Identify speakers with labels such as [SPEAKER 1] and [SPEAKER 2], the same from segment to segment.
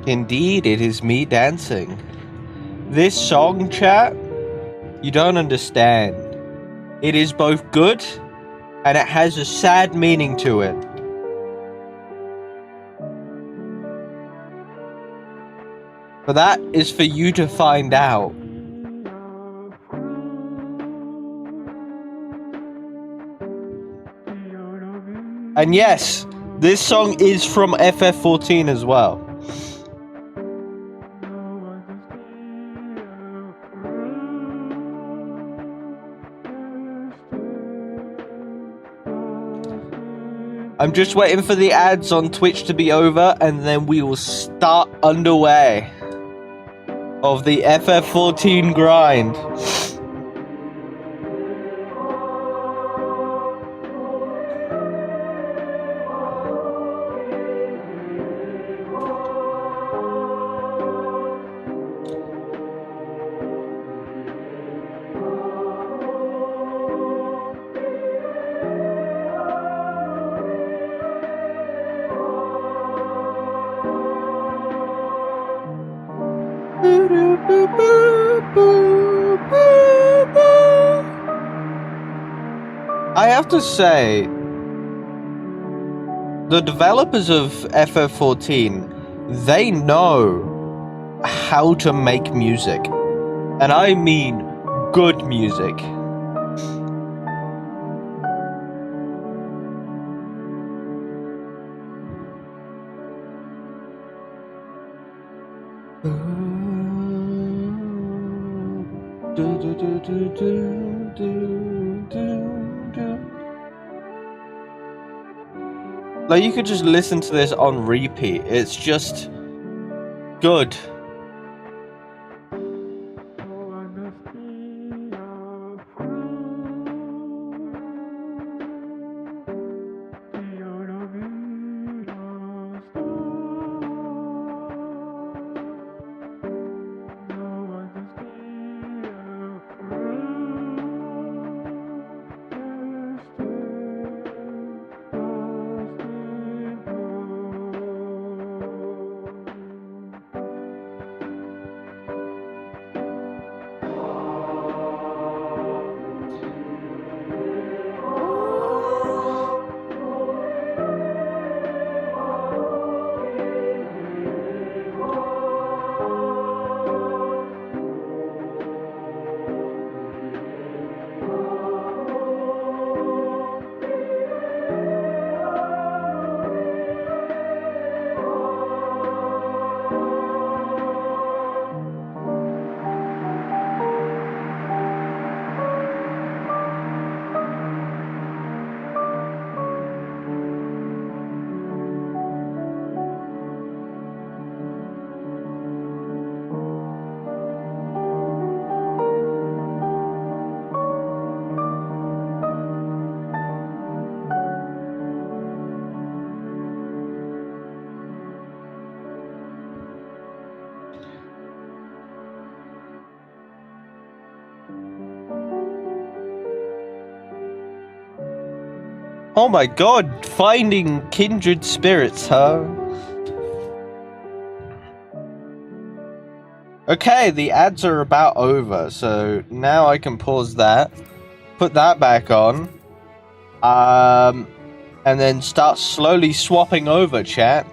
[SPEAKER 1] Indeed, it is me dancing. This song, chat, you don't understand. It is both good and it has a sad meaning to it. But that is for you to find out. And yes, this song is from ff14 as well. I'm just waiting for the ads on Twitch to be over, and then we will start underway of the ff14 grind. I have to say, the developers of ff14, they know how to make music. And I mean good music. Like, you could just listen to this on repeat. It's just good. Oh my god, finding kindred spirits, huh? Okay, the ads are about over, so now I can pause that, put that back on, and then start slowly swapping over, chat.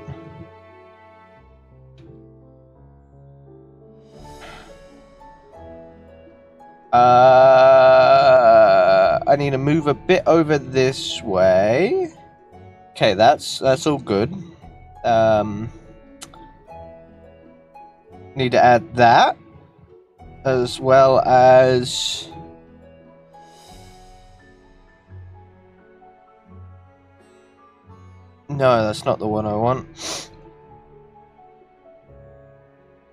[SPEAKER 1] I need to move a bit over this way. Okay, that's all good. Need to add that, as well as no, that's not the one I want.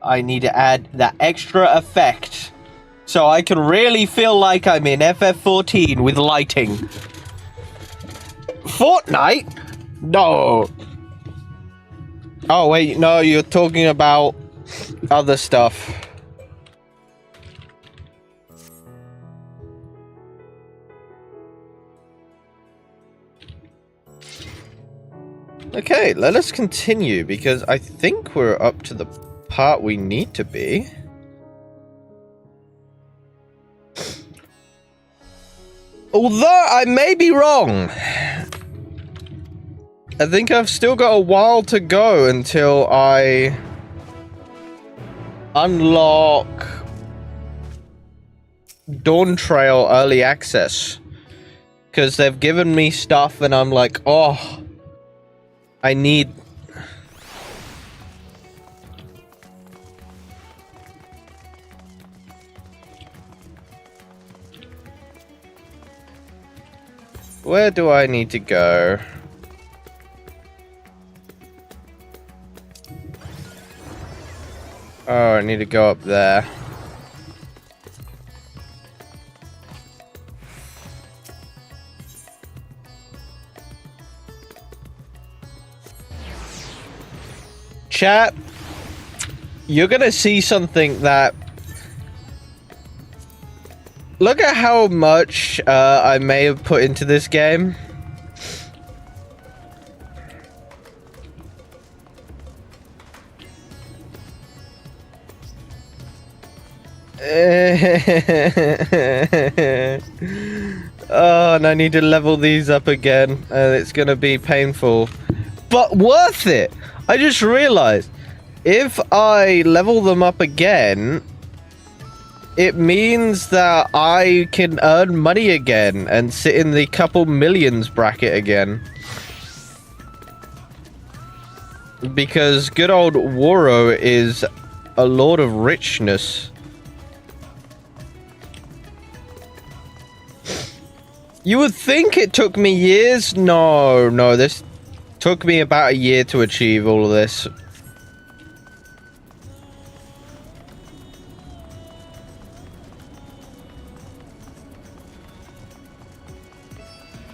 [SPEAKER 1] I need to add that extra effect, so I can really feel like I'm in ff14 with lighting. Fortnite? No. Oh, wait, no, you're talking about other stuff. Okay, let us continue, because I think we're up to the part we need to be. Although I may be wrong. I think I've still got a while to go until I unlock Dawn Trail Early Access. Because they've given me stuff and I'm like, oh, I need... Where do I need to go? Oh, I need to go up there. Chat, you're gonna see something that... Look at how much I may have put into this game. Oh, and I need to level these up again, and it's gonna be painful. But worth it! I just realized, if I level them up again, it means that I can earn money again and sit in the couple millions bracket again. Because good old Waro is a lord of richness. You would think it took me years? No, this took me about a year to achieve all of this.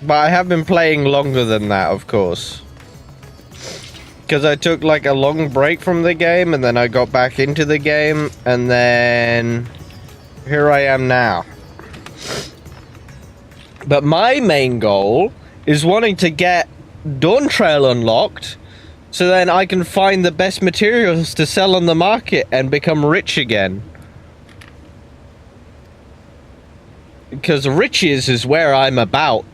[SPEAKER 1] But I have been playing longer than that, of course. Because I took like a long break from the game, and then I got back into the game, and then here I am now. But my main goal is wanting to get Dawn Trail unlocked, so then I can find the best materials to sell on the market and become rich again. Because riches is where I'm about.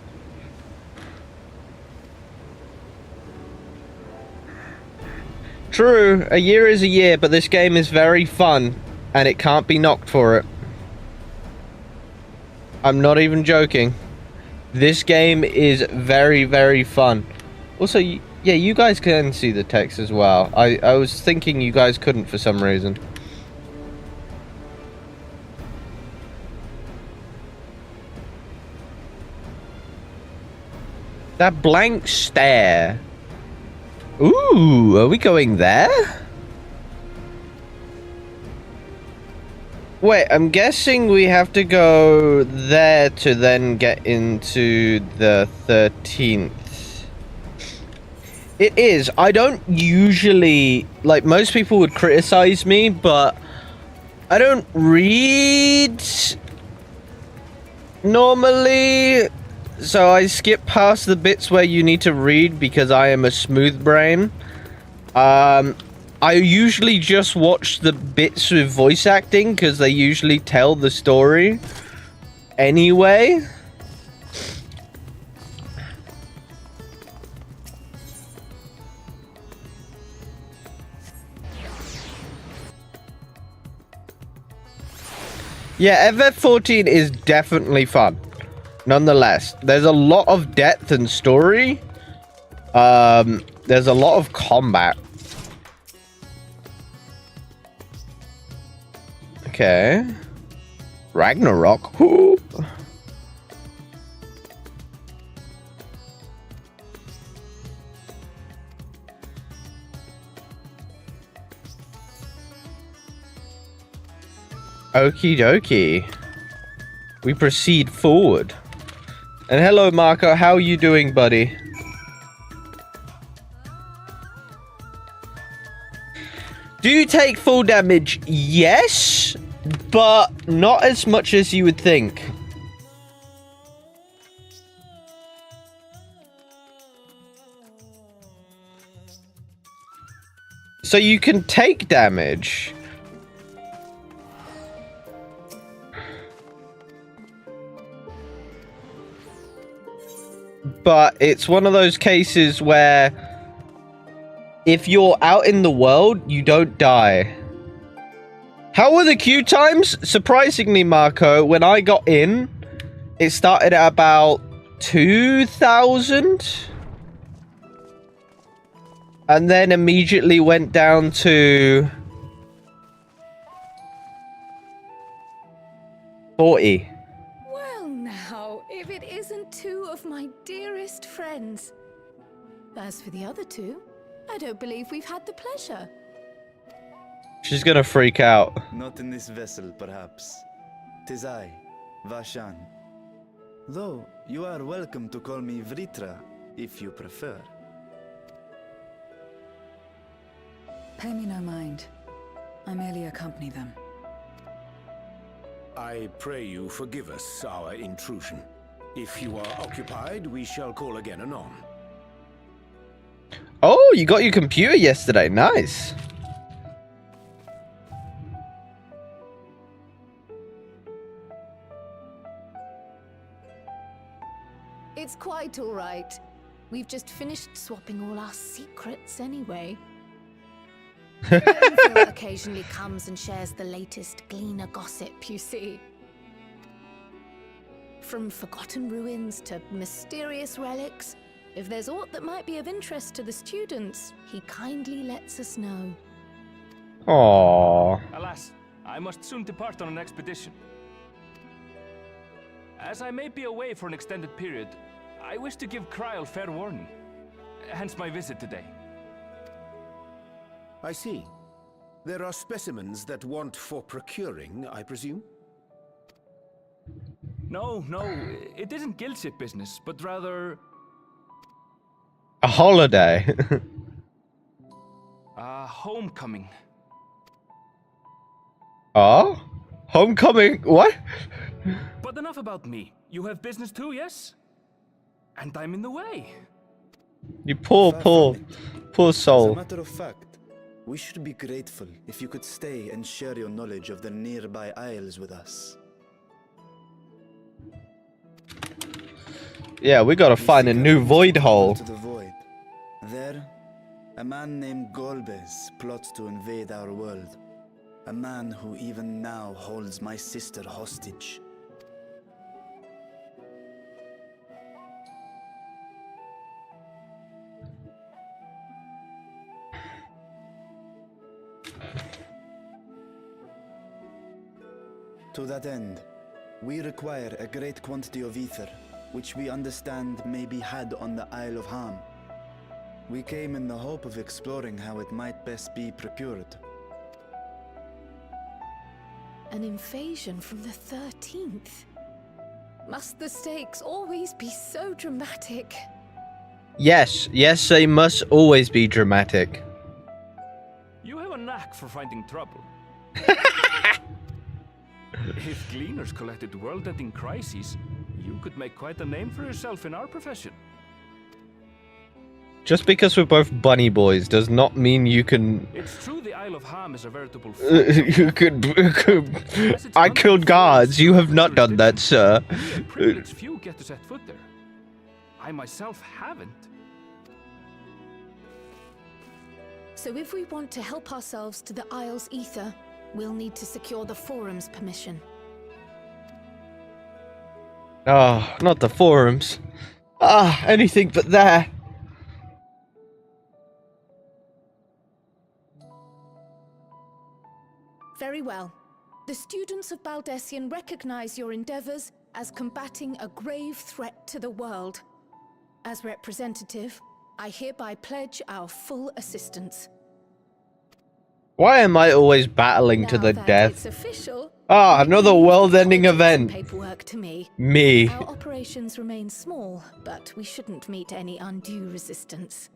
[SPEAKER 1] True, a year is a year, but this game is very fun, and it can't be knocked for it. I'm not even joking. This game is very, very fun. Also, yeah, you guys can see the text as well. I was thinking you guys couldn't for some reason. That blank stare. Ooh, are we going there? Wait, I'm guessing we have to go there to then get into the 13th. It is. I don't usually... Like, most people would criticize me, but I don't read normally. So I skip past the bits where you need to read because I am a smooth brain. I usually just watch the bits with voice acting because they usually tell the story anyway. Yeah, ff14 is definitely fun. Nonetheless, there's a lot of depth and story. There's a lot of combat. Okay. Ragnarok. Whoo. Okie dokie. We proceed forward. And hello, Marco. How are you doing, buddy? Do you take full damage? Yes, but not as much as you would think. So you can take damage. But it's one of those cases where if you're out in the world, you don't die. How were the queue times? Surprisingly, Marco, when I got in, it started at about 2,000. And then immediately went down to 40.
[SPEAKER 2] Well now, if it isn't two of my dearest friends. As for the other two, I don't believe we've had the pleasure.
[SPEAKER 1] She's gonna freak out.
[SPEAKER 3] Not in this vessel, perhaps. 'Tis I, Vashan. Though, you are welcome to call me Vritra, if you prefer.
[SPEAKER 4] Pay me no mind. I merely accompany them.
[SPEAKER 5] I pray you forgive us our intrusion. If you are occupied, we shall call again anon.
[SPEAKER 1] Oh, you got your computer yesterday. Nice.
[SPEAKER 2] It's quite all right. We've just finished swapping all our secrets anyway. Phil occasionally comes and shares the latest Gleaner gossip, you see. From forgotten ruins to mysterious relics, if there's aught that might be of interest to the students, he kindly lets us know.
[SPEAKER 1] Aww.
[SPEAKER 6] Alas, I must soon depart on an expedition. As I may be away for an extended period, I wish to give Kryl fair warning. Hence my visit today.
[SPEAKER 5] I see. There are specimens that want for procuring, I presume?
[SPEAKER 6] No, it isn't guild ship business, but rather...
[SPEAKER 1] A holiday.
[SPEAKER 6] homecoming.
[SPEAKER 1] Oh? Homecoming? What?
[SPEAKER 6] But enough about me. You have business too, yes? And I'm in the way.
[SPEAKER 1] You poor
[SPEAKER 3] As a
[SPEAKER 1] soul.
[SPEAKER 3] matter of fact, we should be grateful if you could stay and share your knowledge of the nearby isles with us.
[SPEAKER 1] Yeah, we gotta find a new void hole.
[SPEAKER 3] To the void. There, a man named Golbez plots to invade our world. A man who even now holds my sister hostage. To that end, we require a great quantity of ether, which we understand may be had on the Isle of Ham. We came in the hope of exploring how it might best be procured.
[SPEAKER 2] An invasion from the 13th. Must the stakes always be so dramatic?
[SPEAKER 1] Yes, they must always be dramatic.
[SPEAKER 6] You have a knack for finding trouble. If Gleaners collected world-ending crises, you could make quite a name for yourself in our profession.
[SPEAKER 1] Just because we're both bunny boys does not mean you can...
[SPEAKER 6] It's true the Isle of Ham is a veritable...
[SPEAKER 1] you could... I killed guards. You have not done that, sir.
[SPEAKER 6] Only a privileged few get to set foot there. I myself haven't.
[SPEAKER 2] So if we want to help ourselves to the Isle's ether, we'll need to secure the Forum's permission.
[SPEAKER 1] Oh, not the forums. Ah, anything but there.
[SPEAKER 2] Very well. The students of Baldessian recognize your endeavors as combating a grave threat to the world. As representative, I hereby pledge our full assistance.
[SPEAKER 1] Why am I always battling to the
[SPEAKER 2] Now that
[SPEAKER 1] death?
[SPEAKER 2] it's official,
[SPEAKER 1] Ah, another world-ending event.
[SPEAKER 2] paperwork to me.
[SPEAKER 1] Me.
[SPEAKER 2] Our operations remain small, but we shouldn't meet any undue resistance.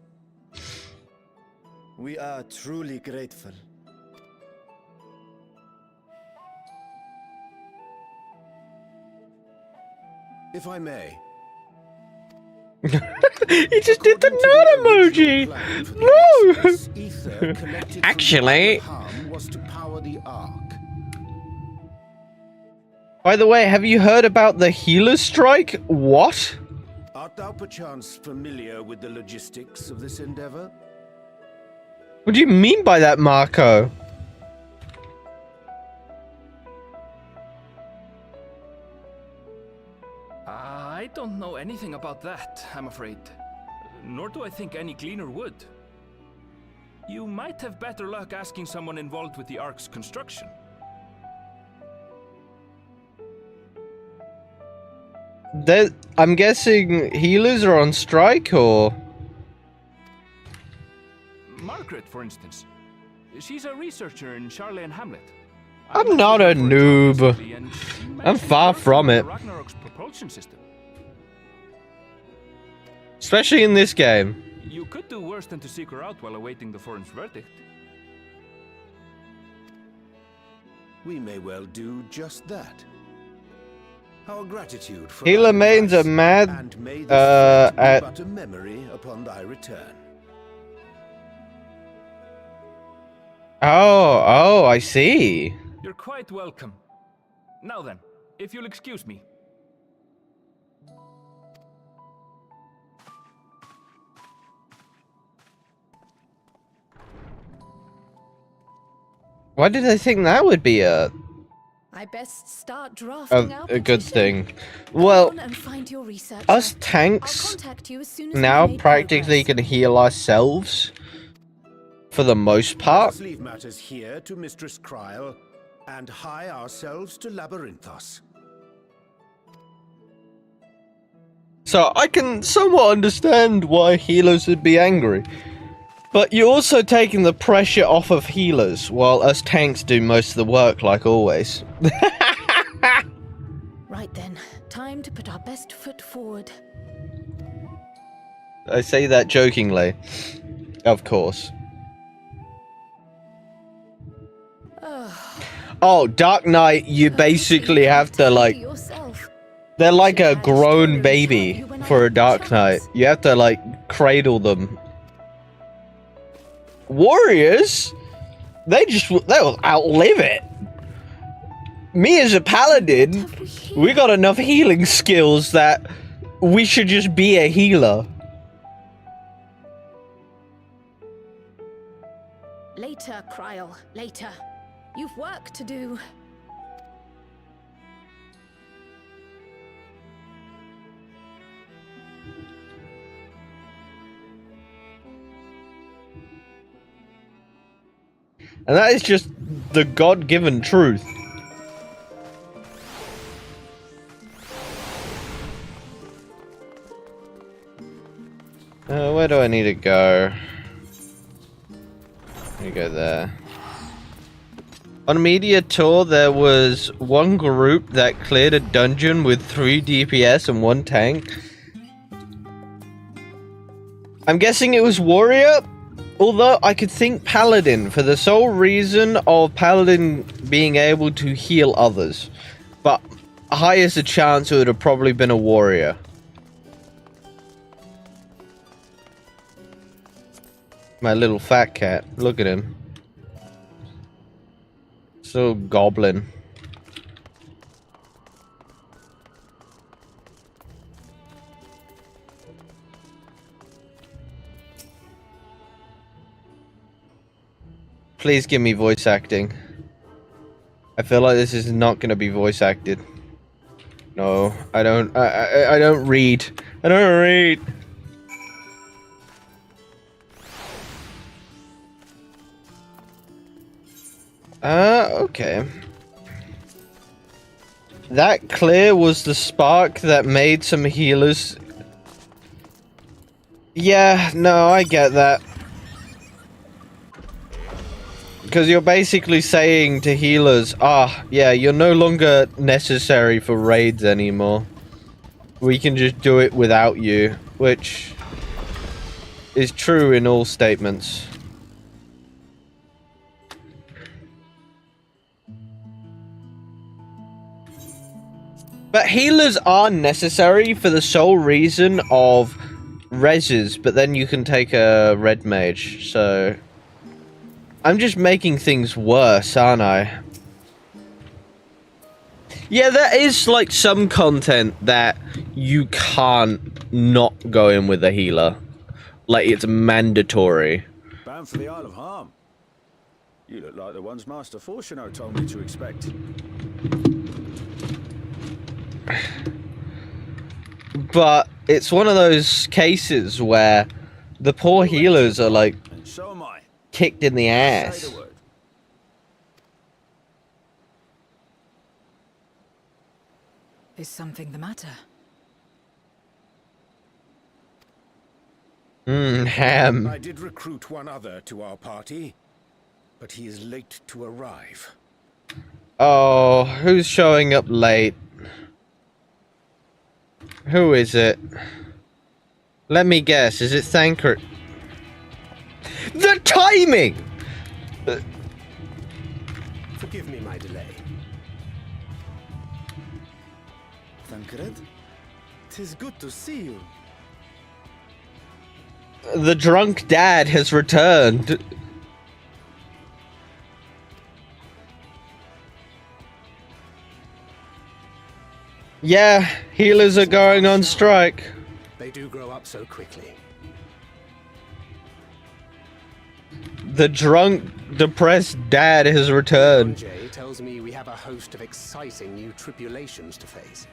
[SPEAKER 3] We are truly grateful.
[SPEAKER 5] If I may.
[SPEAKER 1] He just did the nut emoji! No! Actually...
[SPEAKER 5] was to power the Ark.
[SPEAKER 1] By the way, have you heard about the healer strike? What?
[SPEAKER 5] Art thou perchance familiar with the logistics of this endeavor?
[SPEAKER 1] What do you mean by that, Marco?
[SPEAKER 6] I don't know anything about that, I'm afraid. Nor do I think any cleaner would. You might have better luck asking someone involved with the Ark's construction.
[SPEAKER 1] I'm guessing healers are on strike, or?
[SPEAKER 6] Margaret, for instance. She's a researcher in Charley and Hamlet.
[SPEAKER 1] I'm not a noob. I'm far from it.
[SPEAKER 6] Ragnarok's propulsion system.
[SPEAKER 1] Especially in this game.
[SPEAKER 6] You could do worse than to seek her out while awaiting the forum's verdict.
[SPEAKER 5] We may well do just that. Our gratitude for
[SPEAKER 1] Healer
[SPEAKER 5] thy
[SPEAKER 1] mains are
[SPEAKER 5] advice,
[SPEAKER 1] mad
[SPEAKER 5] and may this fact be
[SPEAKER 1] at
[SPEAKER 5] but a memory upon thy return.
[SPEAKER 1] Oh, I see.
[SPEAKER 6] You're quite welcome. Now then, if you'll excuse me.
[SPEAKER 1] Why did I think that would be
[SPEAKER 2] I best start drafting out
[SPEAKER 1] a good
[SPEAKER 2] petition.
[SPEAKER 1] thing? Well,
[SPEAKER 2] Go on and find your researcher.
[SPEAKER 1] us
[SPEAKER 2] I'll
[SPEAKER 1] tanks
[SPEAKER 2] contact you as soon as
[SPEAKER 1] now
[SPEAKER 2] we've made
[SPEAKER 1] practically
[SPEAKER 2] progress.
[SPEAKER 1] can heal ourselves for the most
[SPEAKER 5] Let
[SPEAKER 1] part.
[SPEAKER 5] us leave matters here to Mistress Kryl, and hie ourselves to Labyrinthos.
[SPEAKER 1] So I can somewhat understand why healers would be angry. But you're also taking the pressure off of healers, while us tanks do most of the work, like always.
[SPEAKER 2] Right then, time to put our best foot forward.
[SPEAKER 1] I say that jokingly. Of course. Oh, Dark Knight, you basically have to, like...
[SPEAKER 2] Yourself.
[SPEAKER 1] They're like a grown baby for a Dark Knight. You have to, like, cradle them. Warriors? They'll outlive it. Me as a paladin, we got enough healing skills that we should just be a healer.
[SPEAKER 2] Later, Kryl, later. You've work to do.
[SPEAKER 1] And that is just the God-given truth. Where do I need to go? Let me go there. On Media Tour, there was one group that cleared a dungeon with 3 DPS and 1 tank. I'm guessing it was Warrior, although I could think Paladin for the sole reason of Paladin being able to heal others. But high as a chance it would have probably been a Warrior. My little fat cat, look at him. So goblin. Please give me voice acting. I feel like this is not going to be voice acted. No, I don't. I don't read. I don't read. Okay. That clear was the spark that made some healers. Yeah, no, I get that. Because you're basically saying to healers, yeah, you're no longer necessary for raids anymore. We can just do it without you, which is true in all statements. But healers are necessary for the sole reason of reses, but then you can take a red mage, so... I'm just making things worse, aren't I? Yeah, there is, like, some content that you can't not go in with a healer. Like, it's mandatory.
[SPEAKER 5] Bound for the Isle of Harm. You look like the ones Master Fortuno told me to expect.
[SPEAKER 1] But it's one of those cases where the poor healers are, like,
[SPEAKER 5] And so am I.
[SPEAKER 1] kicked in the
[SPEAKER 5] Say
[SPEAKER 1] ass.
[SPEAKER 5] the word.
[SPEAKER 4] Is something the matter?
[SPEAKER 1] Ham.
[SPEAKER 5] I did recruit one other to our party, but he is late to arrive.
[SPEAKER 1] Oh, who's showing up late? Who is it? Let me guess, is it Thancred? The timing!
[SPEAKER 7] Forgive me my delay.
[SPEAKER 3] Thancred? 'Tis good to see you.
[SPEAKER 1] The drunk dad has returned. Yeah, healers are going on strike.
[SPEAKER 7] They do grow up so quickly.
[SPEAKER 1] The drunk, depressed dad has returned.
[SPEAKER 7] Jay tells me we have a host of exciting new tribulations to face.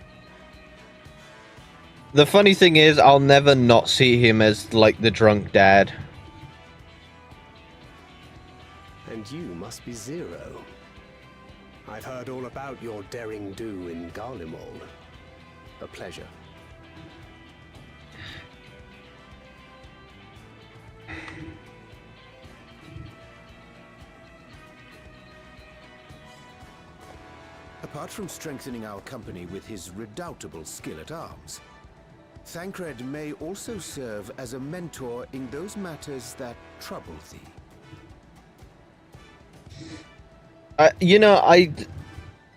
[SPEAKER 1] The funny thing is, I'll never not see him as, like, the drunk dad.
[SPEAKER 7] And you must be Zero. I've heard all about your daring do in Garlemald. A pleasure.
[SPEAKER 5] Apart from strengthening our company with his redoubtable skill at arms, Thancred may also serve as a mentor in those matters that trouble thee.
[SPEAKER 1] You know,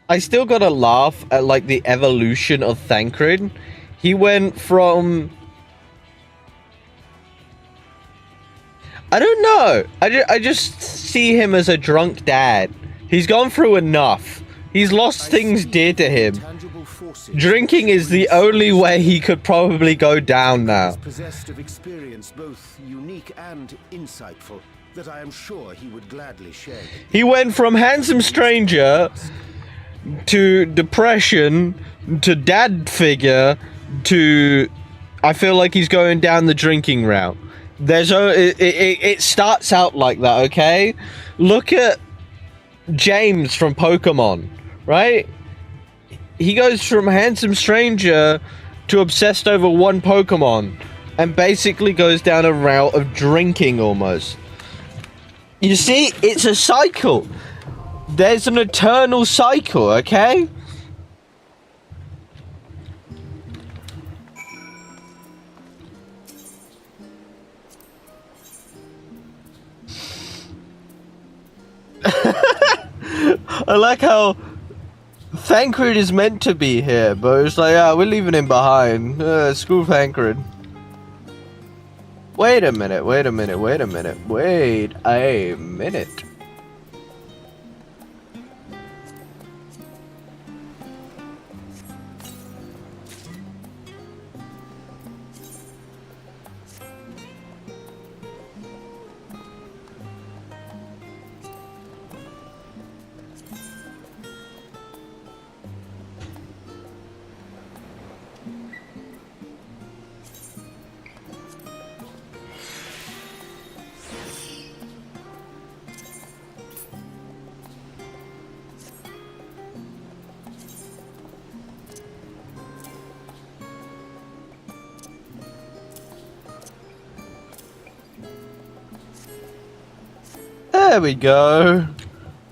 [SPEAKER 1] I still gotta laugh at, like, the evolution of Thancred. He went from... I don't know. I just see him as a drunk dad. He's gone through enough. He's lost things dear to him. Drinking is the only way he could probably go down now.
[SPEAKER 5] Possessed of experience both unique and insightful that I am sure he would gladly share.
[SPEAKER 1] He went from handsome stranger to depression to dad figure to... I feel like he's going down the drinking route. It starts out like that, okay? Look at James from Pokemon, right? He goes from handsome stranger to obsessed over one Pokemon and basically goes down a route of drinking almost. You see, it's a cycle. There's an eternal cycle, okay? I like how Thancred is meant to be here, but it's like, we're leaving him behind. Screw Thancred. Wait a minute, wait a minute, wait a minute, wait a minute. There we go.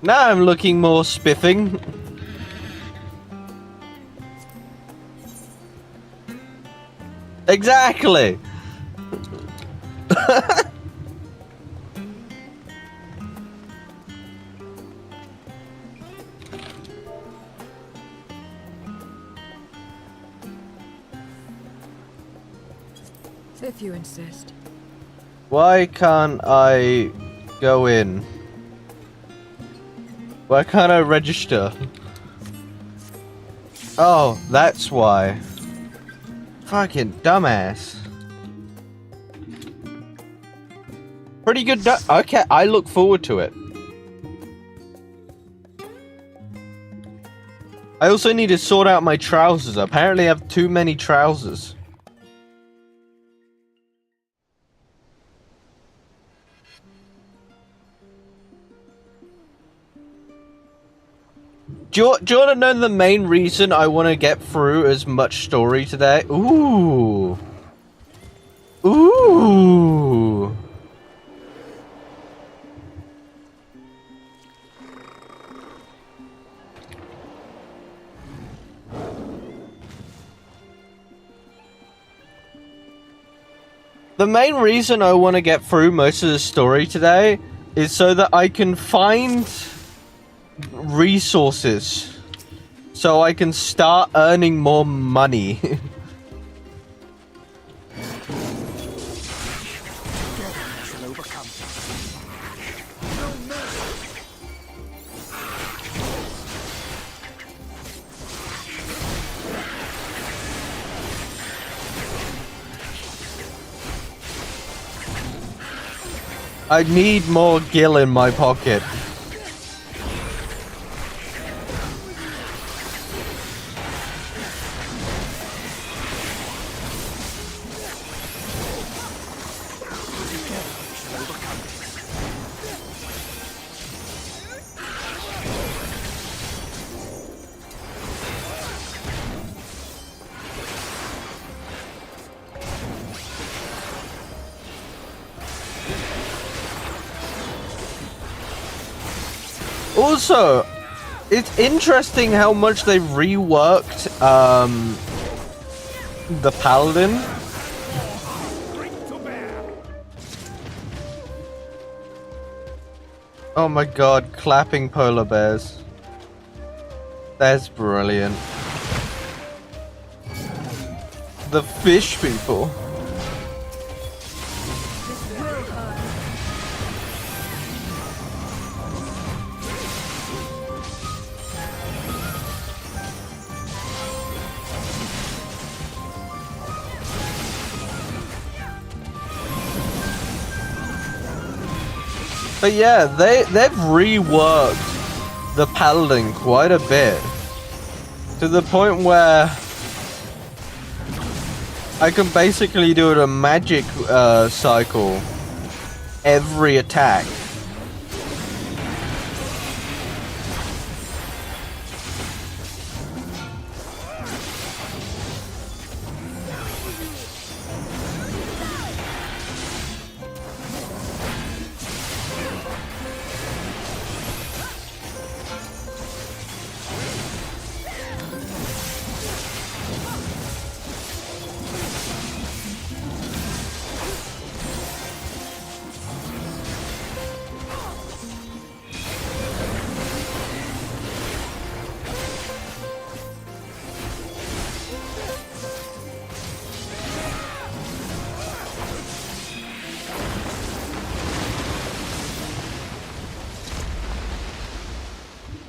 [SPEAKER 1] Now I'm looking more spiffing. Exactly.
[SPEAKER 4] If you insist.
[SPEAKER 1] Why can't I go in? Why can't I register? Oh, that's why. Fucking dumbass. Pretty good. Okay, I look forward to it. I also need to sort out my trousers. Apparently I have too many trousers. Do you want to know the main reason I want to get through as much story today? Ooh. Ooh. The main reason I want to get through most of the story today is so that I can find resources so I can start earning more money. I need more gil in my pocket. Also, it's interesting how much they've reworked the Paladin. Oh my god, clapping polar bears. That's brilliant. The fish people. But yeah, they've reworked the Paladin quite a bit. To the point where I can basically do a magic cycle every attack.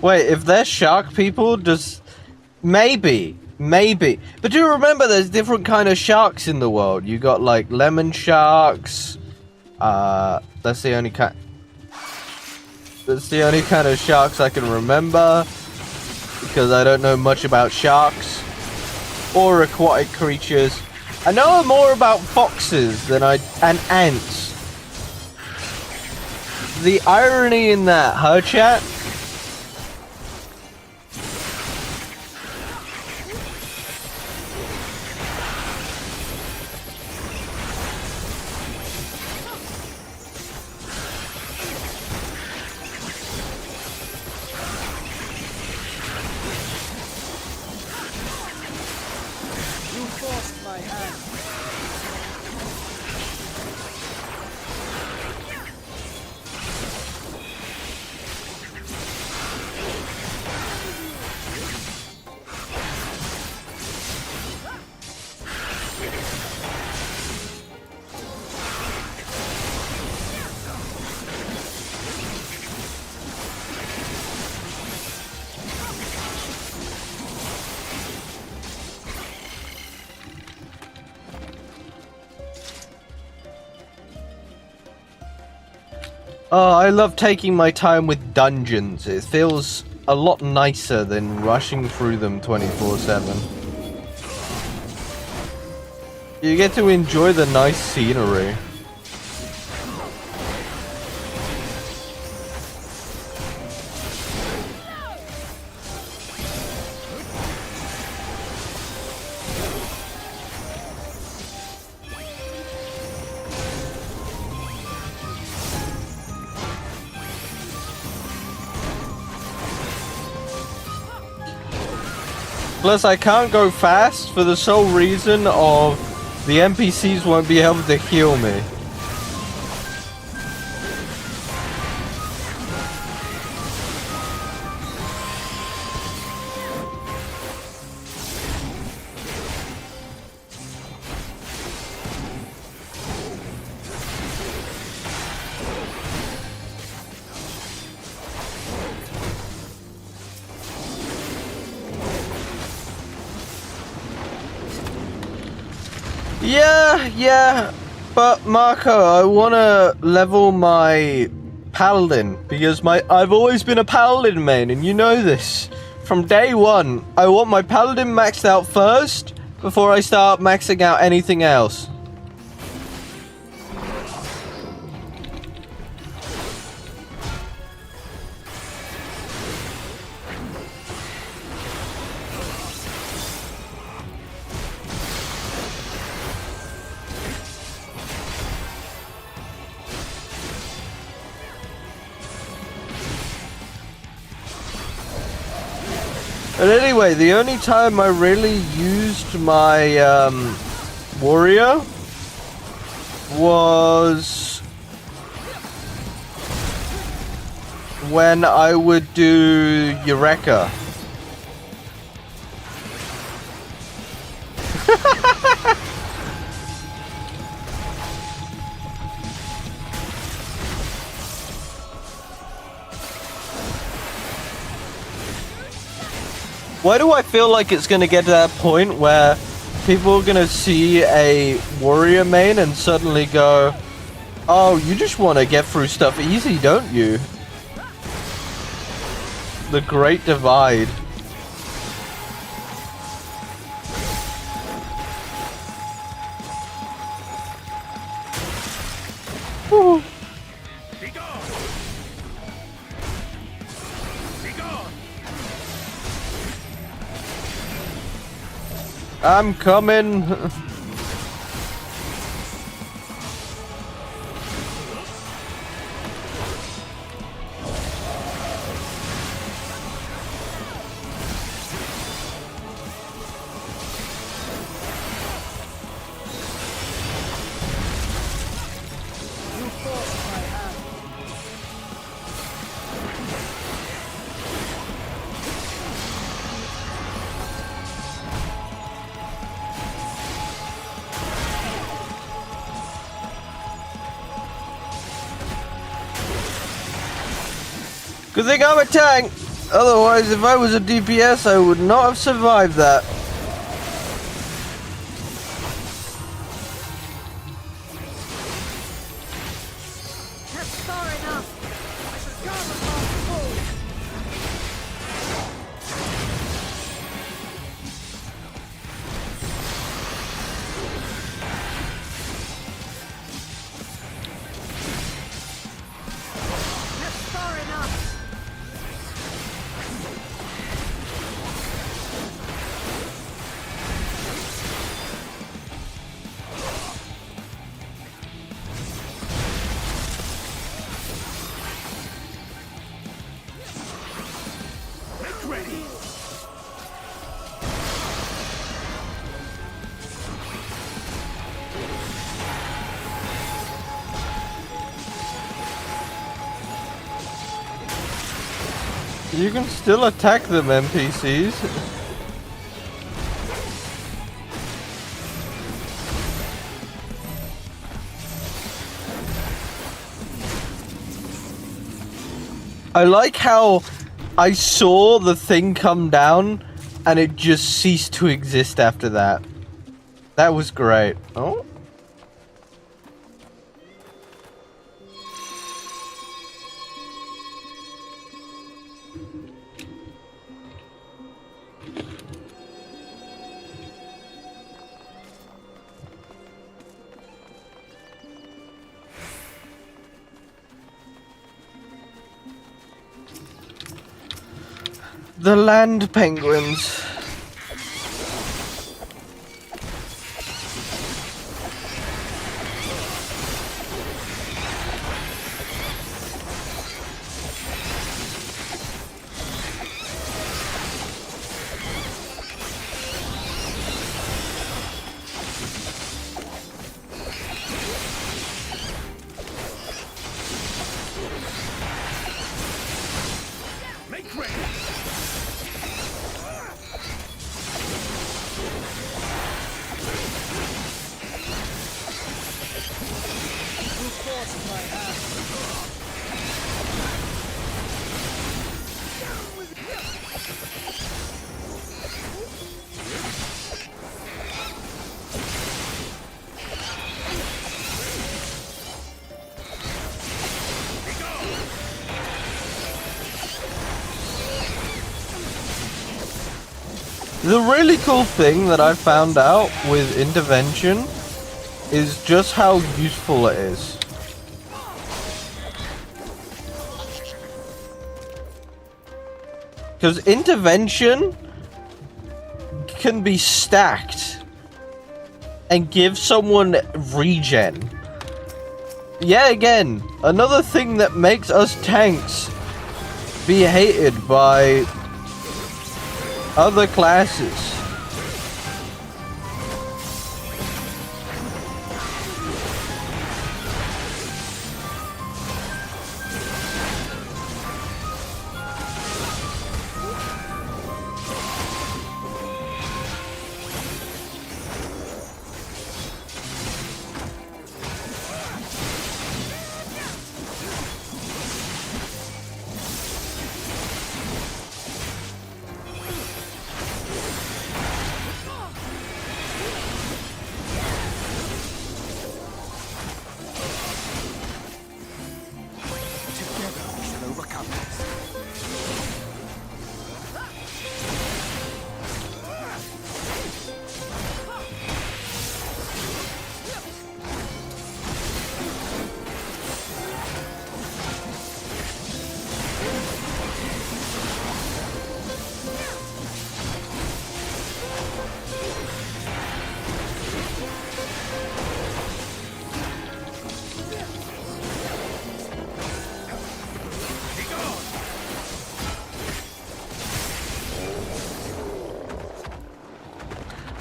[SPEAKER 1] Wait, if they're shark people, does... Maybe. But do remember there's different kind of sharks in the world. You got, like, lemon sharks. That's the only kind... That's the only kind of sharks I can remember. Because I don't know much about sharks. Or aquatic creatures. I know more about foxes than and ants. The irony in that, huh, chat? Oh, I love taking my time with dungeons. It feels a lot nicer than rushing through them 24/7. You get to enjoy the nice scenery. Plus, I can't go fast for the sole reason of the NPCs won't be able to heal me. Yeah, but Marco, I wanna level my paladin because I've always been a paladin main, and you know this. From day one, I want my paladin maxed out first before I start maxing out anything else. But anyway, the only time I really used my warrior was when I would do Eureka. Why do I feel like it's gonna get to that point where people are gonna see a warrior main and suddenly go, oh, you just want to get through stuff easy, don't you? The Great Divide. Woo. I'm coming. Good thing I'm a tank. Otherwise, if I was a DPS, I would not have survived that.
[SPEAKER 8] That's far enough. I should go along full. That's far enough.
[SPEAKER 1] You can still attack them, NPCs. I like how I saw the thing come down and it just ceased to exist after that. That was great. Oh? The land penguins.
[SPEAKER 5] Make ready!
[SPEAKER 1] The really cool thing that I found out with intervention is just how useful it is. Because intervention can be stacked and give someone regen. Yeah, again, another thing that makes us tanks be hated by other classes.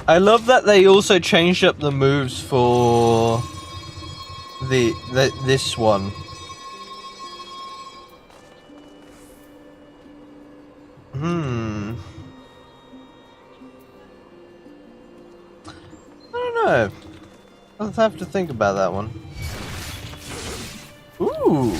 [SPEAKER 1] I love that they also changed up the moves for this one. I don't know. I'll have to think about that one. Ooh.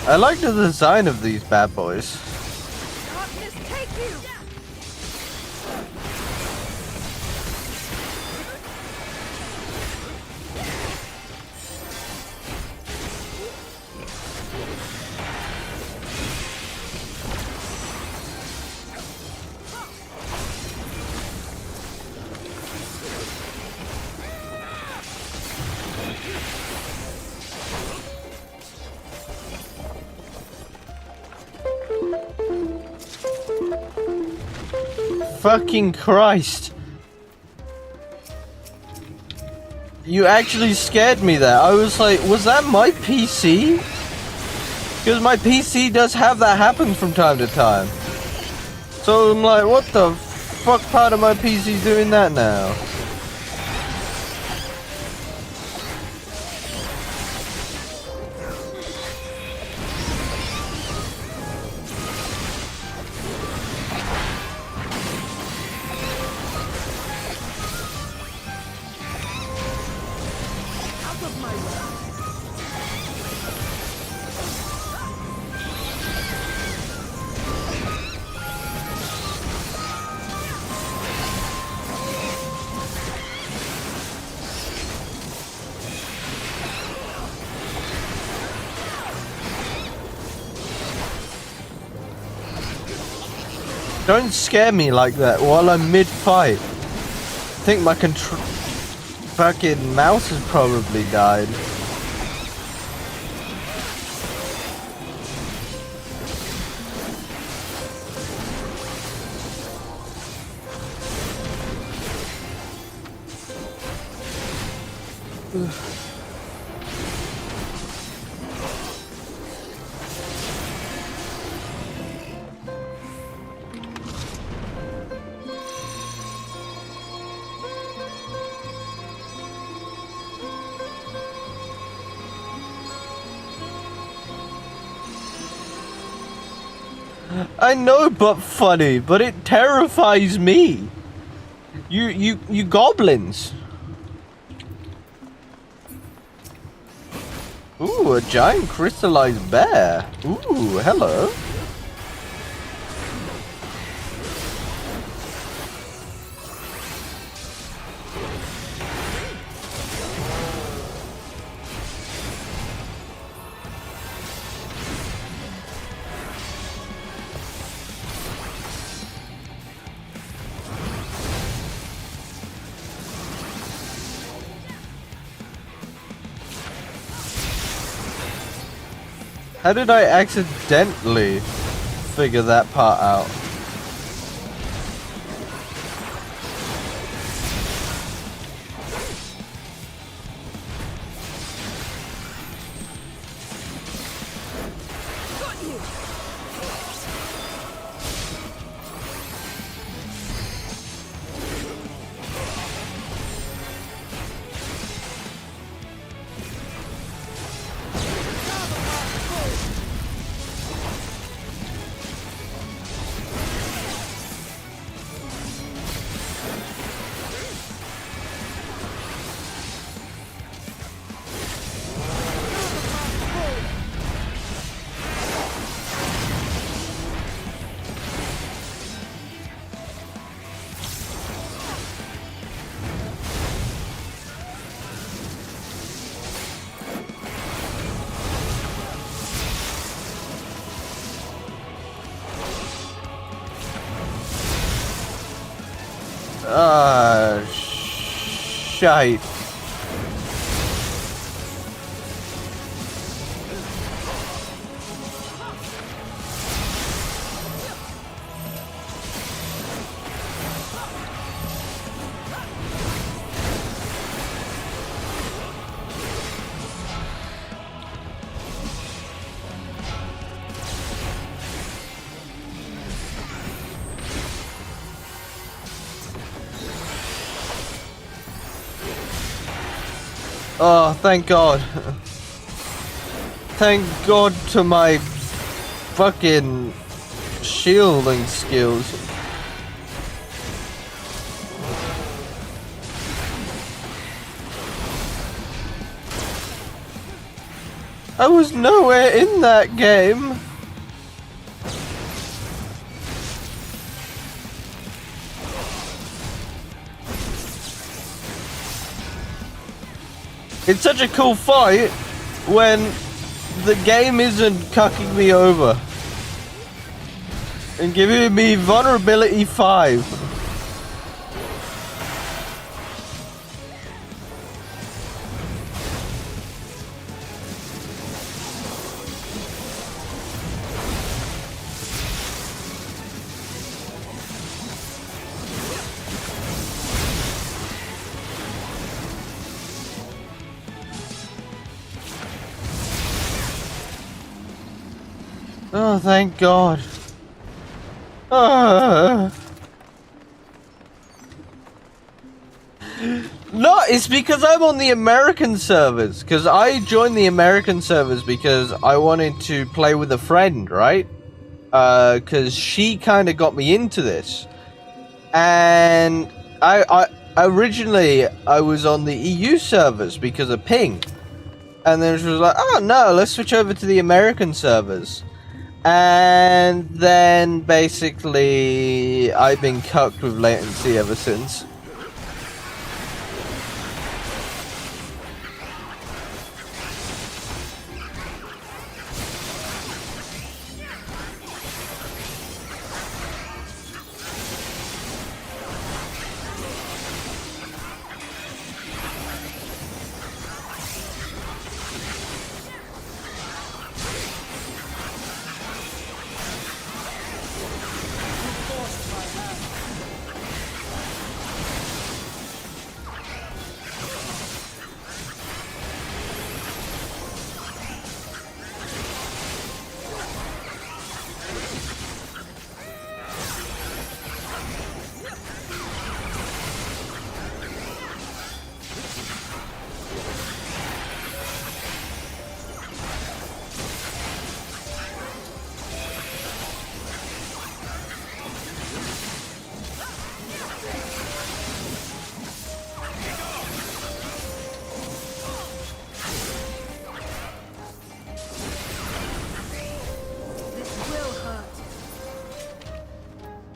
[SPEAKER 1] I like the design of these bad boys.
[SPEAKER 8] Darkness take you!
[SPEAKER 1] Fucking Christ. You actually scared me there. I was like, was that my PC? Because my PC does have that happen from time to time. So I'm like, what the fuck part of my PC doing that now? Don't scare me like that while I'm mid-fight. I think my fucking mouse has probably died. I know, but funny, but it terrifies me. You goblins. Ooh, a giant crystallized bear. Ooh, hello. How did I accidentally figure that part out? Shite. Oh, thank God. Thank God to my fucking shielding skills. I was nowhere in that game. It's such a cool fight when the game isn't cucking me over and giving me vulnerability 5. Oh, thank God. No, it's because I'm on the American servers. Because I joined the American servers because I wanted to play with a friend, right? Because she kind of got me into this. And I originally I was on the EU servers because of ping. And then she was like, oh no, let's switch over to the American servers. And then basically I've been cucked with latency ever since.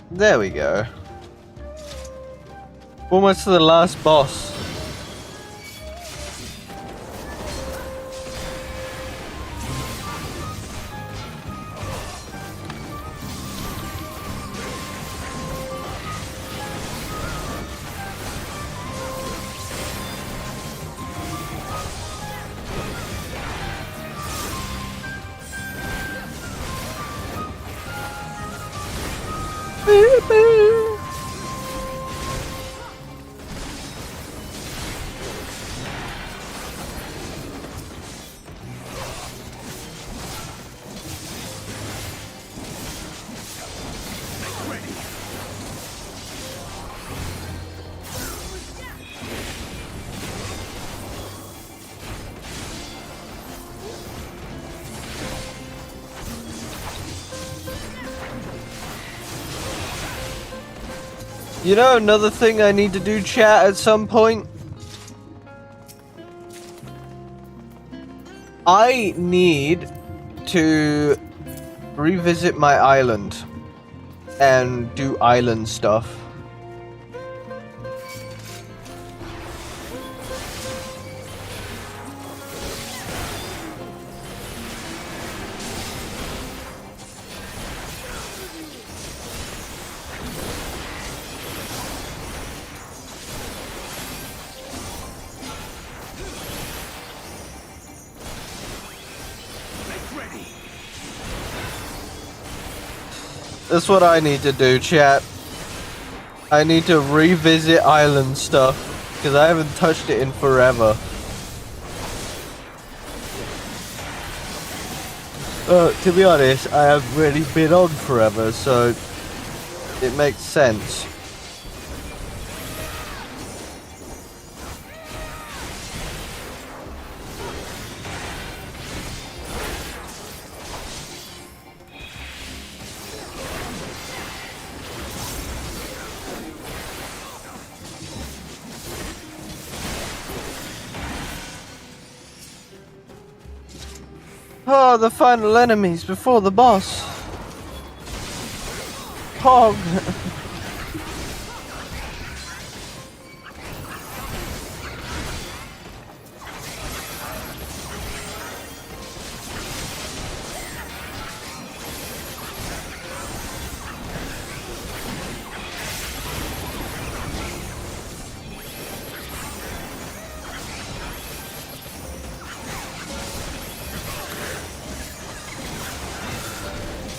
[SPEAKER 1] There we go. Almost to the last boss. You know another thing I need to do, chat, at some point? I need to revisit my island and do island stuff. That's what I need to do, chat. I need to revisit island stuff, because I haven't touched it in forever. To be honest, I haven't really been on forever, so it makes sense. Oh, the final enemies before the boss. Hog.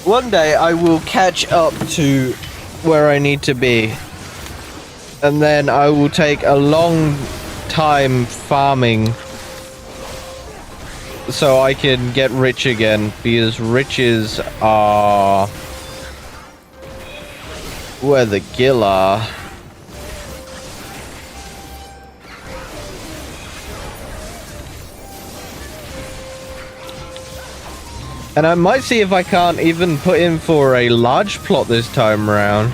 [SPEAKER 1] One day I will catch up to where I need to be, and then I will take a long time farming so I can get rich again, because riches are where the gil are. And I might see if I can't even put in for a large plot this time around.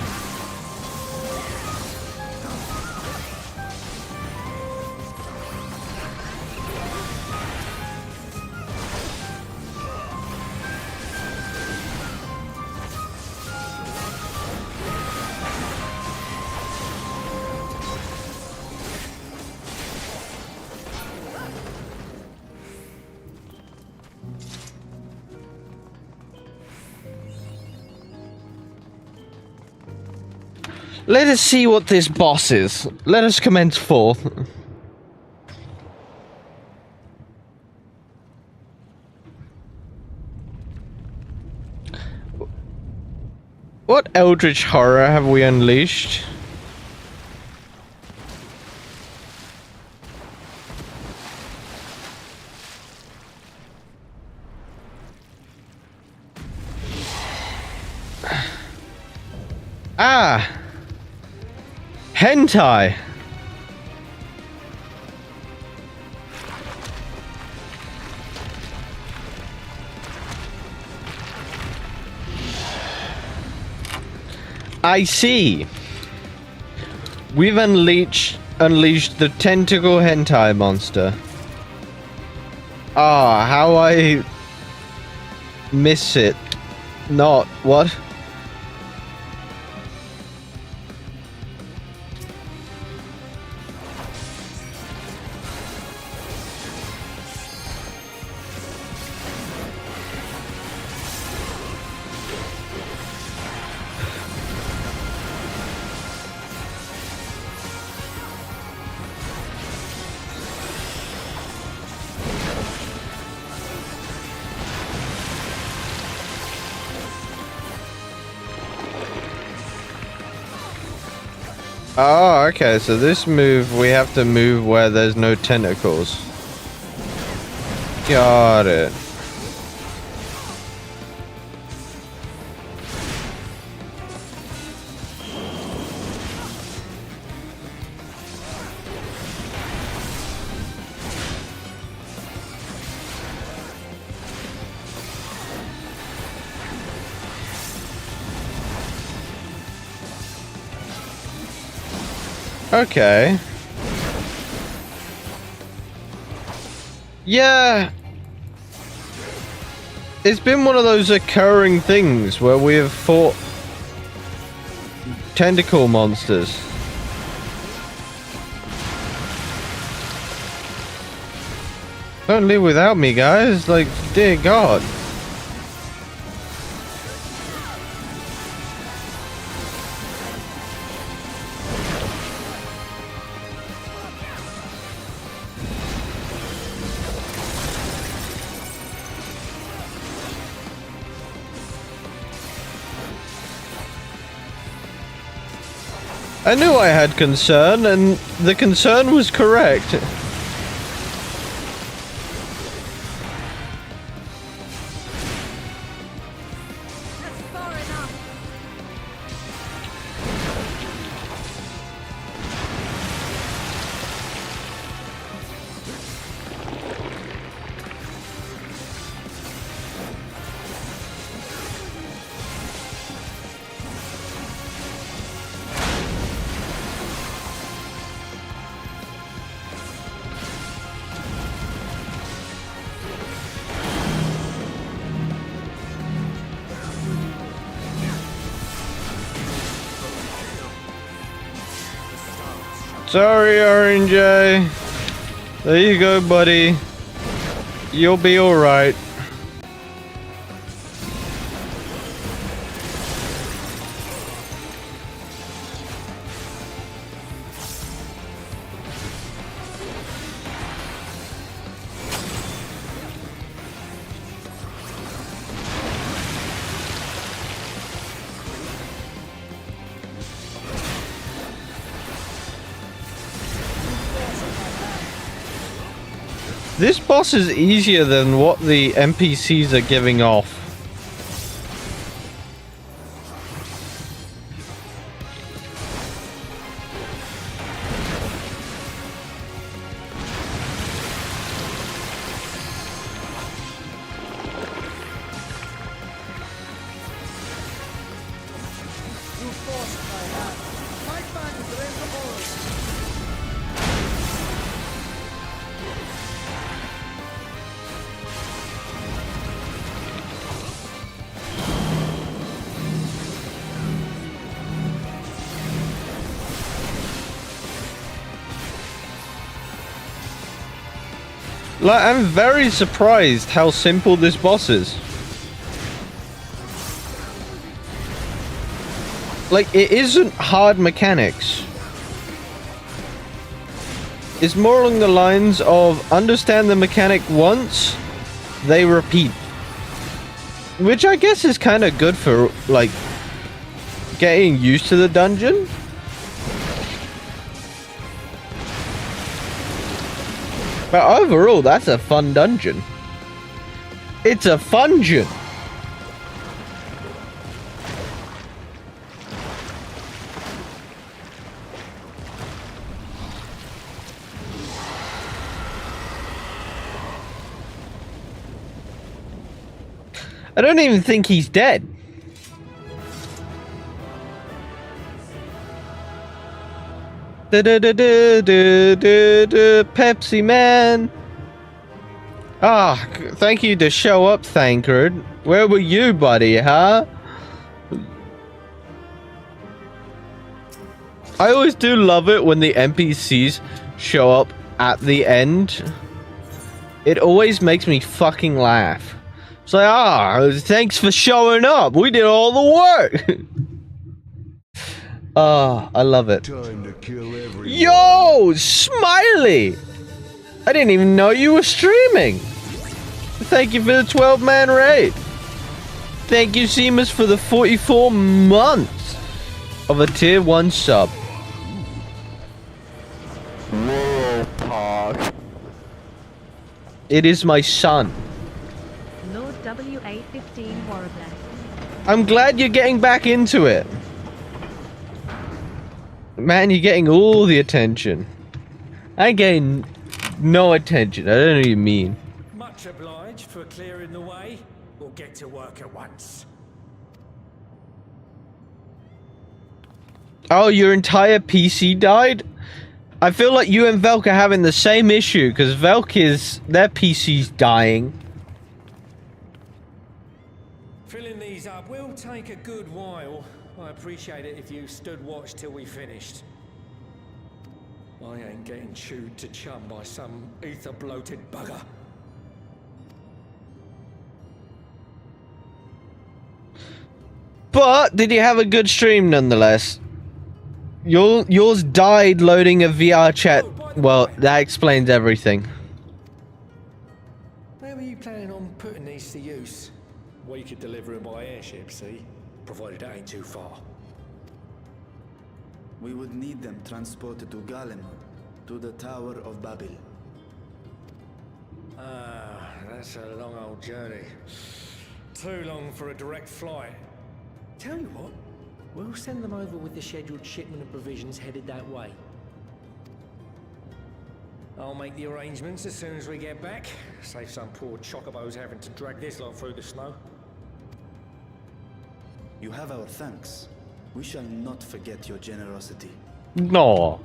[SPEAKER 1] Let us see what this boss is. Let us commence forth. What eldritch horror have we unleashed? Ah! Hentai! I see. We've unleashed the tentacle hentai monster. Ah, how I miss it. Not what? Oh, okay, so this move, we have to move where there's no tentacles. Got it. Okay. Yeah. It's been one of those occurring things where we have fought tentacle monsters. Don't live without me, guys. Like, dear God. I knew I had concern, and the concern was correct.
[SPEAKER 8] That's far enough.
[SPEAKER 1] Sorry, Orange. There you go, buddy. You'll be alright. This boss is easier than what the NPCs are giving off.
[SPEAKER 8] You forced my hand. Fight back and raise the board.
[SPEAKER 1] Like, I'm very surprised how simple this boss is. Like, it isn't hard mechanics. It's more along the lines of understand the mechanic once, they repeat. Which I guess is kind of good for, like, getting used to the dungeon. But overall, that's a fun dungeon. It's a fungeon. I don't even think he's dead. Pepsi Man. Ah, thank you to show up, Thancred. Where were you, buddy, huh? I always do love it when the NPCs show up at the end. It always makes me fucking laugh. It's like, thanks for showing up. We did all the work. I love it.
[SPEAKER 5] Time to kill everyone.
[SPEAKER 1] Yo, Smiley! I didn't even know you were streaming. Thank you for the 12-man raid. Thank you, Seamus, for the 44 months of a tier 1 sub. It is my son.
[SPEAKER 9] Lord W815 Warbler.
[SPEAKER 1] I'm glad you're getting back into it. Man, you're getting all the attention. I ain't getting no attention. I don't know what you mean.
[SPEAKER 10] Much obliged for clearing the way. We'll get to work at once.
[SPEAKER 1] Oh, your entire PC died? I feel like you and Velk are having the same issue, because Velk is... their PC's dying.
[SPEAKER 10] Filling these up will take a good while. I appreciate it if you stood watch till we finished. I ain't getting chewed to chum by some ether-bloated bugger.
[SPEAKER 1] But, did you have a good stream nonetheless? Yours died loading a VR chat. Well, that explains everything.
[SPEAKER 10] Where were you planning on putting these to use? We could deliver them by airship, see? Provided it ain't too far.
[SPEAKER 3] We would need them transported to Garlemald, to the Tower of Babel.
[SPEAKER 10] Ah, that's a long old journey. Too long for a direct flight. Tell you what, we'll send them over with the scheduled shipment of provisions headed that way. I'll make the arrangements as soon as we get back. Save some poor chocobos having to drag this lot through the snow.
[SPEAKER 3] You have our thanks. We shall not forget your generosity.
[SPEAKER 1] No.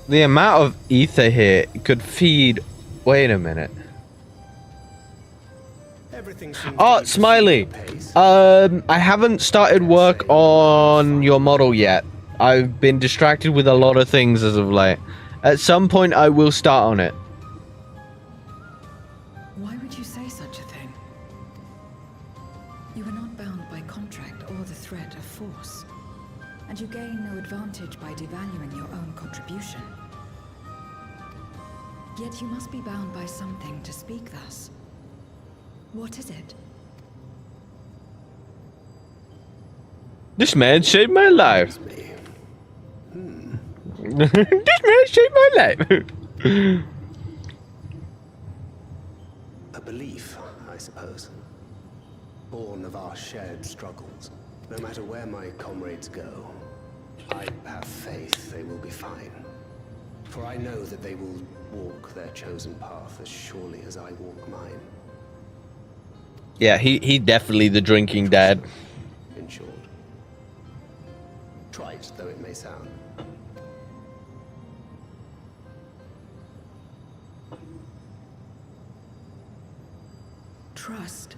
[SPEAKER 1] The amount of ether here could feed... Wait a minute. Oh, Smiley! I haven't started work on your model yet. I've been distracted with a lot of things as of late. At some point, I will start on it.
[SPEAKER 4] Why would you say such a thing? You are not bound by contract or the threat of force. And you gain no advantage by devaluing your own contribution. Yet you must be bound by something to speak thus. What is it?
[SPEAKER 1] This man saved my life. This man saved my life.
[SPEAKER 7] A belief, I suppose. Born of our shared struggles. No matter where my comrades go, I have faith they will be fine. For I know that they will walk their chosen path as surely as I walk mine.
[SPEAKER 1] Yeah, he definitely the drinking dad.
[SPEAKER 7] In short. Trite though it may sound.
[SPEAKER 4] Trust.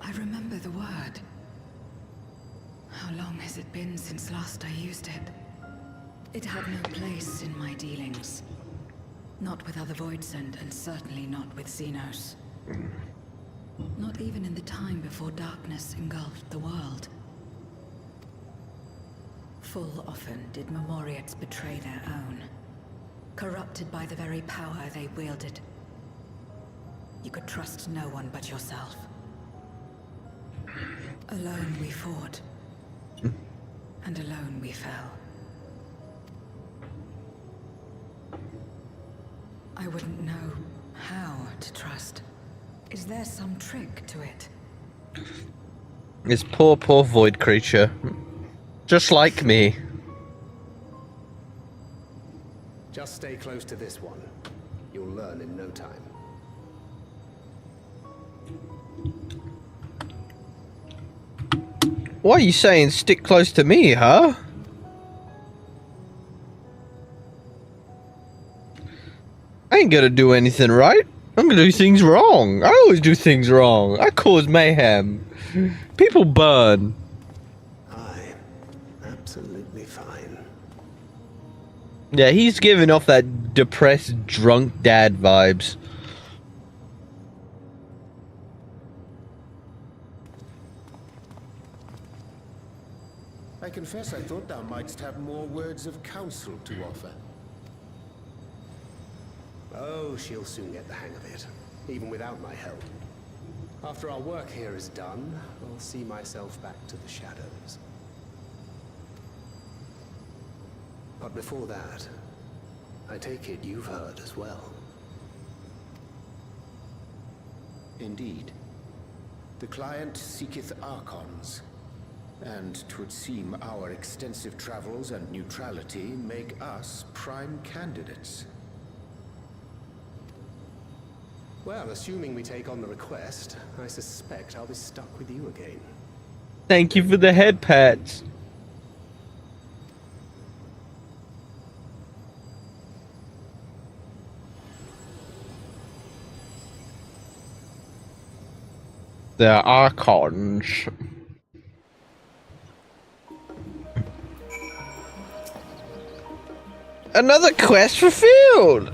[SPEAKER 4] I remember the word. How long has it been since last I used it? It had no place in my dealings. Not with other Voidsent, and certainly not with Xenos. Not even in the time before darkness engulfed the world. Full often did Memoriates betray their own, corrupted by the very power they wielded. You could trust no one but yourself. Alone we fought, and alone we fell. I wouldn't know how to trust. Is there some trick to it?
[SPEAKER 1] This poor void creature. Just like me.
[SPEAKER 7] Just stay close to this one. You'll learn in no time.
[SPEAKER 1] What are you saying? Stick close to me, huh? I ain't gonna do anything right. I'm gonna do things wrong. I always do things wrong. I cause mayhem. People burn.
[SPEAKER 7] Aye. Absolutely fine.
[SPEAKER 1] Yeah, he's giving off that depressed, drunk dad vibes.
[SPEAKER 5] I confess I thought thou mightst have more words of counsel to offer.
[SPEAKER 7] Oh, she'll soon get the hang of it, even without my help. After our work here is done, I'll see myself back to the shadows. But before that, I take it you've heard as well.
[SPEAKER 5] Indeed. The client seeketh Archons, and 'twould seem our extensive travels and neutrality make us prime candidates.
[SPEAKER 7] Well, assuming we take on the request, I suspect I'll be stuck with you again.
[SPEAKER 1] Thank you for the head pats. The Archons. Another quest fulfilled!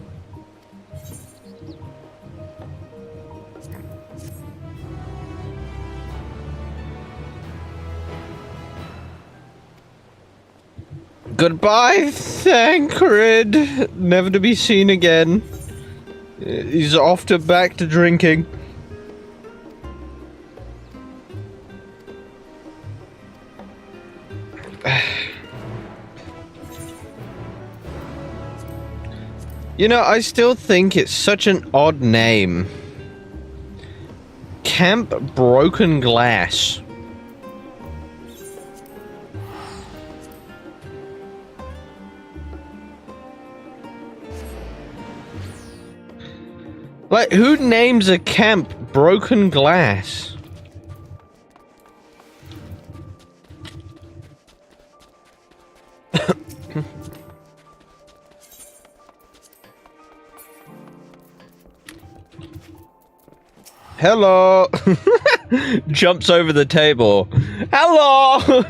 [SPEAKER 1] Goodbye, Thancred. Never to be seen again. He's off to back to drinking. You know, I still think it's such an odd name. Camp Broken Glass. Like, who names a camp Broken Glass? Hello! Jumps over the table. Hello!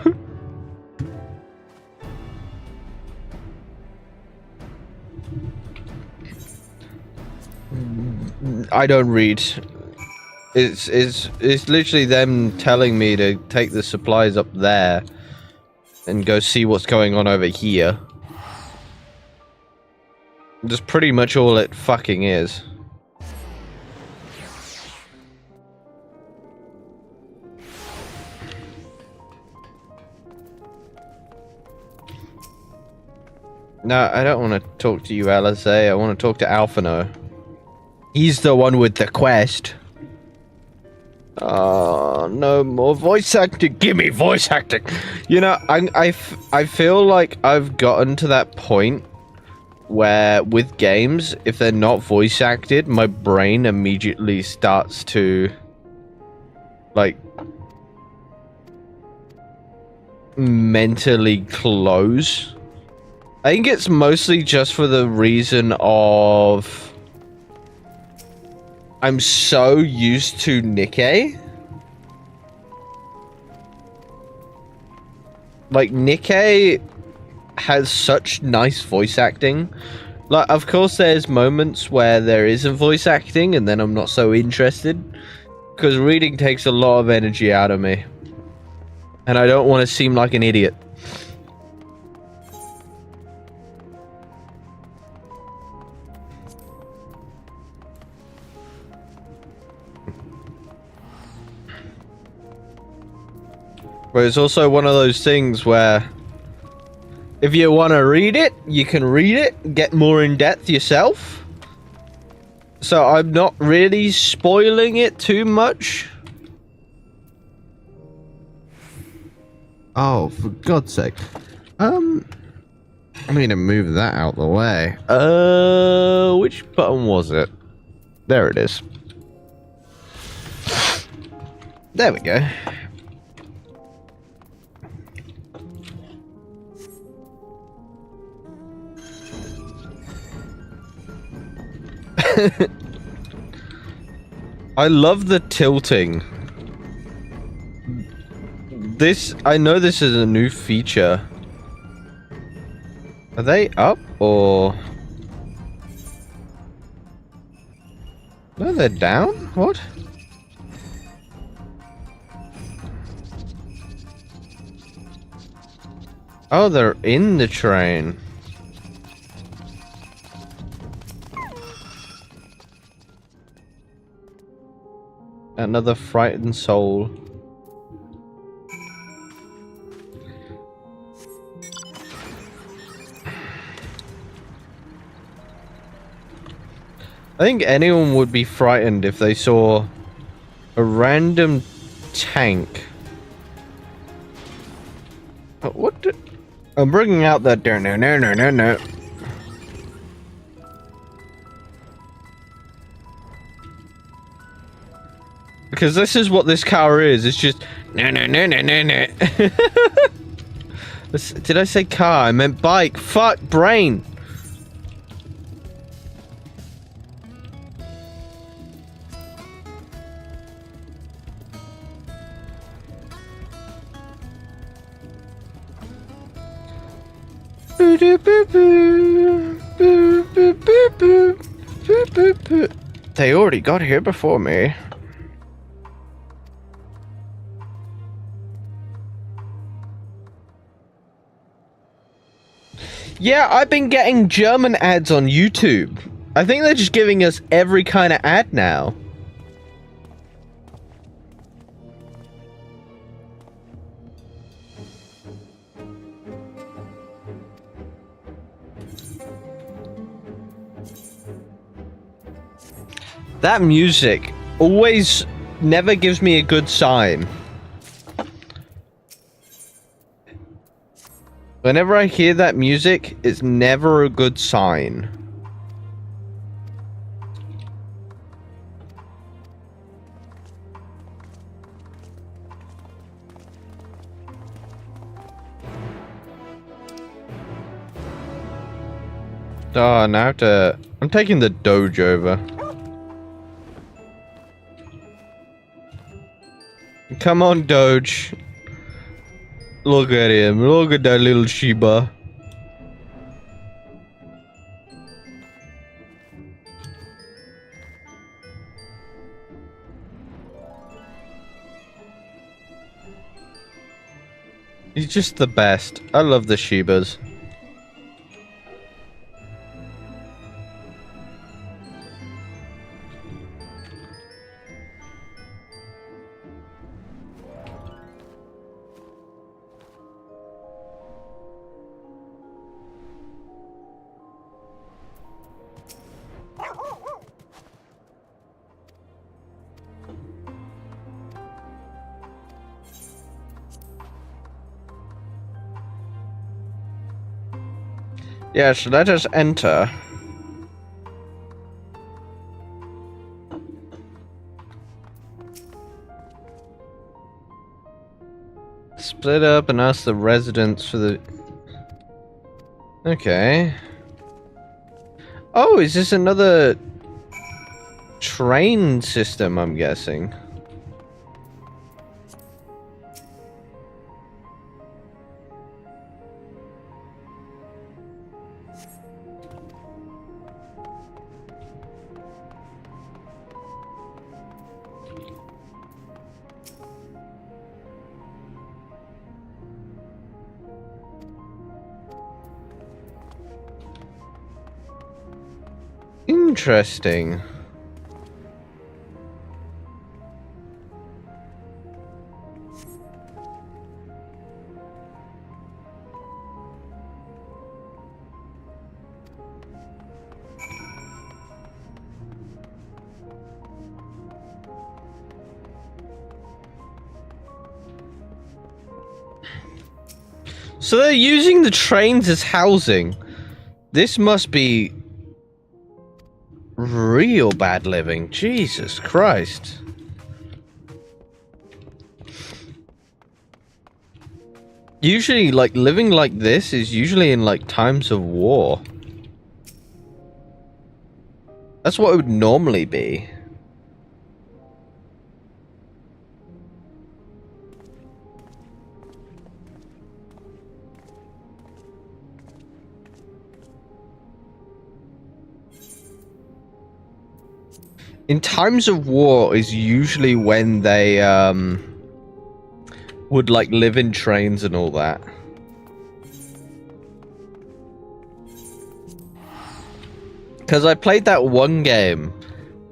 [SPEAKER 1] I don't read. It's literally them telling me to take the supplies up there and go see what's going on over here. That's pretty much all it fucking is. No, I don't want to talk to you, LSA. I want to talk to Alphino. He's the one with the quest. Oh, no more voice acting. Give me voice acting. You know, I feel like I've gotten to that point where with games, if they're not voice acted, my brain immediately starts to, like, mentally close. I think it's mostly just for the reason of I'm so used to Nikke. Like, Nikke has such nice voice acting. Like, of course there's moments where there isn't voice acting and then I'm not so interested. Because reading takes a lot of energy out of me. And I don't want to seem like an idiot. But it's also one of those things where if you want to read it, you can read it, get more in depth yourself. So I'm not really spoiling it too much. Oh, for God's sake. I need to move that out the way. Which button was it? There it is. There we go. I love the tilting. I know this is a new feature. Are they up or? No, they're down? What? Oh, they're in the train. Another frightened soul. I think anyone would be frightened if they saw a random tank. What? I'm bringing out that no. Because this is what this car is. It's just no. Did I say car? I meant bike. Fuck, brain. They already got here before me. Yeah, I've been getting German ads on YouTube. I think they're just giving us every kind of ad now. That music always never gives me a good sign. Whenever I hear that music, it's never a good sign. Oh, now I have to... I'm taking the Doge over. Come on, Doge. Look at him. Look at that little Shiba. He's just the best. I love the Shibas. Yes, let us enter. Split up and ask the residents for the... Okay. Oh, is this another train system, I'm guessing? Interesting. So they're using the trains as housing. This must be real bad living. Jesus Christ. Usually, like, living like this is usually in, like, times of war. That's what it would normally be. In times of war is usually when they, would, like, live in trains and all that. Because I played that one game.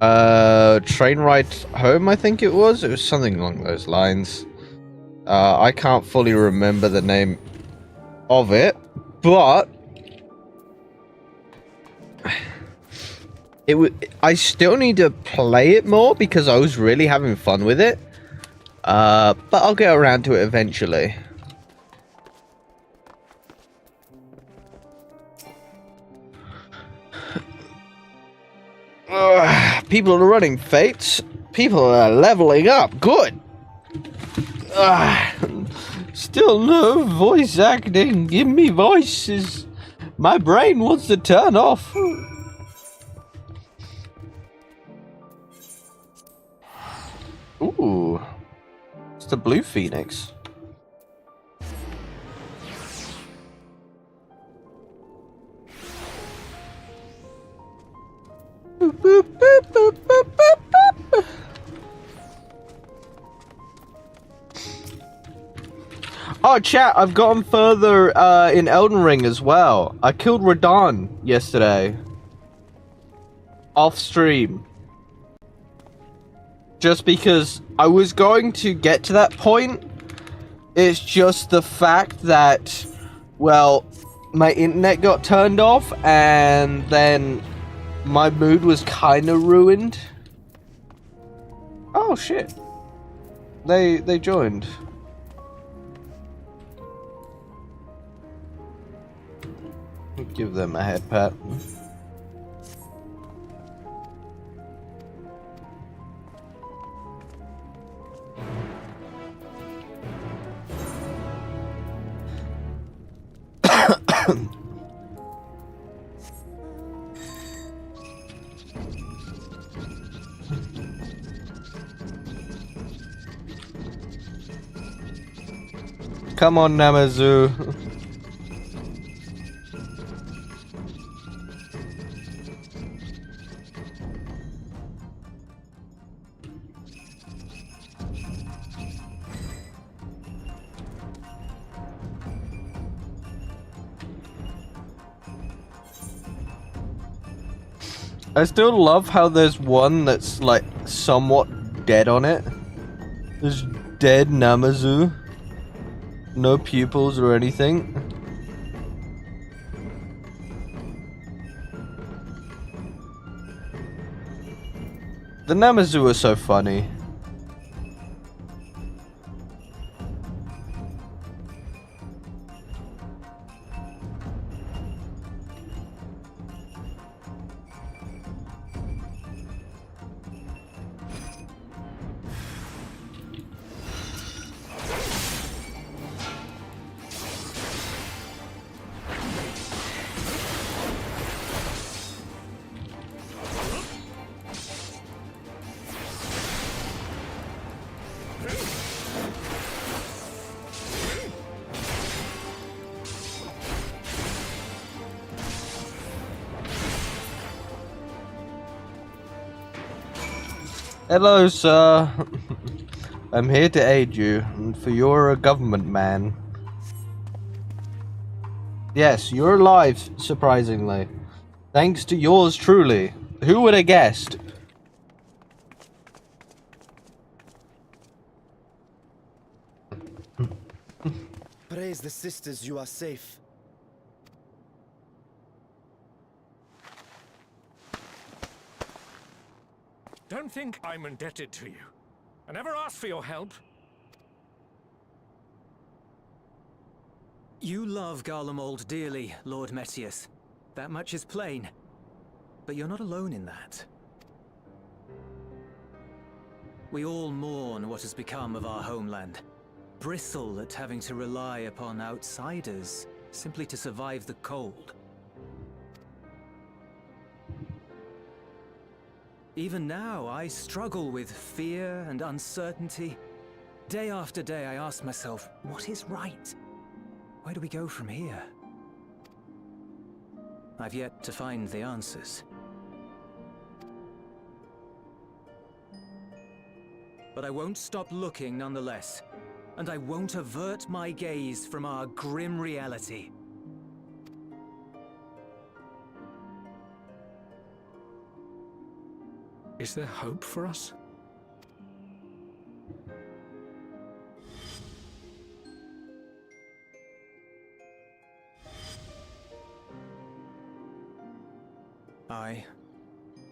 [SPEAKER 1] Train Ride Home, I think it was. It was something along those lines. I can't fully remember the name of it, but I still need to play it more because I was really having fun with it. But I'll get around to it eventually. People are running fates. People are leveling up. Good. Still no voice acting. Give me voices. My brain wants to turn off. Ooh. It's the Blue Phoenix. Boop, boop, boop, boop, boop, boop, boop. Oh, chat, I've gotten further in Elden Ring as well. I killed Radon yesterday. Off stream. Just because I was going to get to that point. It's just the fact that, well, my internet got turned off and then my mood was kind of ruined. Oh shit. They joined. Give them a head pat. Come on, Namazu. I still love how there's one that's like somewhat dead on it. There's dead Namazu. No pupils or anything. The Namazu are so funny. Hello, sir. I'm here to aid you, for you're a government man. Yes, you're alive, surprisingly. Thanks to yours truly. Who would have guessed?
[SPEAKER 3] Praise the sisters, you are safe.
[SPEAKER 10] Don't think I'm indebted to you. I never asked for your help.
[SPEAKER 11] You love Garlemald dearly, Lord Metius. That much is plain. But you're not alone in that. We all mourn what has become of our homeland. Bristle at having to rely upon outsiders simply to survive the cold. Even now, I struggle with fear and uncertainty. Day after day, I ask myself, what is right? Where do we go from here? I've yet to find the answers. But I won't stop looking nonetheless. And I won't avert my gaze from our grim reality.
[SPEAKER 10] Is there hope for us?
[SPEAKER 11] Aye.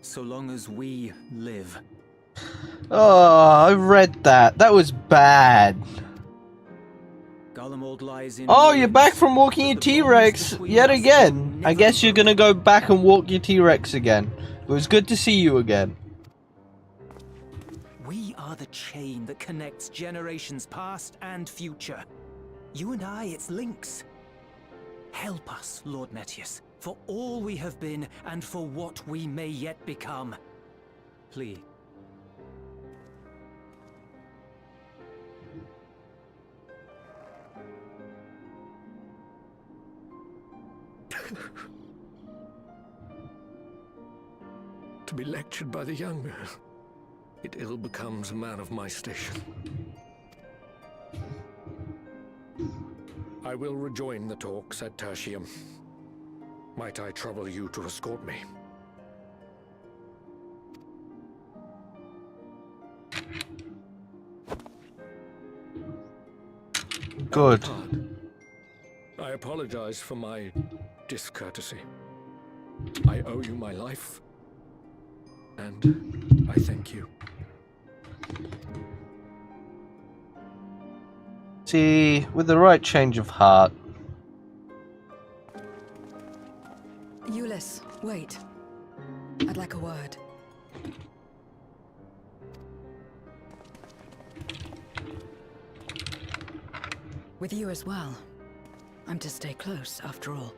[SPEAKER 11] So long as we live.
[SPEAKER 1] Oh, I read that. That was bad.
[SPEAKER 11] Garlemald lies in
[SPEAKER 1] Oh, you're
[SPEAKER 11] ruins,
[SPEAKER 1] back from walking your
[SPEAKER 11] but the bonds
[SPEAKER 1] T-Rex
[SPEAKER 11] between
[SPEAKER 1] yet
[SPEAKER 11] us
[SPEAKER 1] again.
[SPEAKER 11] will
[SPEAKER 1] I
[SPEAKER 11] never
[SPEAKER 1] guess
[SPEAKER 11] be
[SPEAKER 1] you're gonna
[SPEAKER 11] broken.
[SPEAKER 1] go back and walk your T-Rex again. It was good to see you again.
[SPEAKER 11] We are the chain that connects generations past and future. You and I, it's links. Help us, Lord Metius, for all we have been and for what we may yet become. Please.
[SPEAKER 10] To be lectured by the younger, it ill becomes a man of my station. I will rejoin the talks at Tertium. Might I trouble you to escort me?
[SPEAKER 1] Good.
[SPEAKER 10] Alucard, I apologize for my discourtesy. I owe you my life, and I thank you.
[SPEAKER 1] See, with the right change of heart.
[SPEAKER 4] Euless, wait. I'd like a word. With you as well. I'm to stay close, after all.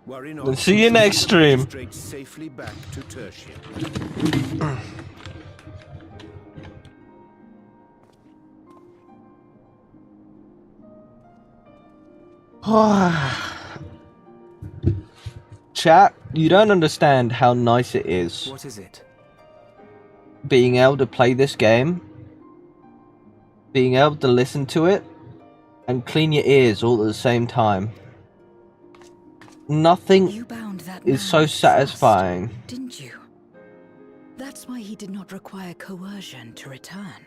[SPEAKER 5] Worry not.
[SPEAKER 1] See you next stream.
[SPEAKER 5] Straight safely back to Tertium.
[SPEAKER 1] Chat, you don't understand how nice it is
[SPEAKER 11] What is it?
[SPEAKER 1] being able to play this game, being able to listen to it, and clean your ears all at the same time. Nothing
[SPEAKER 4] You bound that
[SPEAKER 1] is
[SPEAKER 4] man
[SPEAKER 1] so
[SPEAKER 4] with trust,
[SPEAKER 1] satisfying.
[SPEAKER 4] didn't you? That's why he did not require coercion to return.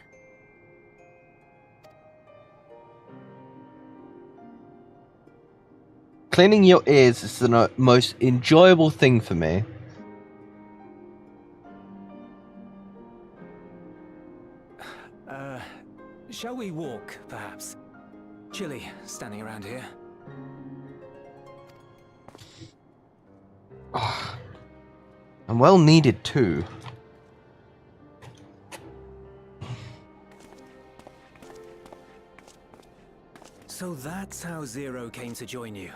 [SPEAKER 1] Cleaning your ears is the most enjoyable thing for me.
[SPEAKER 11] Shall we walk, perhaps? Chilly, standing around here.
[SPEAKER 1] And well needed too.
[SPEAKER 11] So that's how Zero came to join you.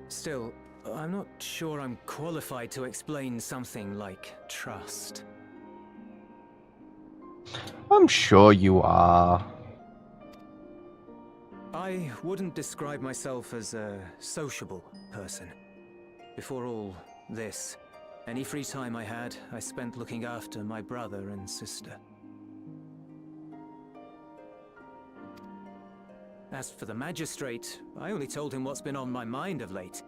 [SPEAKER 11] Still, I'm not sure I'm qualified to explain something like trust.
[SPEAKER 1] I'm sure you are.
[SPEAKER 11] I wouldn't describe myself as a sociable person. Before all this, any free time I had, I spent looking after my brother and sister. As for the magistrate, I only told him what's been on my mind of late.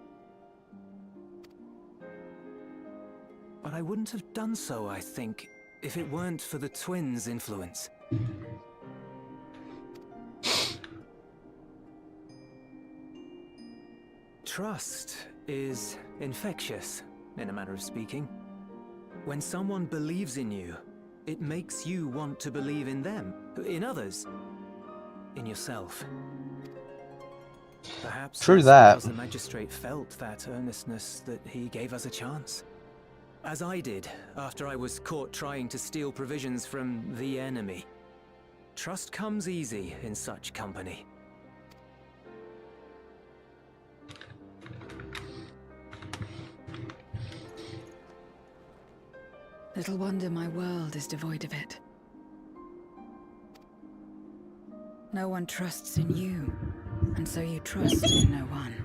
[SPEAKER 11] But I wouldn't have done so, I think, if it weren't for the twins' influence. Trust is infectious, in a manner of speaking. When someone believes in you, it makes you want to believe in them, in others, in yourself. Perhaps
[SPEAKER 1] True
[SPEAKER 11] that's
[SPEAKER 1] that.
[SPEAKER 11] because the magistrate felt that earnestness that he gave us a chance. As I did, after I was caught trying to steal provisions from the enemy. Trust comes easy in such company.
[SPEAKER 4] Little wonder my world is devoid of it. No one trusts in you, and so you trust in no one.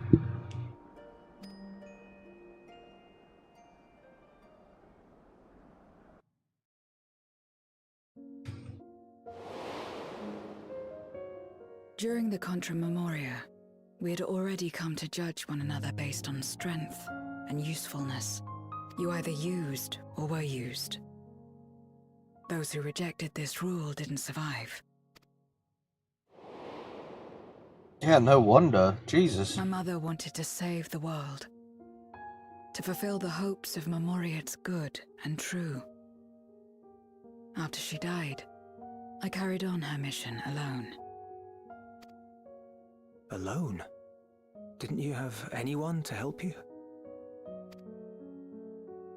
[SPEAKER 4] During the Contra Memoria, We had already come to judge one another based on strength and usefulness. You either used or were used. Those who rejected this rule didn't survive.
[SPEAKER 1] Yeah, no wonder. Jesus.
[SPEAKER 4] My mother wanted to save the world, to fulfill the hopes of Memoria's good and true. After she died, I carried on her mission alone.
[SPEAKER 11] Alone? Didn't you have anyone to help you?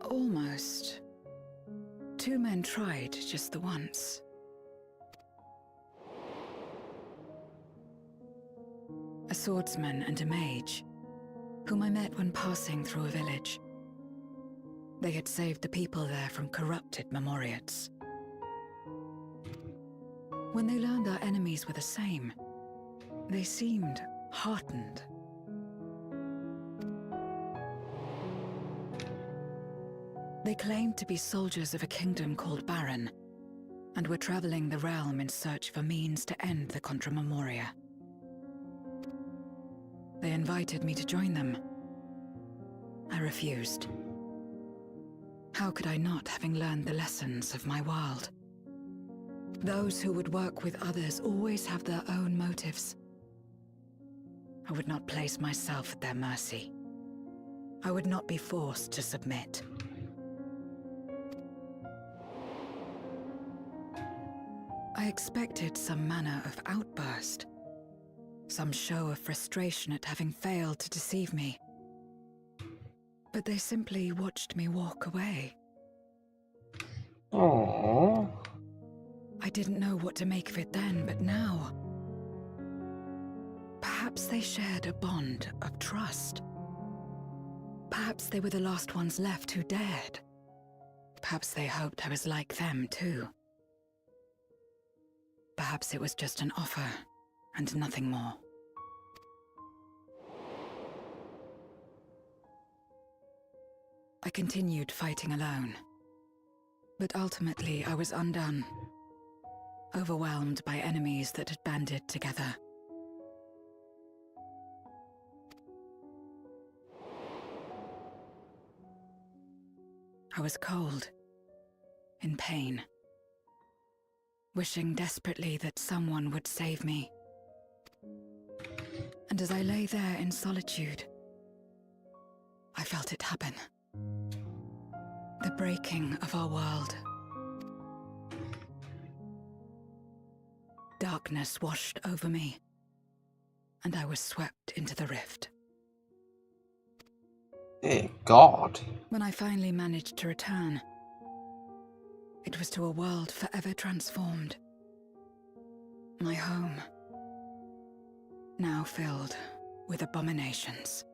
[SPEAKER 4] Almost. 2 men tried just the once. A swordsman and a mage, whom I met when passing through a village. They had saved the people there from corrupted Memoriates. When they learned our enemies were the same, they seemed heartened. They claimed to be soldiers of a kingdom called Baron, and were traveling the realm in search for means to end the Contra Memoria. They invited me to join them. I refused. How could I not, having learned the lessons of my world? Those who would work with others always have their own motives. I would not place myself at their mercy. I would not be forced to submit. I expected some manner of outburst, some show of frustration at having failed to deceive me. But they simply watched me walk away.
[SPEAKER 1] Aww.
[SPEAKER 4] I didn't know what to make of it then, but now... Perhaps they shared a bond of trust. Perhaps they were the last ones left who dared. Perhaps they hoped I was like them too. Perhaps it was just an offer, and nothing more. I continued fighting alone. But ultimately I was undone. Overwhelmed by enemies that had banded together. I was cold, in pain, wishing desperately that someone would save me. And as I lay there in solitude, I felt it happen. The breaking of our world. Darkness washed over me, and I was swept into the rift.
[SPEAKER 1] Dear God.
[SPEAKER 4] When I finally managed to return, it was to a world forever transformed. My home, now filled with abominations.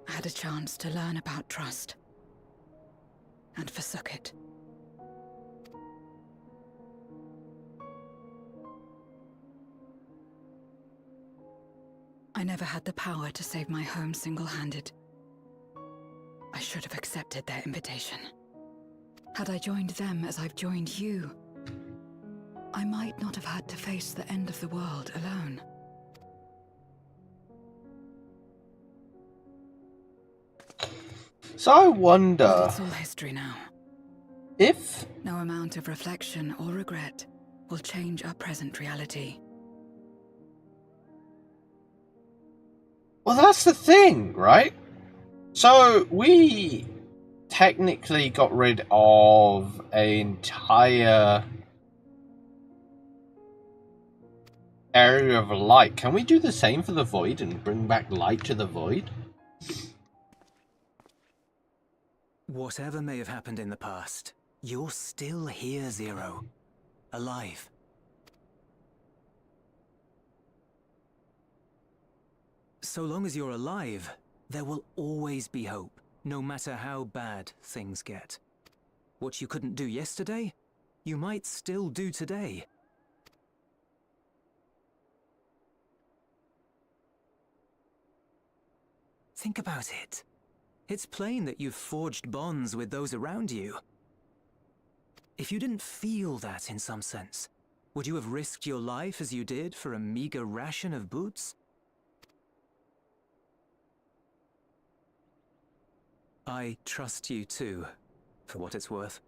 [SPEAKER 4] I had a chance to learn about trust, and forsook it. I never had the power to save my home single-handed. I should have accepted their invitation. Had I joined them as I've joined you, I might not have had to face the end of the world alone.
[SPEAKER 1] So I wonder...
[SPEAKER 4] But it's all history now.
[SPEAKER 1] If...
[SPEAKER 4] No amount of reflection or regret will change our present reality.
[SPEAKER 1] Well, that's the thing, right? So, we technically got rid of an entire area of light. Can we do the same for the Void and bring back light to the Void?
[SPEAKER 11] Whatever may have happened in the past, you're still here, Zero. Alive. So long as you're alive, there will always be hope, no matter how bad things get. What you couldn't do yesterday, you might still do today. Think about it. It's plain that you've forged bonds with those around you. If you didn't feel that in some sense, would you have risked your life as you did for a meager ration of boots? I trust you too, for what it's worth.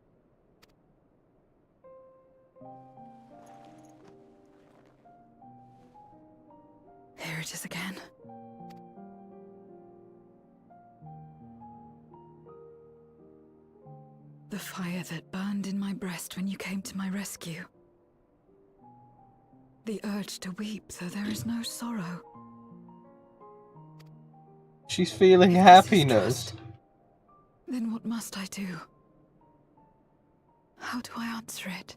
[SPEAKER 4] Here it is again. The fire that burned in my breast when you came to my rescue. The urge to weep, though there is no sorrow.
[SPEAKER 1] She's feeling
[SPEAKER 4] If this is
[SPEAKER 1] happiness.
[SPEAKER 4] trust, then what must I do? How do I answer it?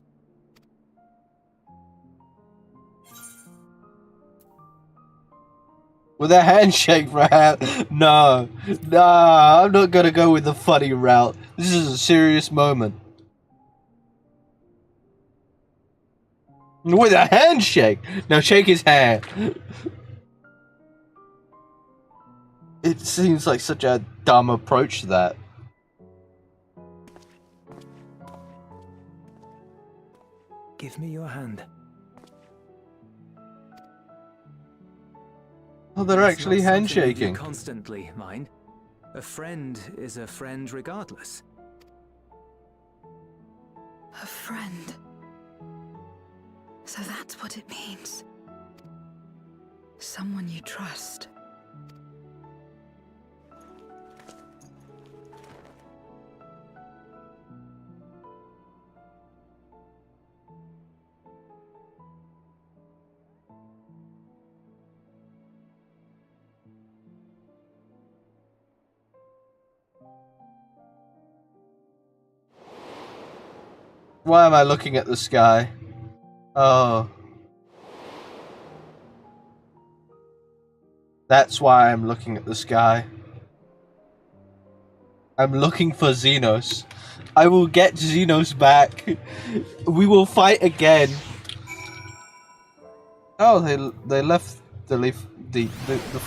[SPEAKER 1] With a handshake, right? No, I'm not gonna go with the funny route. This is a serious moment. With a handshake! Now shake his hand. It seems like such a dumb approach to that.
[SPEAKER 11] Give me your hand.
[SPEAKER 1] Oh, they're
[SPEAKER 11] It's
[SPEAKER 1] actually
[SPEAKER 11] not something we do
[SPEAKER 1] handshaking.
[SPEAKER 11] constantly, mind. A friend is a friend regardless.
[SPEAKER 4] A friend. So that's what it means. Someone you trust.
[SPEAKER 1] Why am I looking at the sky? Oh. That's why I'm looking at the sky. I'm looking for Xenos. I will get Xenos back. We will fight again. Oh, they left the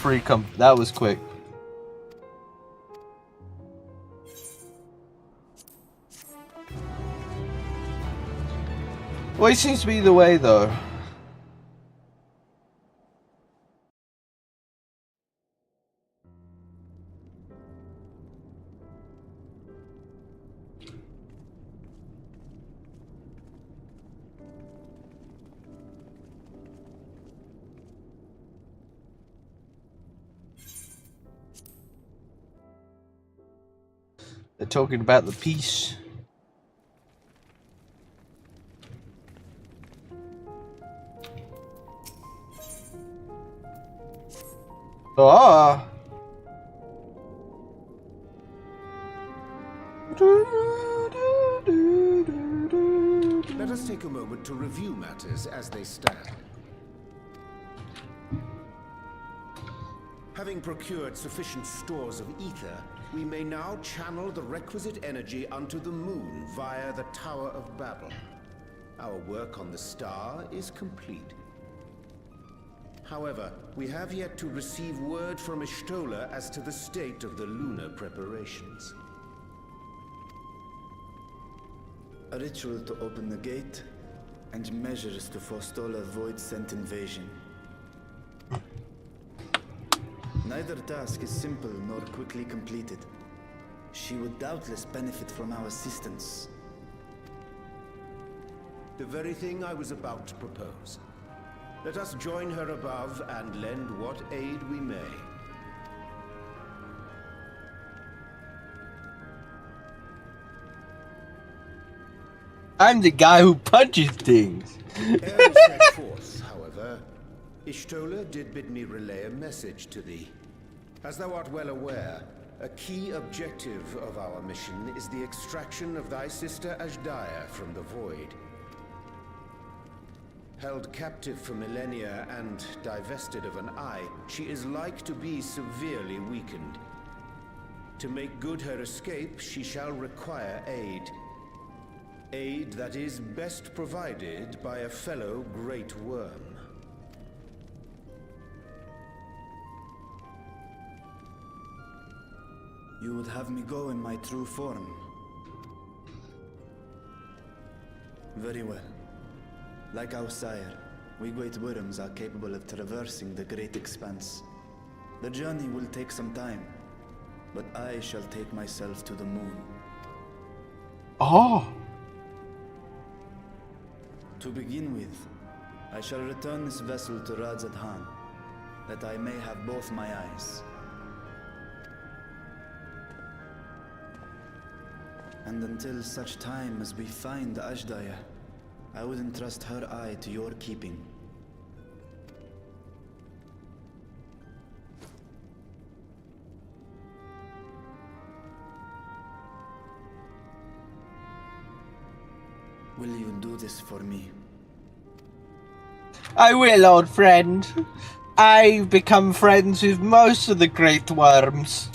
[SPEAKER 1] free company. That was quick. Well, it seems to be the way, though. They're talking about the peace. Ah.
[SPEAKER 5] Let us take a moment to review matters as they stand. Having procured sufficient stores of ether, we may now channel the requisite energy unto the moon via the Tower of Babel. Our work on the star is complete. However, we have yet to receive word from Ishtola as to the state of the lunar preparations.
[SPEAKER 3] A ritual to open the gate, and measures to forestall a void-sent invasion. Neither task is simple nor quickly completed. She would doubtless benefit from our assistance.
[SPEAKER 5] The very thing I was about to propose. Let us join her above and lend what aid we may.
[SPEAKER 1] I'm the guy who punches things.
[SPEAKER 5] Ere we set forth, however, Ishtola did bid me relay a message to thee. As thou art well aware, a key objective of our mission is the extraction of thy sister Ashdaya from the Void. Held captive for millennia and divested of an eye, she is like to be severely weakened. To make good her escape, she shall require aid. Aid that is best provided by a fellow Great Worm.
[SPEAKER 3] You would have me go in my true form. Very well. Like our sire, we great worms are capable of traversing the great expanse. The journey will take some time, but I shall take myself to the moon.
[SPEAKER 1] Oh.
[SPEAKER 3] To begin with, I shall return this vessel to Radzat Han, that I may have both my eyes. And until such time as we find Ashdaya, I would entrust her eye to your keeping. Will you do this for me?
[SPEAKER 1] I will, old friend. I've become friends with most of the great worms.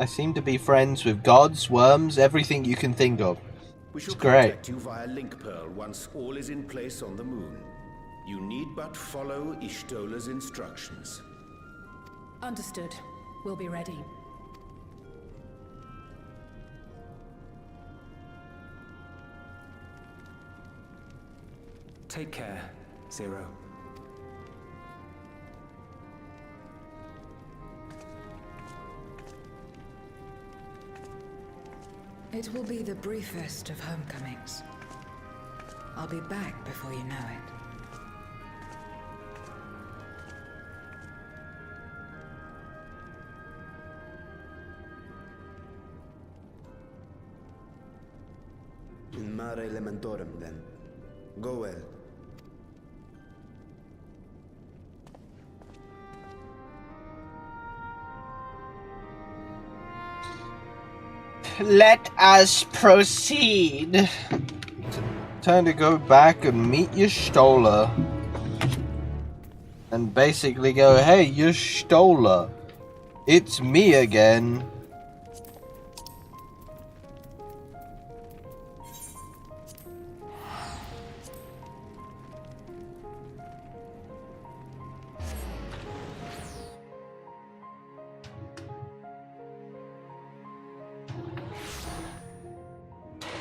[SPEAKER 1] I seem to be friends with gods, worms, everything you can think of.
[SPEAKER 5] We shall
[SPEAKER 1] It's great.
[SPEAKER 5] contact you via link pearl once all is in place on the moon. You need but follow Ishtola's instructions.
[SPEAKER 2] Understood. We'll be ready.
[SPEAKER 11] Take care, Zero.
[SPEAKER 4] It will be the briefest of homecomings. I'll be back before you know it.
[SPEAKER 3] In mare elementorum, then. Go well.
[SPEAKER 1] Let us proceed. Time to go back and meet Y'shtola. And basically go, hey, Y'shtola, it's me again.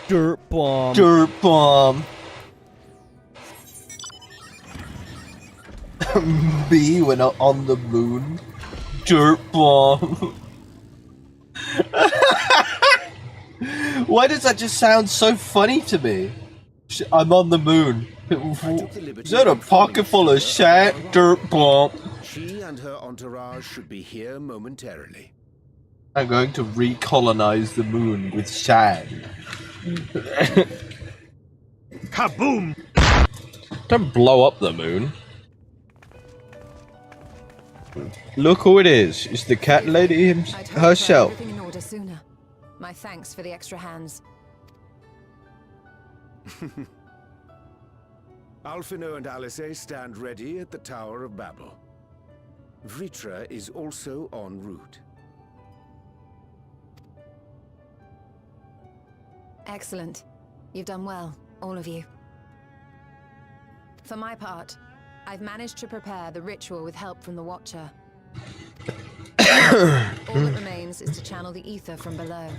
[SPEAKER 12] Dirt bomb.
[SPEAKER 1] Dirt bomb. Me when I'm on the moon. Dirt bomb. Why does that just sound so funny to me? I'm on the moon. Is that a pocket full of sand? Dirt bomb.
[SPEAKER 5] She and her entourage should be here momentarily.
[SPEAKER 1] I'm going to recolonize the moon with sand.
[SPEAKER 12] Kaboom!
[SPEAKER 1] Don't blow up the moon. Look who it is. It's the cat lady herself.
[SPEAKER 13] Everything in order sooner. My thanks for the extra hands.
[SPEAKER 5] Alphino and Alice stand ready at the Tower of Babel. Vritra is also en route.
[SPEAKER 13] Excellent. You've done well, all of you. For my part, I've managed to prepare the ritual with help from the Watcher. All that remains is to channel the ether from below.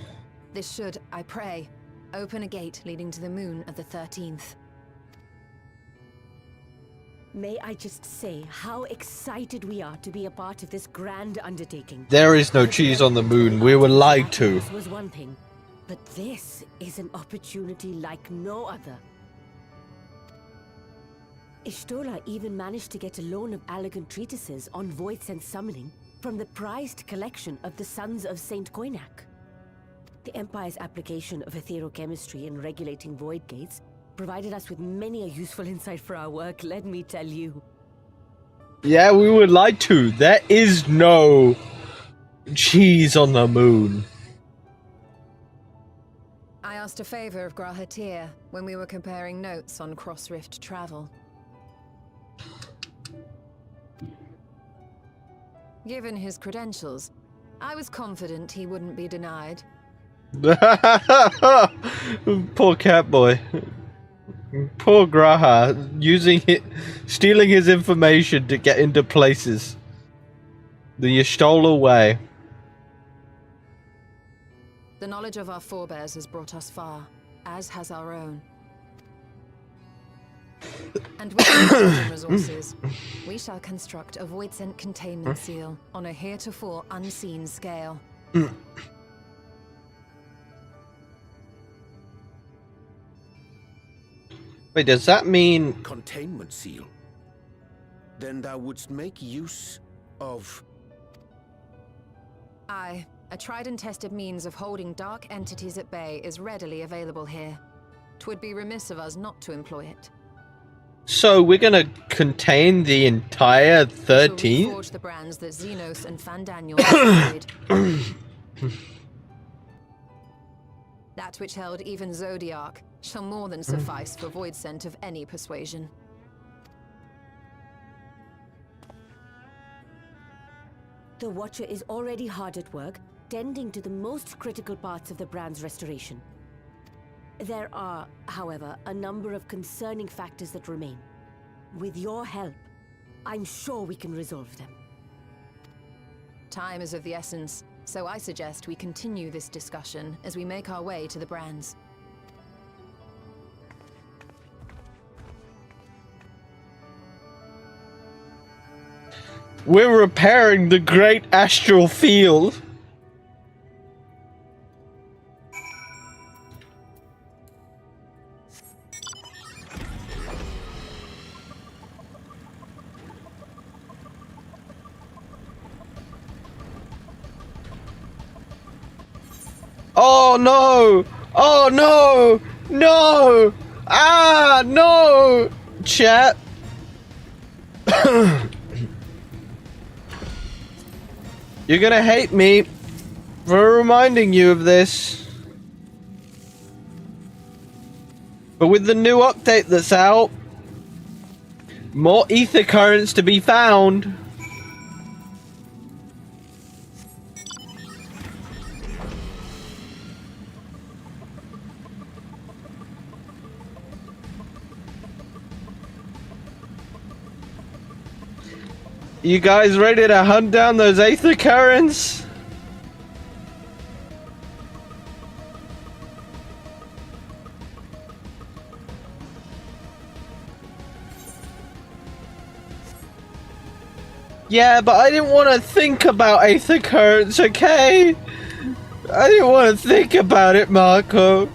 [SPEAKER 13] This should, I pray, open a gate leading to the moon of the 13th.
[SPEAKER 14] May I just say how excited we are to be a part of this grand undertaking.
[SPEAKER 1] There is no cheese on the moon. We were lied to.
[SPEAKER 14] This was one thing, but this is an opportunity like no other. Y'shtola even managed to get a loan of elegant treatises on void sense summoning from the prized collection of the Sons of Saint Koinak. The Empire's application of etherochemistry in regulating void gates provided us with many a useful insight for our work, let me tell you.
[SPEAKER 1] Yeah, we were lied to. There is no cheese on the moon.
[SPEAKER 13] I asked a favor of Grahatir when we were comparing notes on cross-rift travel. Given his credentials, I was confident he wouldn't be denied.
[SPEAKER 1] Poor cat boy. Poor Graha, stealing his information to get into places. that you stole away.
[SPEAKER 13] The knowledge of our forebears has brought us far, as has our own. And with our chosen resources, we shall construct a void-sent containment seal on a heretofore unseen scale.
[SPEAKER 1] Wait, does that mean...
[SPEAKER 5] Containment seal? Then thou wouldst make use of...
[SPEAKER 13] Aye. A tried and tested means of holding dark entities at bay is readily available here. 'Twould be remiss of us not to employ it.
[SPEAKER 1] So we're gonna contain the entire 13th?
[SPEAKER 13] So forge the brands that Xenos and Fandaniel destroyed. That which held even Zodiac shall more than suffice for void scent of any persuasion.
[SPEAKER 14] The Watcher is already hard at work, tending to the most critical parts of the brand's restoration. There are, however, a number of concerning factors that remain. With your help, I'm sure we can resolve them.
[SPEAKER 13] Time is of the essence, so I suggest we continue this discussion as we make our way to the brands.
[SPEAKER 1] We're repairing the great astral field. Oh no! Oh no! No! Ah, no! Chat. You're gonna hate me for reminding you of this. But with the new update that's out, more ether currents to be found. You guys ready to hunt down those aether currents? Yeah, but I didn't want to think about aether currents, okay? I didn't want to think about it, Marco.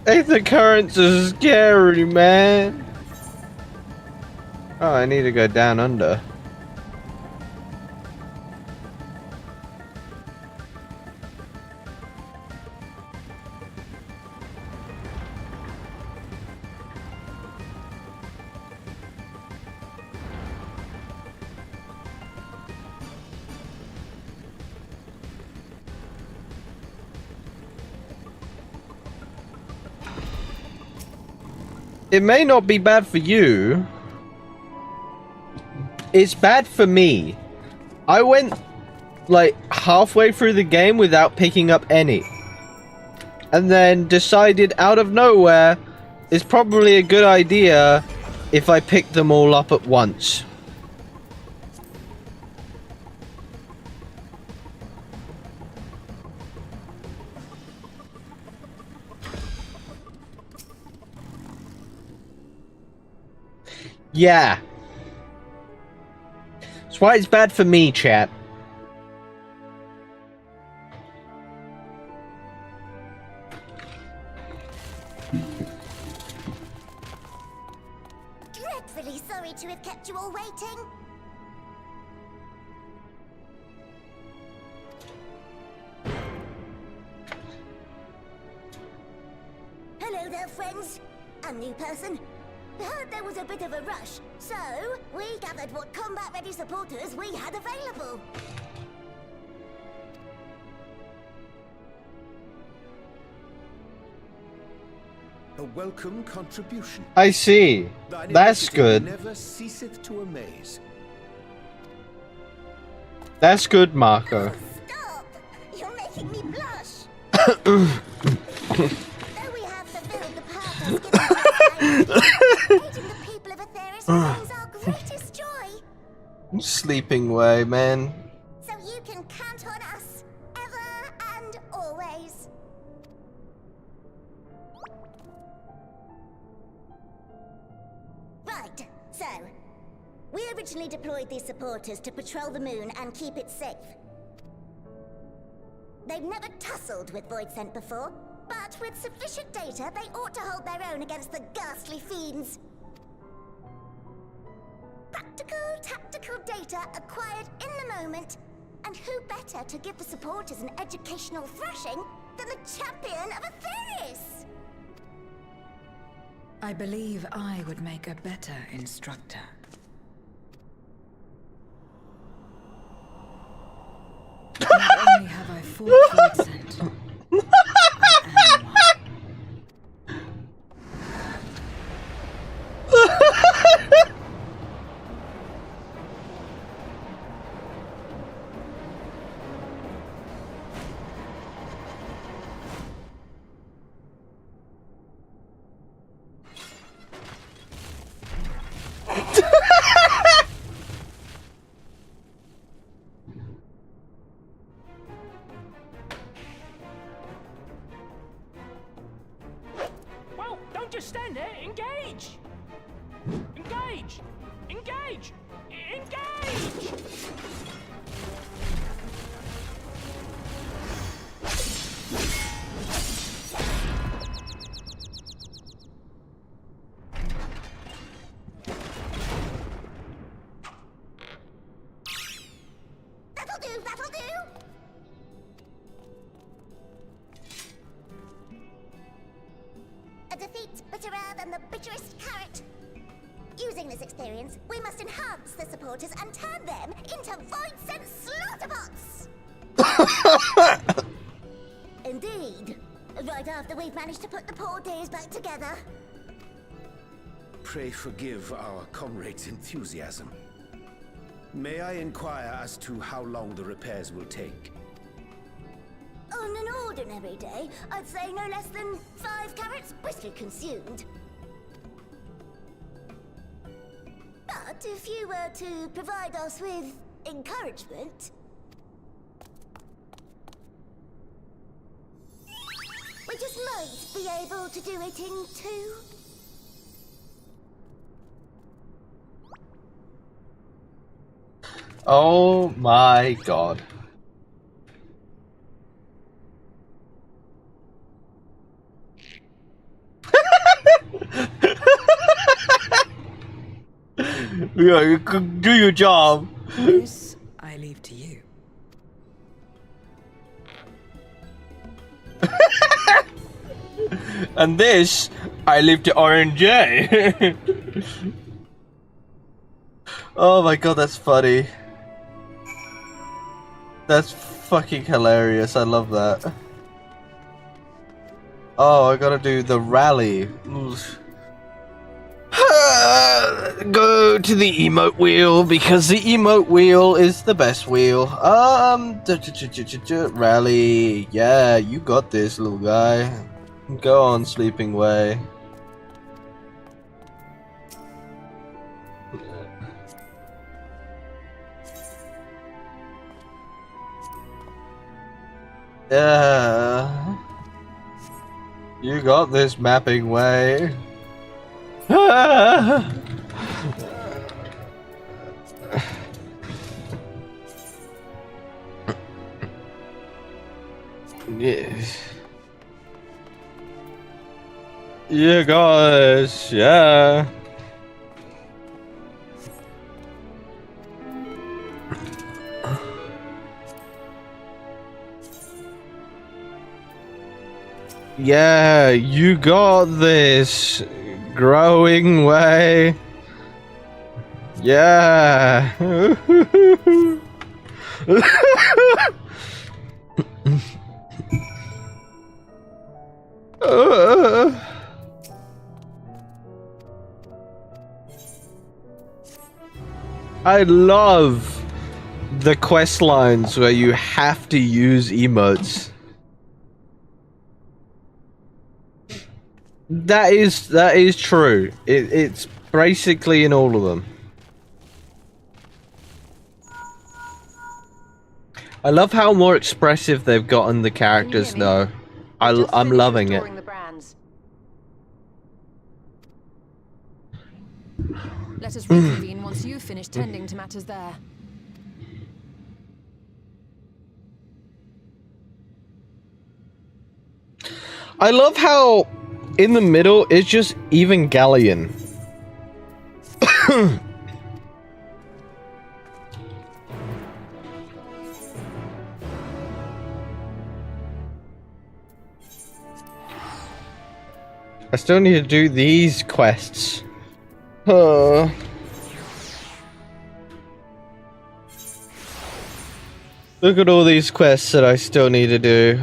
[SPEAKER 1] Aether currents are scary, man. Oh, I need to go down under. It may not be bad for you. It's bad for me. I went like halfway through the game without picking up any. And then decided out of nowhere it's probably a good idea if I pick them all up at once. Yeah. That's why it's bad for me, chat.
[SPEAKER 15] Dreadfully sorry to have kept you all waiting. Hello there, friends. A new person. Heard there was a bit of a rush, so we gathered what combat-ready supporters we had available.
[SPEAKER 5] A welcome contribution.
[SPEAKER 1] I see. That's good.
[SPEAKER 5] Never ceaseth to amaze.
[SPEAKER 1] That's good, Marco.
[SPEAKER 15] Oh, stop! You're making me blush. Though we have fulfilled the purpose given to us by aiding the people of Aetheris This remains our greatest joy.
[SPEAKER 1] Sleeping way, man.
[SPEAKER 15] So you can count on us, ever and always. Right, so we originally deployed these supporters to patrol the moon and keep it safe. They've never tussled with Voidsent before, but with sufficient data, they ought to hold their own against the ghastly fiends. Practical, tactical data acquired in the moment, and who better to give the supporters an educational thrashing than the champion of Atheris?
[SPEAKER 4] I believe I would make a better instructor. Not only have I fought Voidsent, I am one.
[SPEAKER 6] Well, don't just stand there. Engage! Engage! Engage! Engage!
[SPEAKER 15] That'll do, that'll do! A defeat bitterer than the bitterest carrot. Using this experience, we must enhance the supporters and turn them into Voidsent slaughterbots! Indeed. Right after we've managed to put the poor dears back together.
[SPEAKER 5] Pray forgive our comrade's enthusiasm. May I inquire as to how long the repairs will take?
[SPEAKER 15] On an ordinary day, I'd say no less than 5 carrots briskly consumed. But if you were to provide us with encouragement, we just might be able to do it in 2.
[SPEAKER 1] Oh my god. Yeah, you could do your job.
[SPEAKER 4] This I leave to you.
[SPEAKER 1] And this, I leave to RNJ. Oh my god, that's funny. That's fucking hilarious. I love that. Oh, I gotta do the rally. Go to the emote wheel because the emote wheel is the best wheel. Rally. Yeah, you got this, little guy. Go on, sleeping way. Yeah. You got this, mapping way. Yes. You guys, yeah. Yeah, you got this. Growing way. Yeah. I love the quest lines where you have to use emotes. That is true. It's Basically in all of them. I love how more expressive they've gotten the characters, though. I'm loving it.
[SPEAKER 13] Let us reconvene once you've finished tending to matters there.
[SPEAKER 1] I love how in the middle it's just Evangelion. I still need to do these quests. Look at all these quests that I still need to do.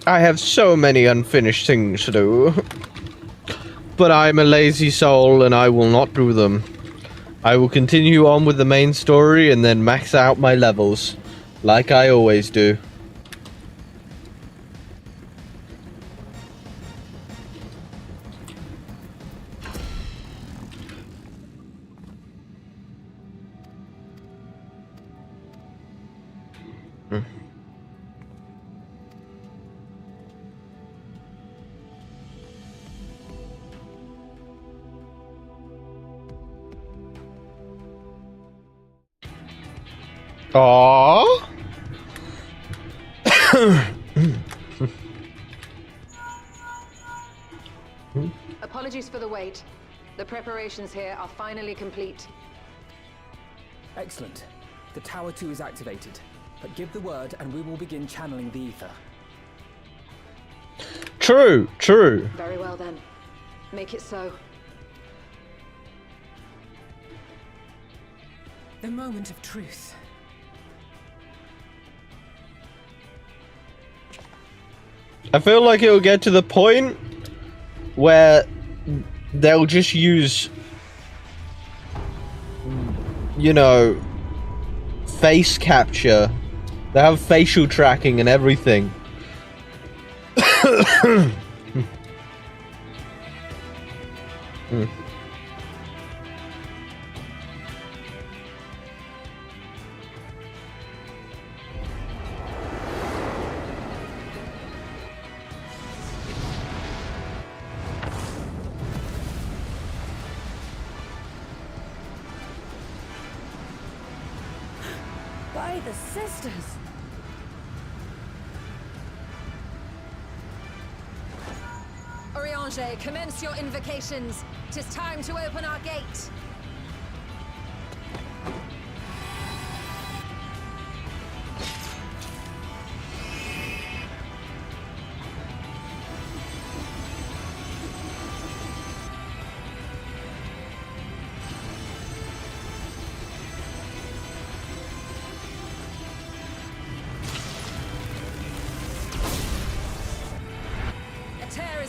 [SPEAKER 1] I have so many unfinished things to do. But I'm a lazy soul and I will not do them. I will continue on with the main story and then max out my levels. Like I always do. Aww.
[SPEAKER 13] Apologies for the wait. The preparations here are finally complete.
[SPEAKER 11] Excellent. The Tower 2 is activated. But give the word and we will begin channeling the ether.
[SPEAKER 1] True, true.
[SPEAKER 13] Very well then. Make it so.
[SPEAKER 11] The moment of truth.
[SPEAKER 1] I feel like it'll get to the point where they'll just use, you know, face capture. They have facial tracking and everything.
[SPEAKER 14] By the sisters!
[SPEAKER 13] Oriange, commence your invocations. 'Tis time to open our gate.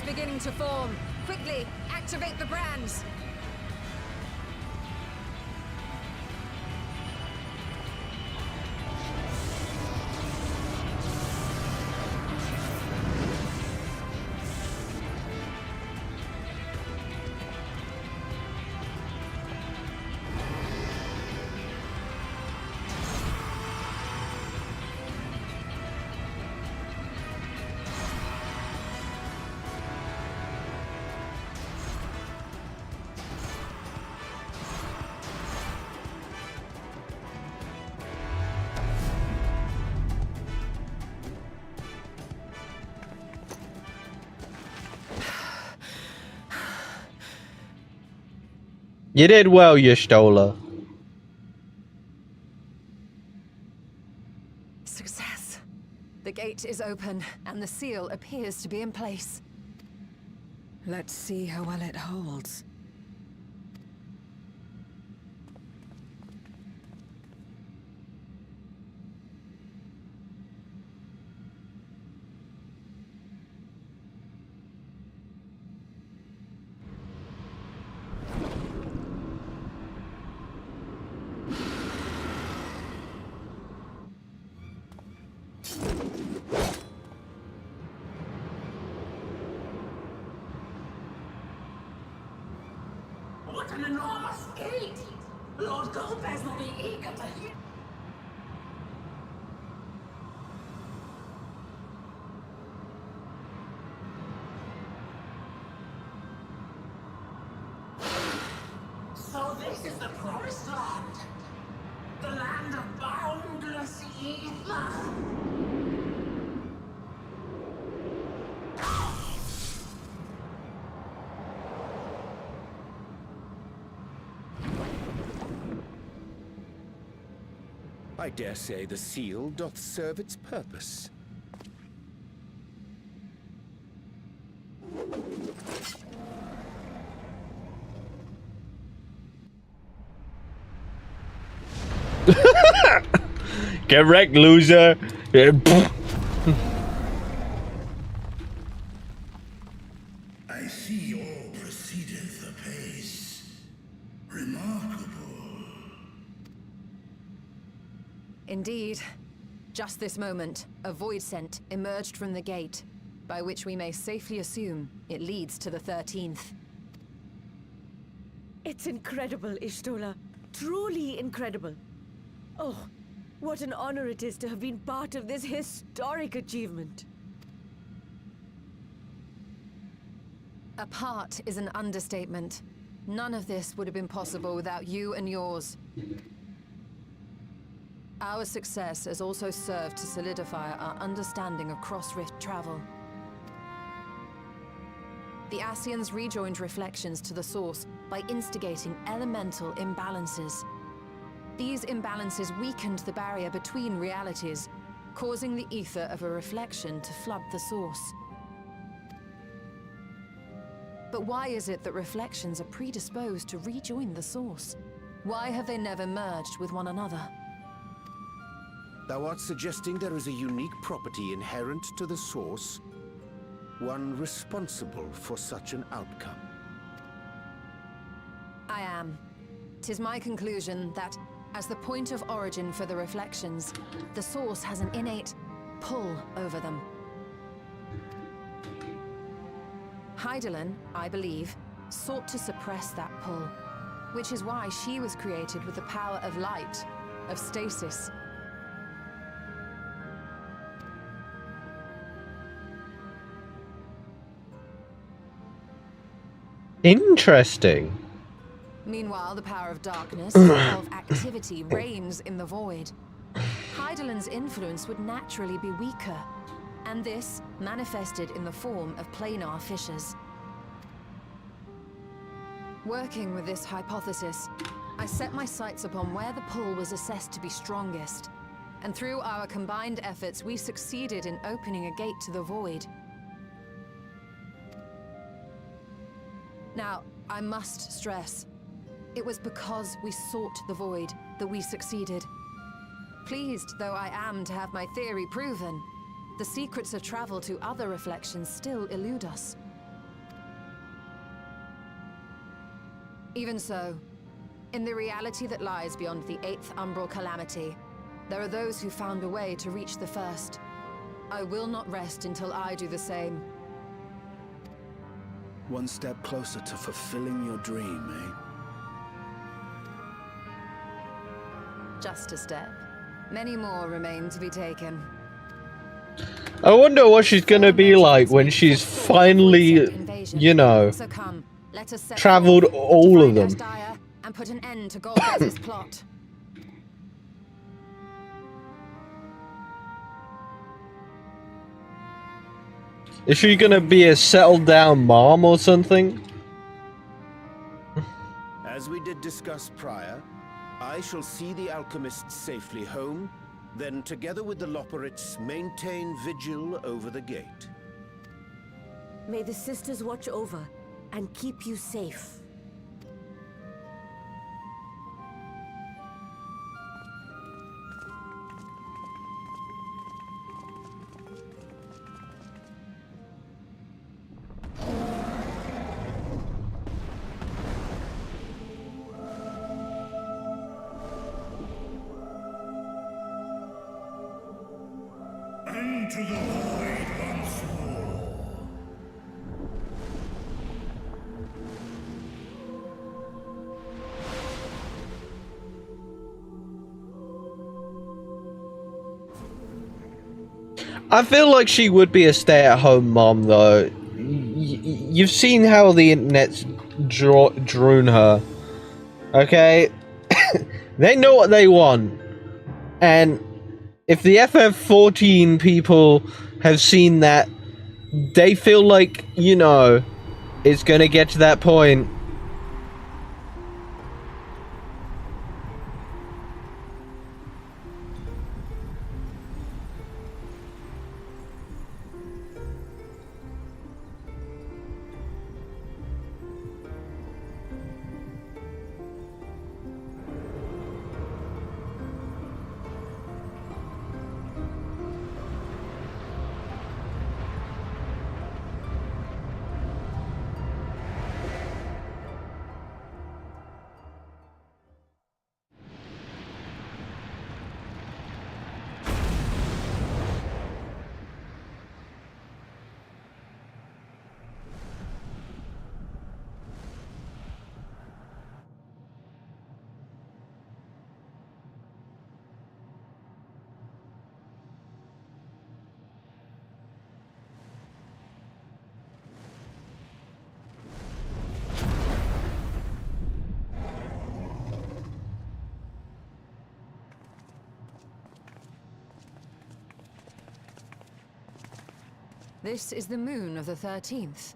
[SPEAKER 13] Beginning to form. Quickly, activate the brands.
[SPEAKER 1] You did well, Y'shtola.
[SPEAKER 13] Success. The gate is open, and the seal appears to be in place.
[SPEAKER 4] Let's see how well it holds.
[SPEAKER 8] an enormous gate. Lord Golbez will be eager to hear. So this is the promised land. The land of boundless ether.
[SPEAKER 5] I dare say the seal doth serve its purpose.
[SPEAKER 12] Get wrecked, loser.
[SPEAKER 16] I see all proceedeth apace. Remarkable.
[SPEAKER 13] Indeed. Just this moment, a void scent emerged from the gate, by which we may safely assume it leads to the 13th.
[SPEAKER 14] It's incredible, Ishtola. Truly incredible. Oh, what an honor it is to have been part of this historic achievement.
[SPEAKER 13] A part is an understatement. None of this would have been possible without you and yours. Our success has also served to solidify our understanding of cross-rift travel. The Ascians rejoined reflections to the source by instigating elemental imbalances. These imbalances weakened the barrier between realities, causing the ether of a reflection to flood the source. But why is it that reflections are predisposed to rejoin the source? Why have they never merged with one another?
[SPEAKER 5] Thou art suggesting there is a unique property inherent to the source, one responsible for such an outcome.
[SPEAKER 13] I am. 'Tis my conclusion that, as the point of origin for the reflections, the source has an innate pull over them. Hydaelyn, I believe, sought to suppress that pull, which is why she was created with the power of light, of stasis.
[SPEAKER 1] Interesting.
[SPEAKER 13] Meanwhile, the power of darkness, of activity, reigns in the void. Hydaelyn's influence would naturally be weaker, and this manifested in the form of planar fissures. Working with this hypothesis, I set my sights upon where the pull was assessed to be strongest, and through our combined efforts, we succeeded in opening a gate to the void. Now, I must stress, it was because we sought the void that we succeeded. Pleased though I am to have my theory proven, the secrets of travel to other reflections still elude us. Even so, in the reality that lies beyond the 8th umbral calamity, there are those who found a way to reach the first. I will not rest until I do the same.
[SPEAKER 3] One step closer to fulfilling your dream, eh?
[SPEAKER 13] Just a step. Many more remain to be taken.
[SPEAKER 1] I wonder what she's gonna be like when she's finally, you know,
[SPEAKER 13] So come, let us set
[SPEAKER 1] traveled
[SPEAKER 13] forth
[SPEAKER 1] all
[SPEAKER 13] to
[SPEAKER 1] of
[SPEAKER 13] find
[SPEAKER 1] them.
[SPEAKER 13] Asdaya and put an end to Golbez's plot.
[SPEAKER 1] Is she gonna be a settled down mom or something?
[SPEAKER 5] As we did discuss prior, I shall see the alchemists safely home, then together with the Loperites maintain vigil over the gate.
[SPEAKER 14] May the sisters watch over and keep you safe.
[SPEAKER 16] Into the void once more.
[SPEAKER 1] I feel like she would be a stay-at-home mom, though. You've seen how the internet's drawn her. Okay? They know what they want. And if the ff14 people have seen that, they feel like, you know, it's gonna get to that point.
[SPEAKER 13] This is the moon of the 13th.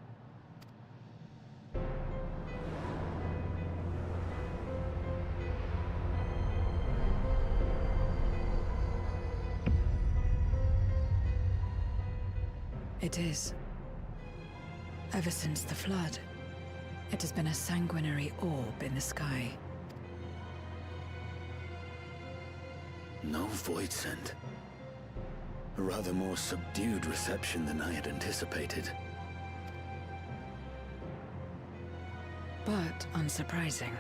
[SPEAKER 4] It is. Ever since the flood, it has been a sanguinary orb in the sky.
[SPEAKER 3] No void sent. A rather more subdued reception than I had anticipated.
[SPEAKER 4] But unsurprising,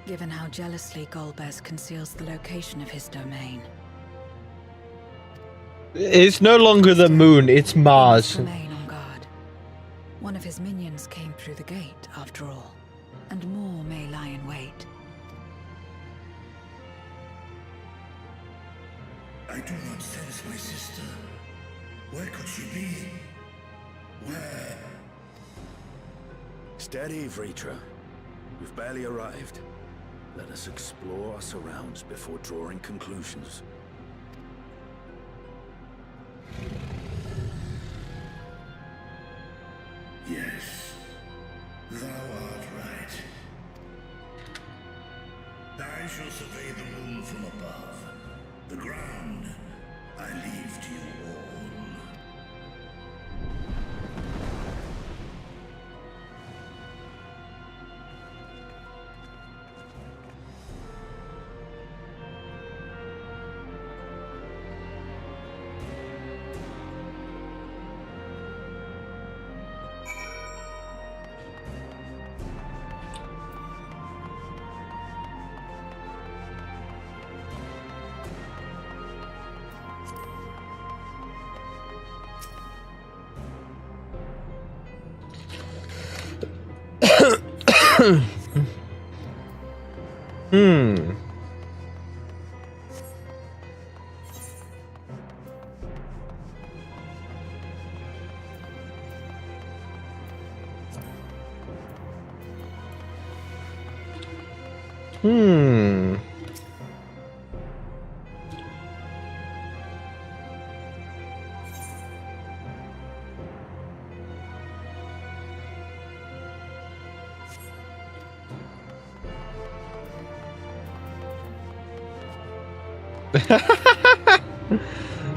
[SPEAKER 4] given how jealously Golbez conceals the location of his domain.
[SPEAKER 1] It's no longer the moon, it's Mars.
[SPEAKER 4] Remain on guard. One of his minions came through the gate, after all, and more may lie in wait.
[SPEAKER 16] I do not sense my sister. Where could she be? Where?
[SPEAKER 3] Steady, Vritra. We've barely arrived. Let us explore our surrounds before drawing conclusions.
[SPEAKER 16] Yes, thou art right. I shall survey the moon from above. The ground, I leave to you all.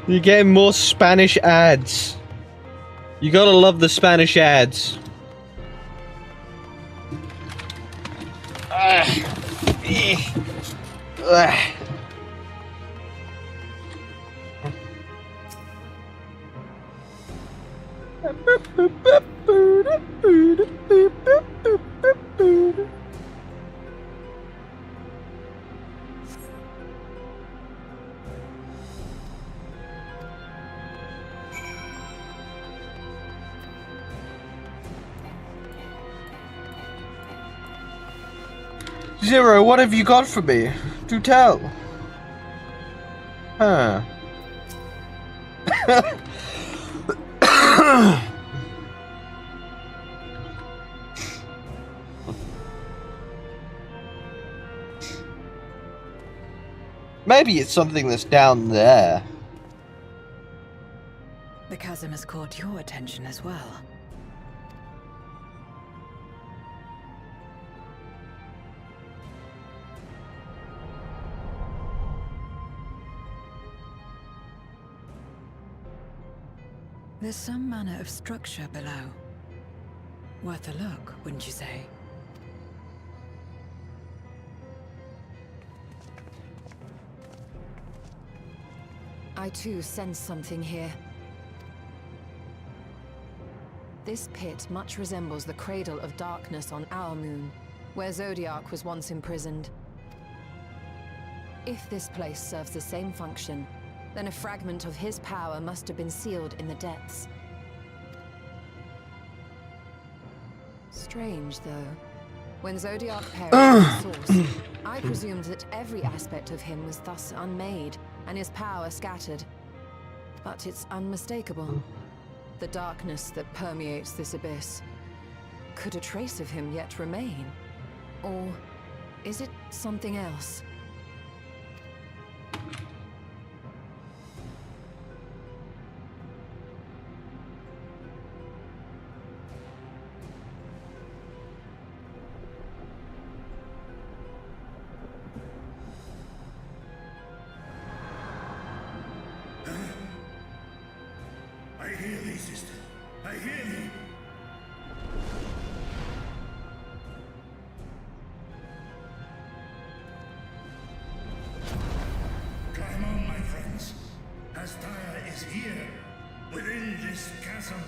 [SPEAKER 1] You're getting more Spanish ads. You gotta love the Spanish ads. Zero, what have you got for me? Do tell. Huh. Maybe it's something that's down there.
[SPEAKER 4] The chasm has caught your attention as well. There's some manner of structure below. Worth a look, wouldn't you say?
[SPEAKER 13] I too sense something here. This pit much resembles the cradle of darkness on our moon, where Zodiac was once imprisoned. If this place serves the same function, then a fragment of his power must have been sealed in the depths. Strange, though. When Zodiac perished at the source, I presumed that every aspect of him was thus unmade, and his power scattered. But it's unmistakable. The darkness that permeates this abyss. Could a trace of him yet remain? Or is it something else?
[SPEAKER 16] I hear thee, sister. I hear thee. Climb on, my friends. Astaya is here, within this chasm.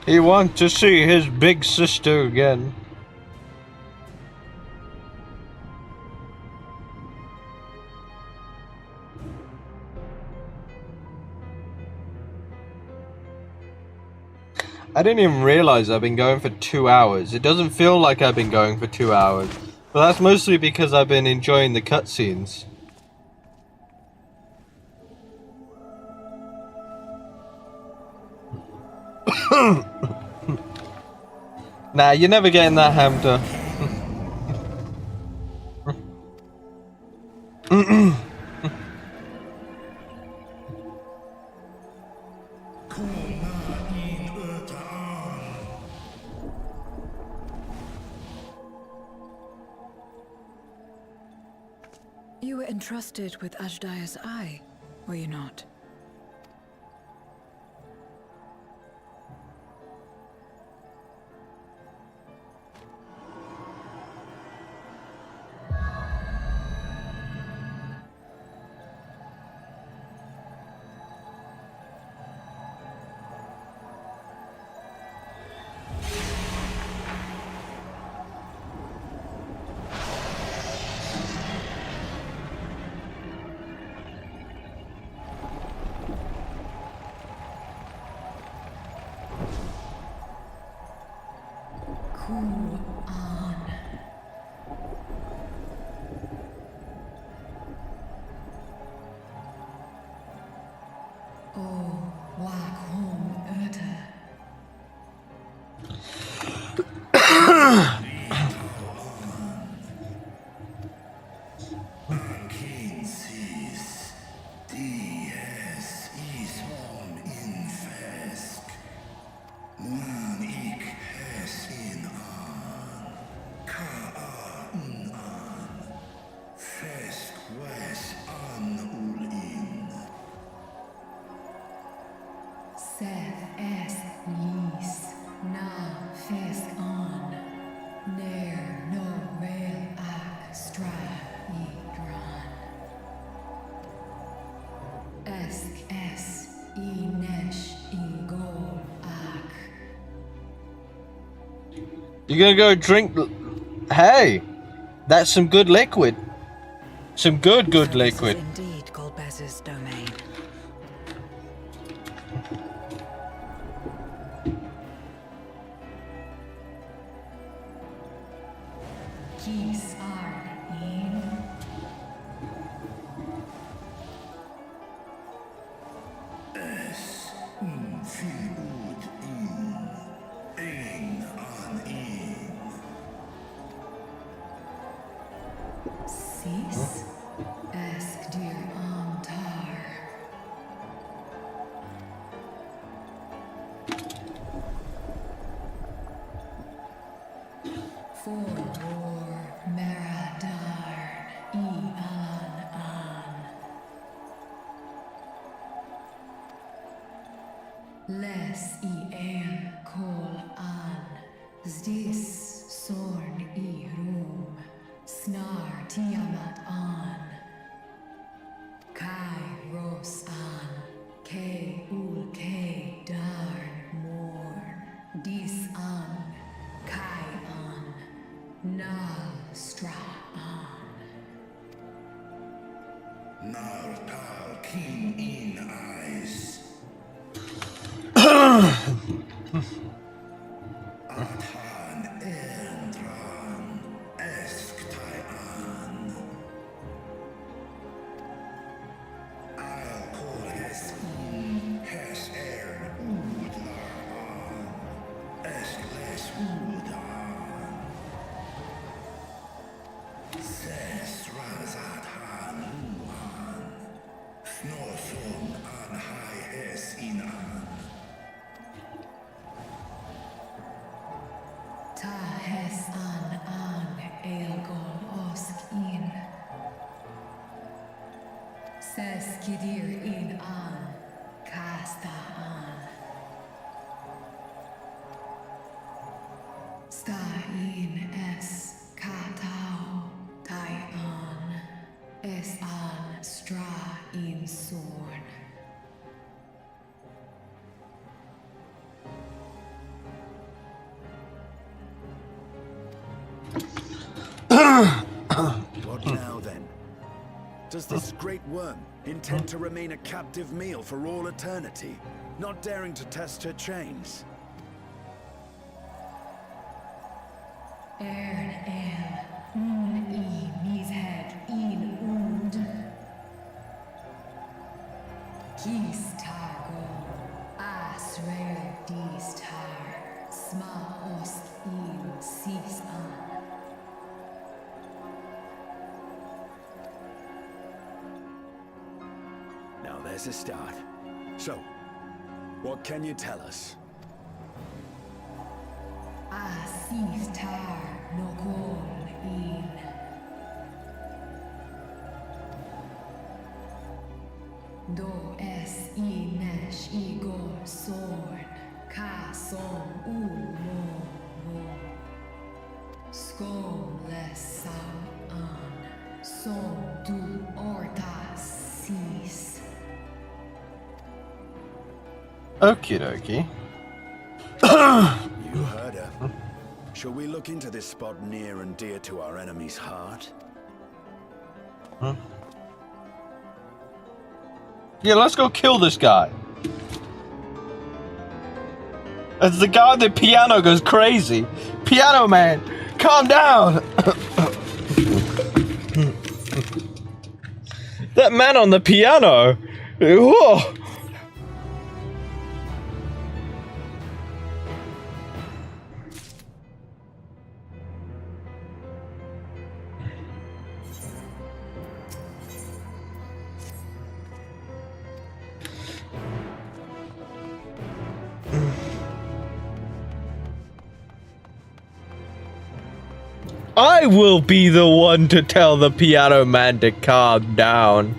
[SPEAKER 1] He wants to see his big sister again. I didn't even realize I've been going for 2 hours. It doesn't feel like I've been going for 2 hours. But that's mostly because I've been enjoying the cutscenes. Nah, you're never getting that hamster.
[SPEAKER 4] You were entrusted with Ajdaya's eye, were you not?
[SPEAKER 1] You gonna go drink? Hey, that's some good liquid. Some good liquid.
[SPEAKER 4] Indeed, Golbez's domain. S-E-L kol an. Zdis sorn I rum. Snar tiamat an. Kai ros an. Ke ul ke darn morn. Dis an. Kai an. Nal stra an.
[SPEAKER 16] Nar tal king in eyes. Athan endran esktai an. I'll call his hes udlar an. Eskles udan. Ses razat han luhan. Snoson an hai hes inan.
[SPEAKER 4] Ta hes an elgol osk in. Ses kidir in an. Kasta an. Sta in es katao. Tai an. Es an stra in sorn.
[SPEAKER 3] What now then? Does this great worm intend to remain a captive meal for all eternity, not daring to test her chains?
[SPEAKER 4] Ern el, I mished in und. Kis tago, Asrael dis tar, sma osk in sis an.
[SPEAKER 3] Now there's a start. So, what can you tell us?
[SPEAKER 4] Asis tar no kol in. Do es I nesh igor sorn, ka som mo. Skom les sam an, som du orta sis.
[SPEAKER 1] Okie dokie.
[SPEAKER 3] You heard her. Shall we look into this spot near and dear to our enemy's heart?
[SPEAKER 1] Huh? Yeah, let's go kill this guy. As the guy on the piano goes crazy. Piano man, calm down. That man on the piano. Whoa. I will be the one to tell the piano man to calm down.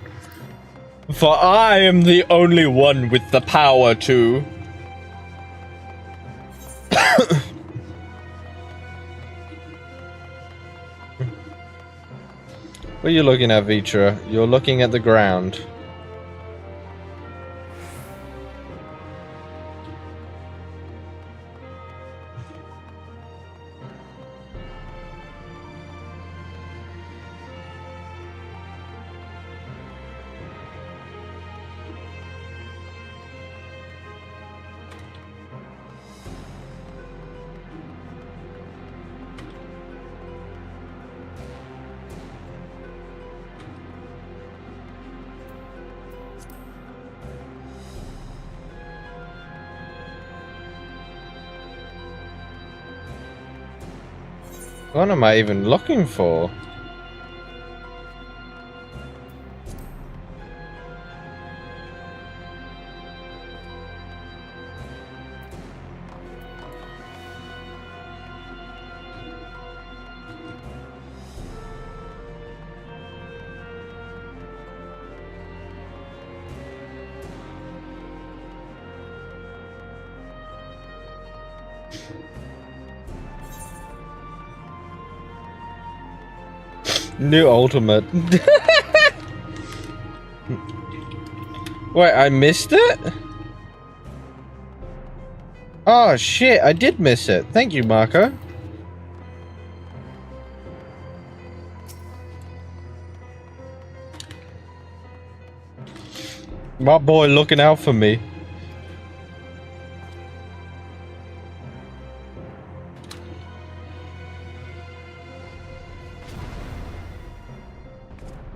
[SPEAKER 1] For I am the only one with the power to. What are you looking at, Vitra? You're looking at the ground. What am I even looking for?
[SPEAKER 12] New ultimate. Wait, I missed it? Oh shit, I did miss it. Thank you, Marco. My boy looking out for me.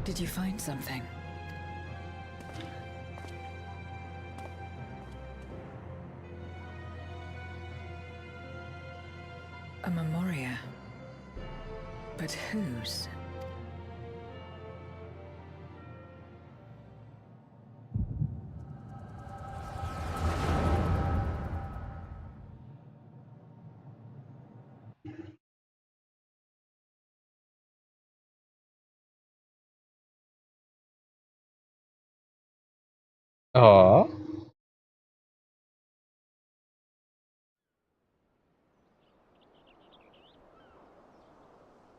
[SPEAKER 4] Did you find something? A memoria. But whose?
[SPEAKER 12] Aww.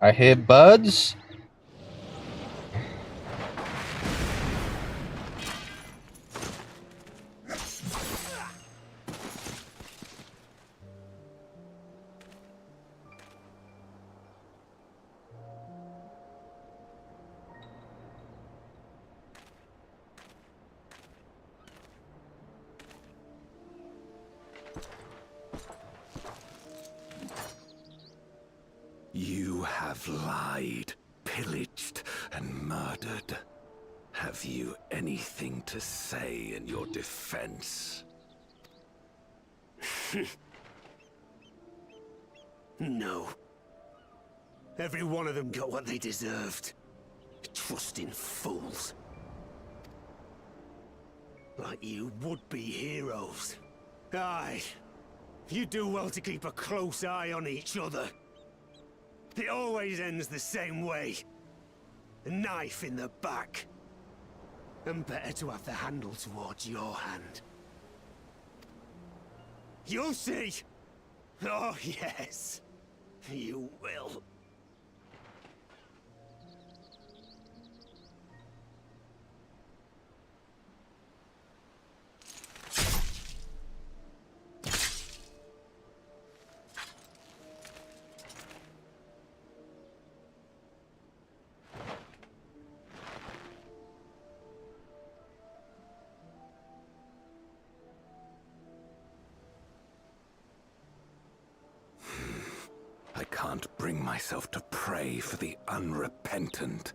[SPEAKER 12] I hear birds.
[SPEAKER 5] You have lied, pillaged, and murdered. Have you anything to say in your defense?
[SPEAKER 7] No. Every one of them got what they deserved. Trusting fools. Like you would-be heroes. Aye. You do well to keep a close eye on each other. It always ends the same way. A knife in the back. And better to have the handle towards your hand. You'll see! Oh, yes. You will.
[SPEAKER 5] I can't bring myself to pray for the unrepentant.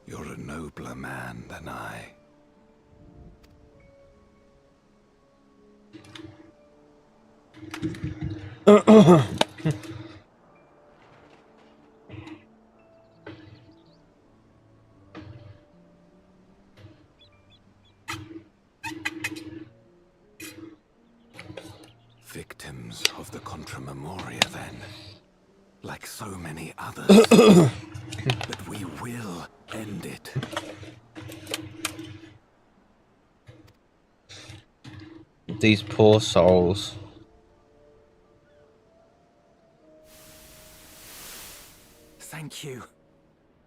[SPEAKER 5] You're a nobler man than I. Victims of the Contra Memoria, then. Like so many others. But we will end it.
[SPEAKER 12] These poor souls.
[SPEAKER 11] Thank you.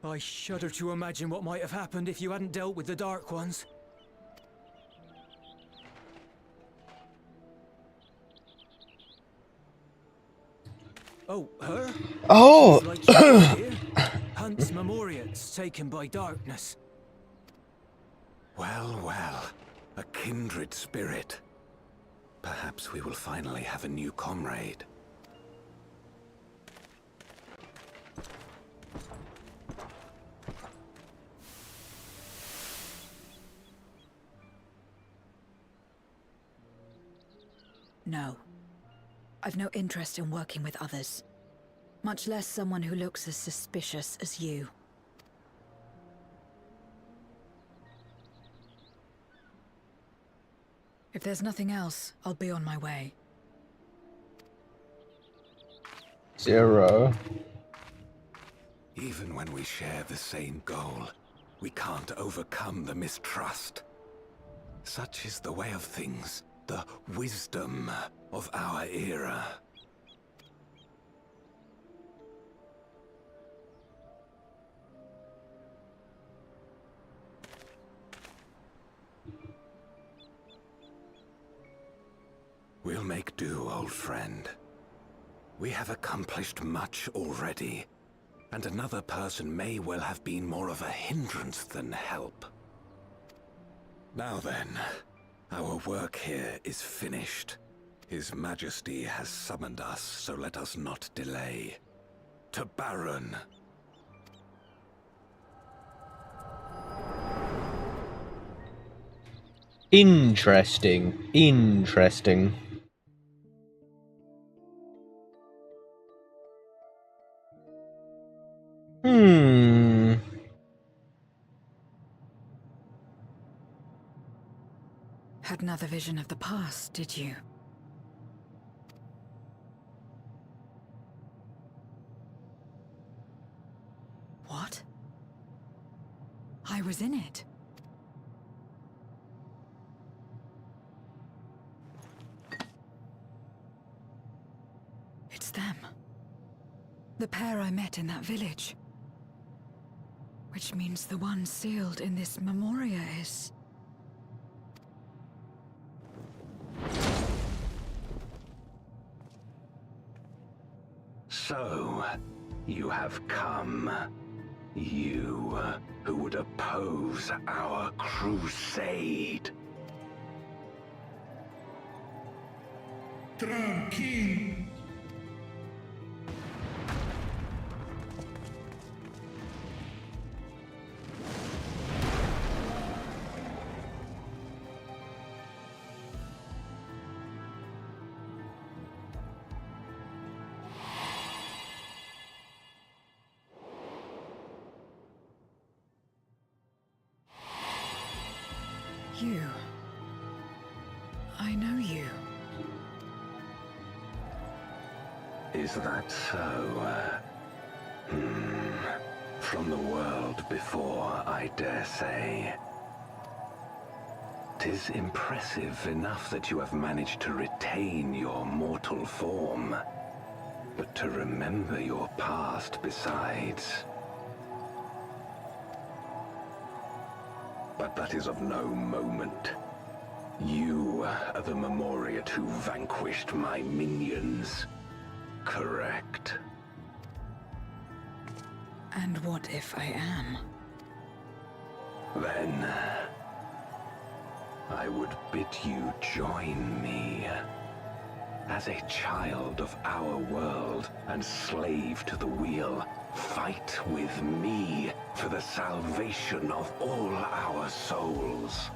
[SPEAKER 11] I shudder to imagine what might have happened if you hadn't dealt with the Dark Ones. Oh, her?
[SPEAKER 12] Oh!
[SPEAKER 11] She's like you here. Hunt's Memoria's taken by darkness.
[SPEAKER 5] Well, well. A kindred spirit. Perhaps we will finally have a new comrade.
[SPEAKER 4] No. I've no interest in working with others. Much less someone who looks as suspicious as you. If there's nothing else, I'll be on my way.
[SPEAKER 12] 0.
[SPEAKER 5] Even when we share the same goal, we can't overcome the mistrust. Such is the way of things, the wisdom of our era. We'll make do, old friend. We have accomplished much already, and another person may well have been more of a hindrance than help. Now then, our work here is finished. His Majesty has summoned us, so let us not delay. To Baron.
[SPEAKER 12] Interesting. Interesting.
[SPEAKER 4] Had another vision of the past, did you? What? I was in it. It's them. The pair I met in that village. Which means the one sealed in this memoria is...
[SPEAKER 5] So, you have come. You, who would oppose our crusade.
[SPEAKER 16] Tranquilo.
[SPEAKER 4] You. I know you.
[SPEAKER 5] Is that so? From the world before, I dare say. 'Tis impressive enough that you have managed to retain your mortal form, but to remember your past besides. But that is of no moment. You are the Memoriat who vanquished my minions. Correct.
[SPEAKER 4] And what if I am?
[SPEAKER 5] Then... I would bid you join me. As a child of our world and slave to the wheel, fight with me for the salvation of all our souls.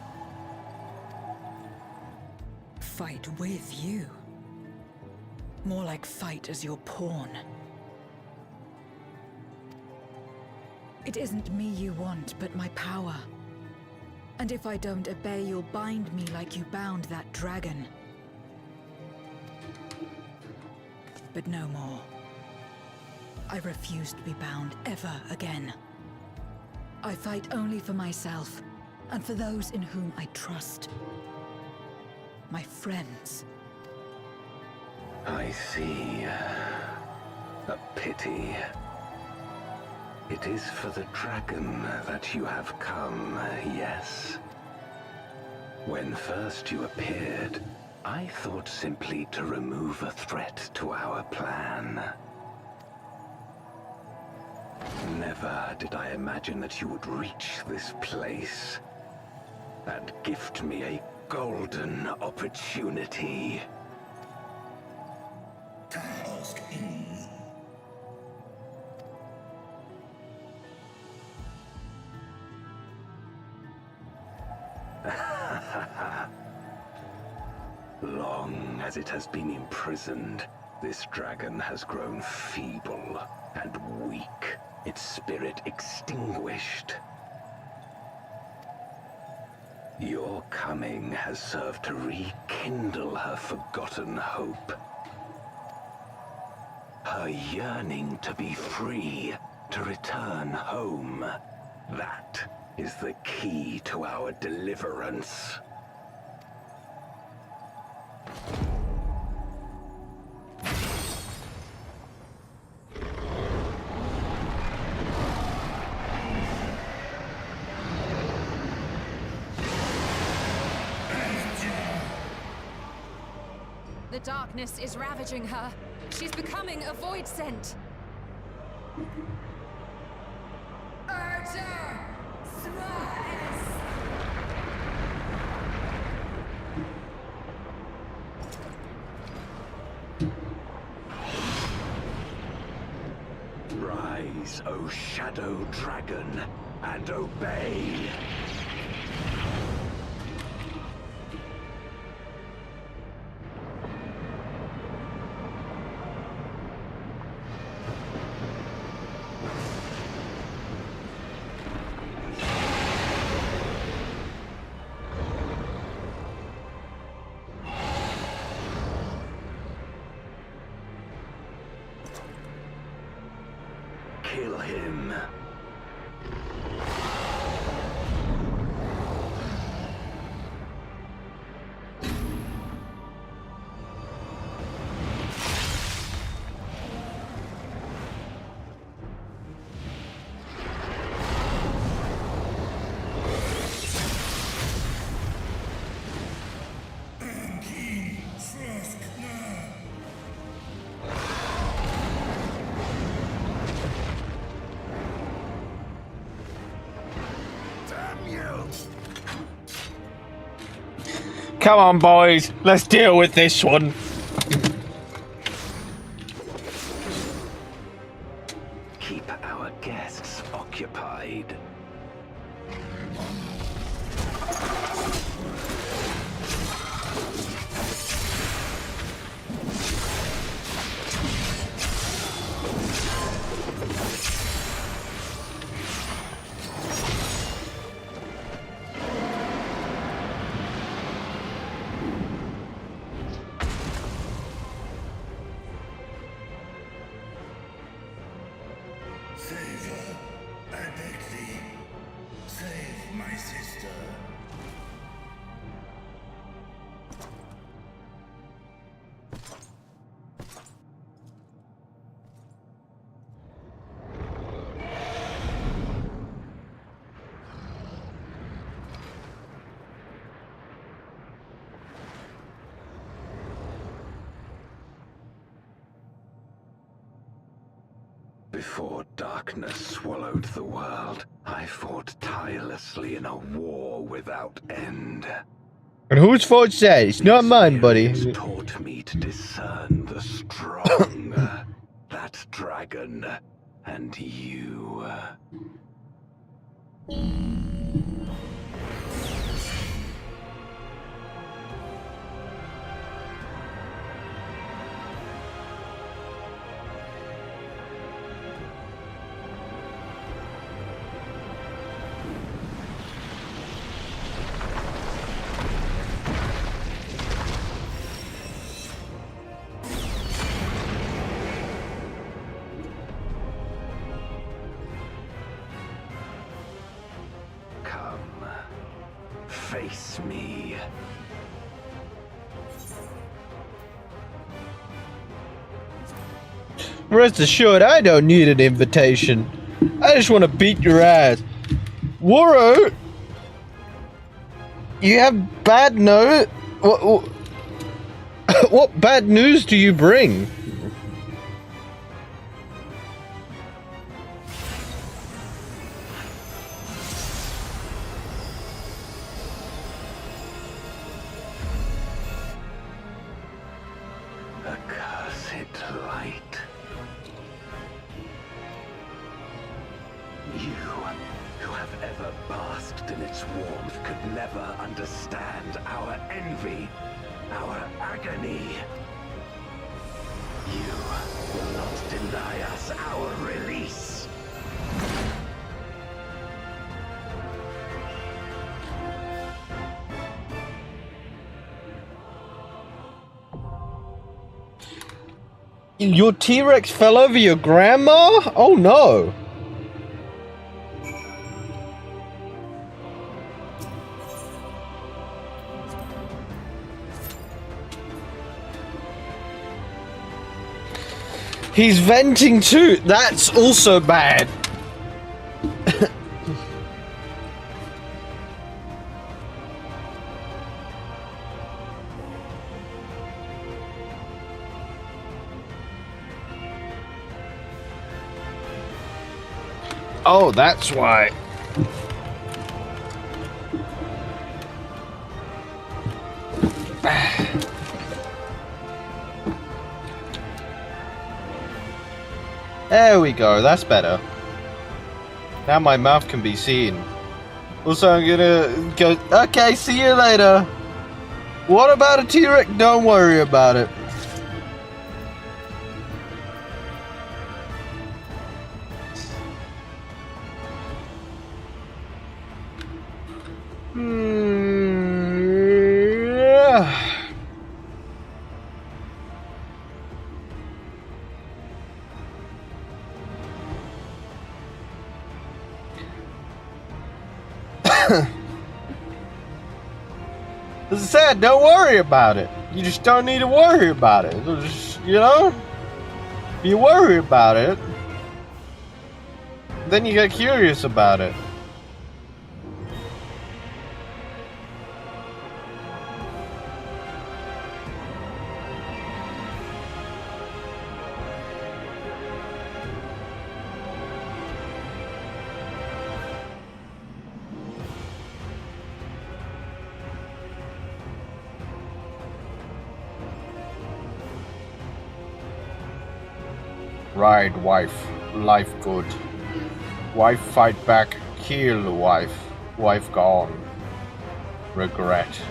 [SPEAKER 4] Fight with you? More like fight as your pawn. It isn't me you want, but my power. And if I don't obey, you'll bind me like you bound that dragon. But no more. I refuse to be bound ever again. I fight only for myself, and for those in whom I trust. My friends.
[SPEAKER 5] I see. A pity. It is for the dragon that you have come, yes? When first you appeared, I thought simply to remove a threat to our plan. Never did I imagine that you would reach this place and gift me a golden opportunity.
[SPEAKER 16] Chaos King.
[SPEAKER 5] Long as it has been imprisoned, this dragon has grown feeble and weak, its spirit extinguished. Your coming has served to rekindle her forgotten hope. Her yearning to be free, to return home. That is the key to our deliverance.
[SPEAKER 13] The darkness is ravaging her. She's becoming a void scent.
[SPEAKER 17] Rise, O Shadow Dragon, and obey! Kill him.
[SPEAKER 12] Come on, boys. Let's deal with this one.
[SPEAKER 17] Keep our guests occupied.
[SPEAKER 16] Save her, I beg thee. Save my sister.
[SPEAKER 17] Before darkness swallowed the world, I fought tirelessly in a war without end.
[SPEAKER 12] And whose fault's that? It's not mine, buddy.
[SPEAKER 17] It taught me to discern the strong. That dragon, and you. Face me.
[SPEAKER 12] Rest assured, I don't need an invitation. I just want to beat your ass. Waro! You have bad news? What bad news do you bring?
[SPEAKER 17] Accursed light. You, who have ever basked in its warmth, could never understand our envy, our agony. You will not deny us our release.
[SPEAKER 12] Your T-Rex fell over your grandma? Oh no. He's venting too. That's also bad. Oh, that's why. There we go, that's better. Now my mouth can be seen. Also, I'm gonna go, okay, see you later. What about a T-Rex? Don't worry about it. As I said, don't worry about it. You just don't need to worry about it. Just, you know? If you worry about it, then you get curious about it. Right, wife. Life good. Wife fight back. Kill wife. Wife gone. Regret.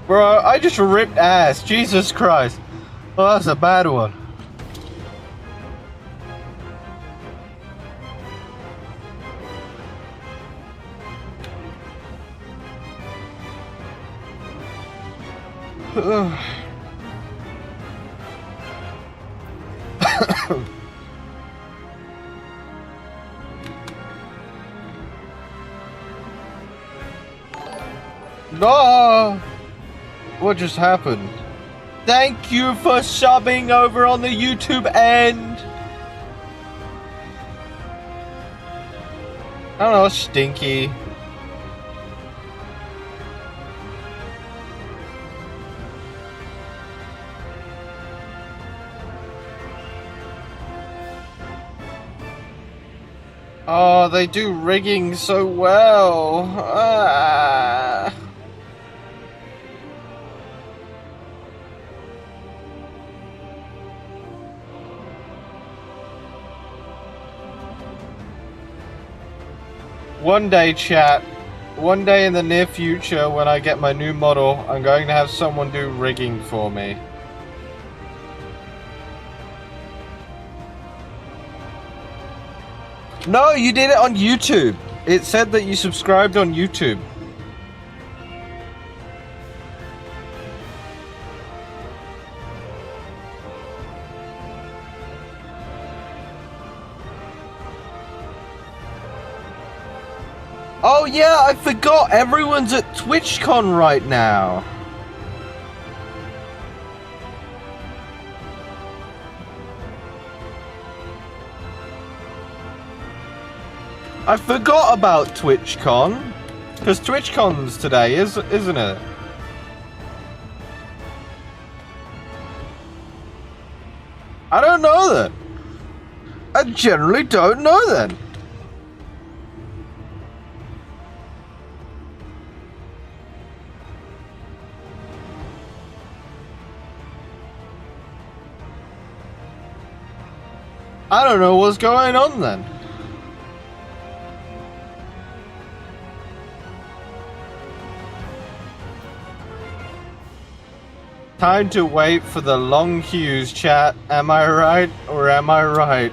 [SPEAKER 12] Bro, I just ripped ass. Jesus Christ. Oh, that's a bad one. No! What just happened? Thank you for subbing over on the YouTube end! I don't know, stinky. Oh, they do rigging so well. Ah. One day, chat. One day in the near future, when I get my new model, I'm going to have someone do rigging for me. No, you did it on YouTube. It said that you subscribed on YouTube. Oh yeah, I forgot. Everyone's at TwitchCon right now. I forgot about TwitchCon, because TwitchCon's today, isn't it? I don't know then. I generally don't know then. I don't know what's going on then. Time to wait for the long queues, chat. Am I right or am I right?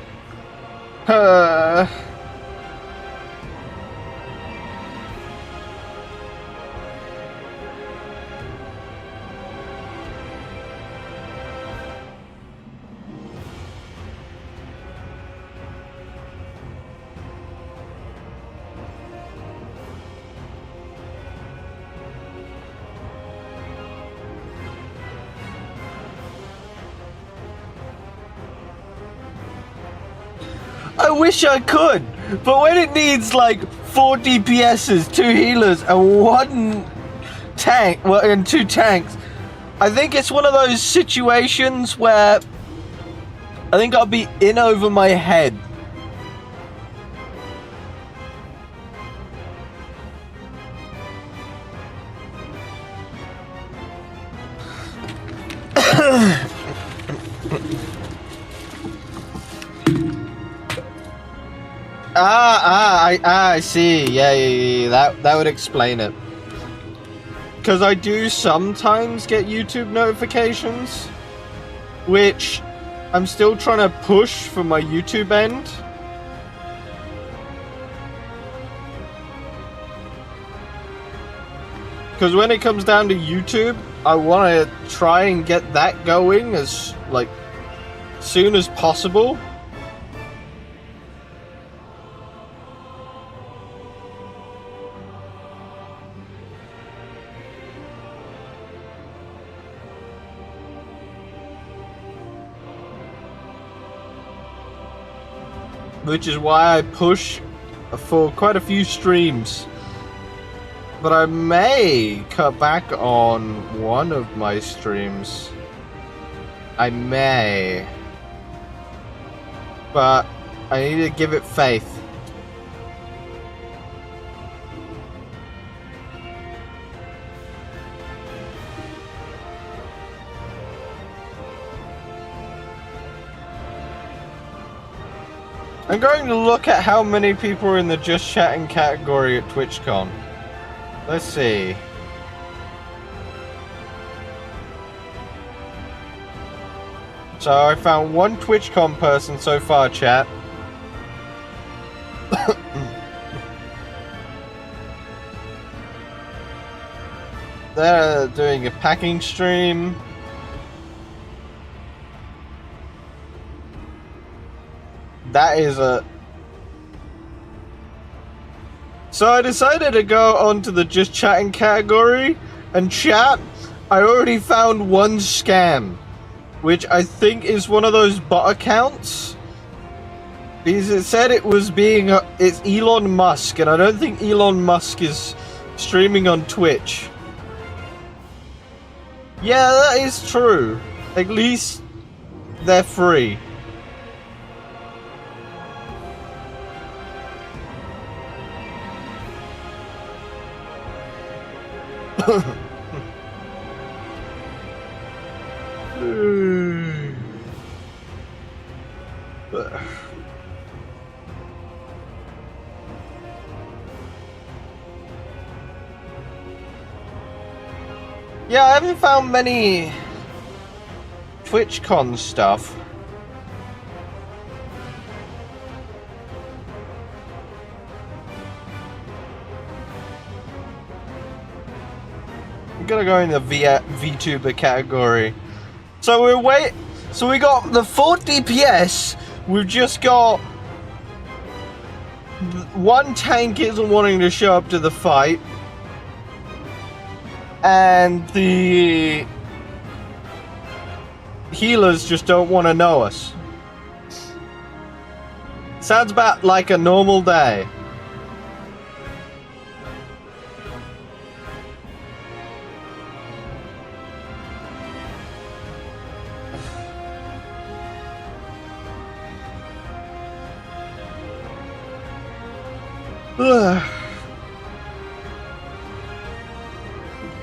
[SPEAKER 12] wish I could, but when it needs like 4 DPSs, 2 healers, and 1 tank, well, and 2 tanks, I think it's one of those situations where I think I'll be in over my head. I see. Yeah, that would explain it. Because I do sometimes get YouTube notifications, which I'm still trying to push from my YouTube end. Because when it comes down to YouTube, I want to try and get that going as, like, soon as possible. Which is why I push for quite a few streams. But I may cut back on one of my streams. I may. But I need to give it faith. I'm going to look at how many people are in the Just Chatting category at TwitchCon. Let's see. So I found 1 TwitchCon person so far, chat. They're doing a packing stream. That is a... So I decided to go onto the Just Chatting category, and chat, I already found 1 scam, which I think is one of those bot accounts, because it said it was being, it's Elon Musk, and I don't think Elon Musk is streaming on Twitch. Yeah, that is true. At least they're free. Yeah, I haven't found many TwitchCon stuff. I'm gonna go in the VTuber category. So so we got the 4 DPS. We've just got 1 tank isn't wanting to show up to the fight, and the healers just don't want to know us. Sounds about like a normal day.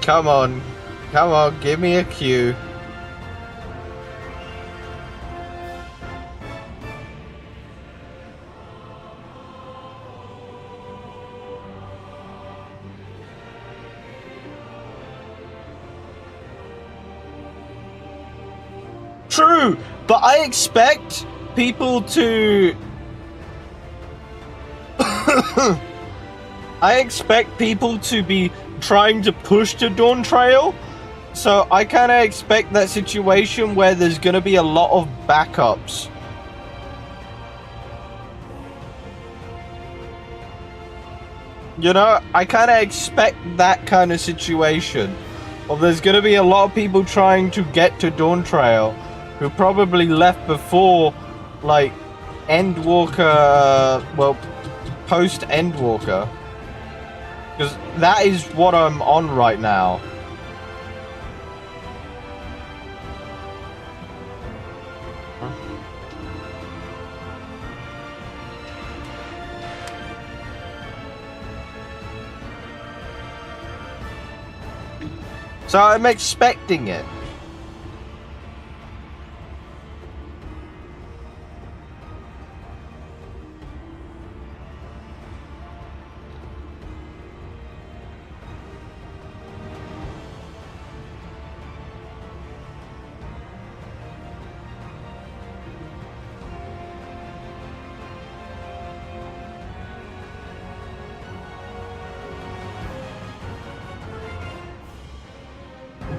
[SPEAKER 12] Come on, give me a cue. True, but I expect people to... I expect people to be trying to push to Dawn Trail, so I kind of expect that situation where there's going to be a lot of backups. You know, I kind of expect that kind of situation. Or there's going to be a lot of people trying to get to Dawn Trail who probably left before, like, Endwalker, well, post Endwalker, because that is what I'm on right now. So I'm expecting it.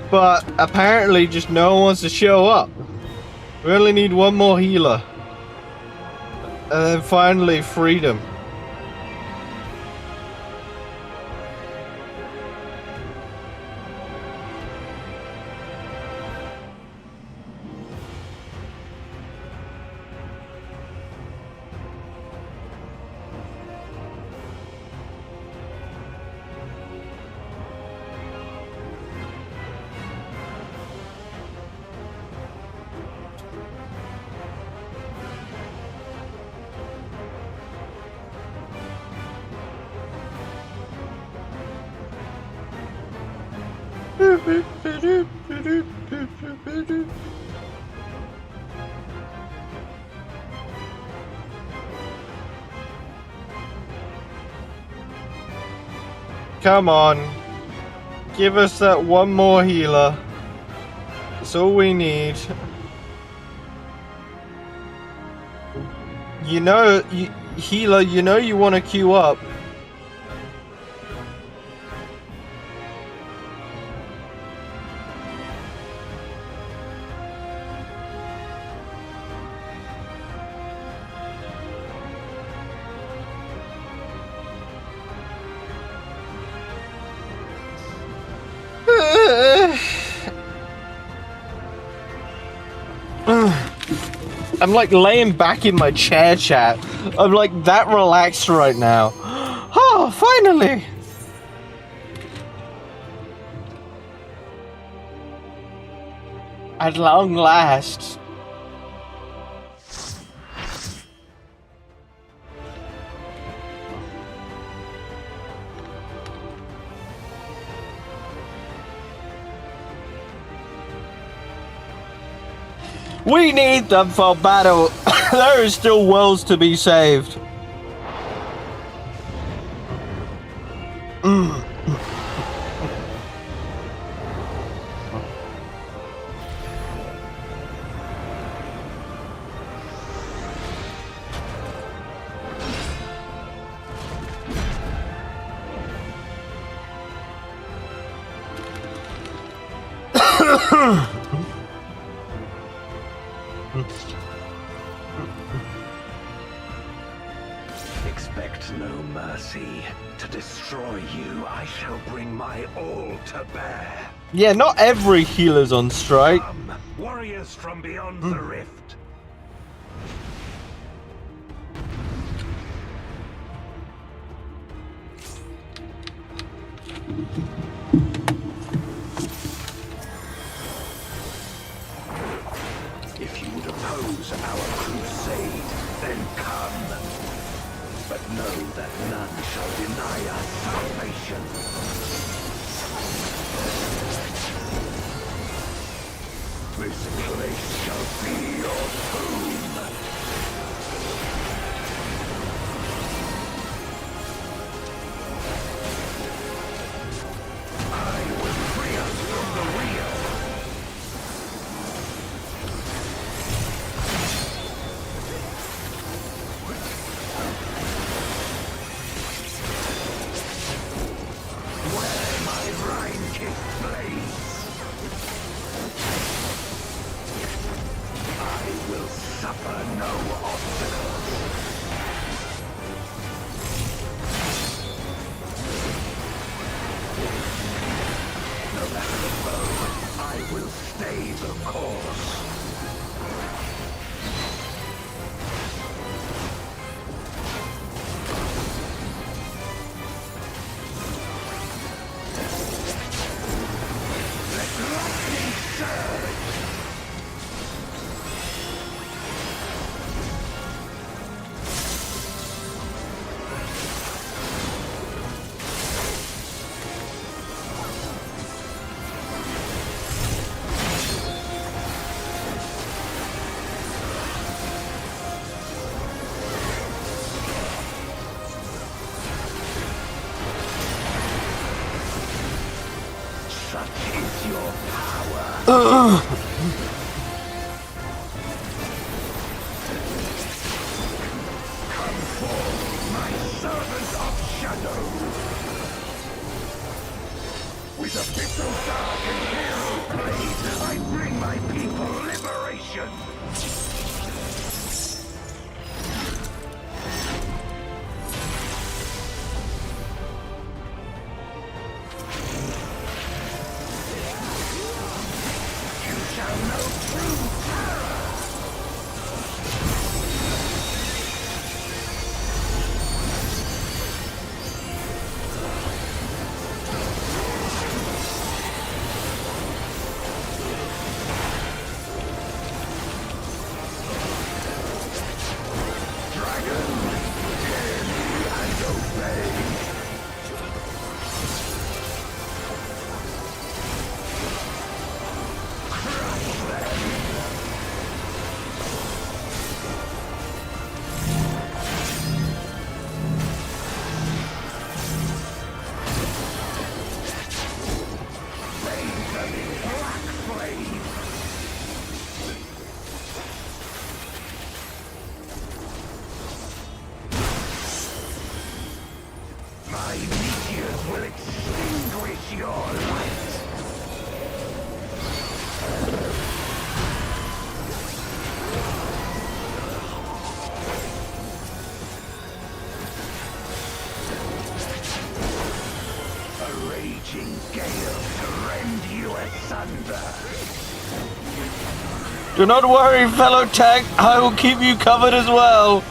[SPEAKER 12] But apparently just no one wants to show up. We only need one more healer. And then finally freedom. Come on. Give us that one more healer. That's all we need. You know, healer, you know you want to queue up. I'm like laying back in my chair, chat. I'm like that relaxed right now. Oh, finally! At long last. We need them for battle. There is still worlds to be saved.
[SPEAKER 17] Expect no mercy. To destroy you, I shall bring my all to bear.
[SPEAKER 12] Yeah, not every healer's on strike.
[SPEAKER 17] Warriors from beyond the rift. If you would oppose our crusade, then come. But know that none shall deny us salvation. This place shall be your tomb. I will free us from the real. Where my Rhine-kissed blades, I will suffer no obstacles. No matter the foe, I will stay the course. is your power. Come forth, my servant of shadow. With a pistol dark and hero blade, I bring my people liberation. My meteors will extinguish your light. A raging gale to rend you asunder.
[SPEAKER 12] Do not worry, fellow tank. I will keep you covered as well.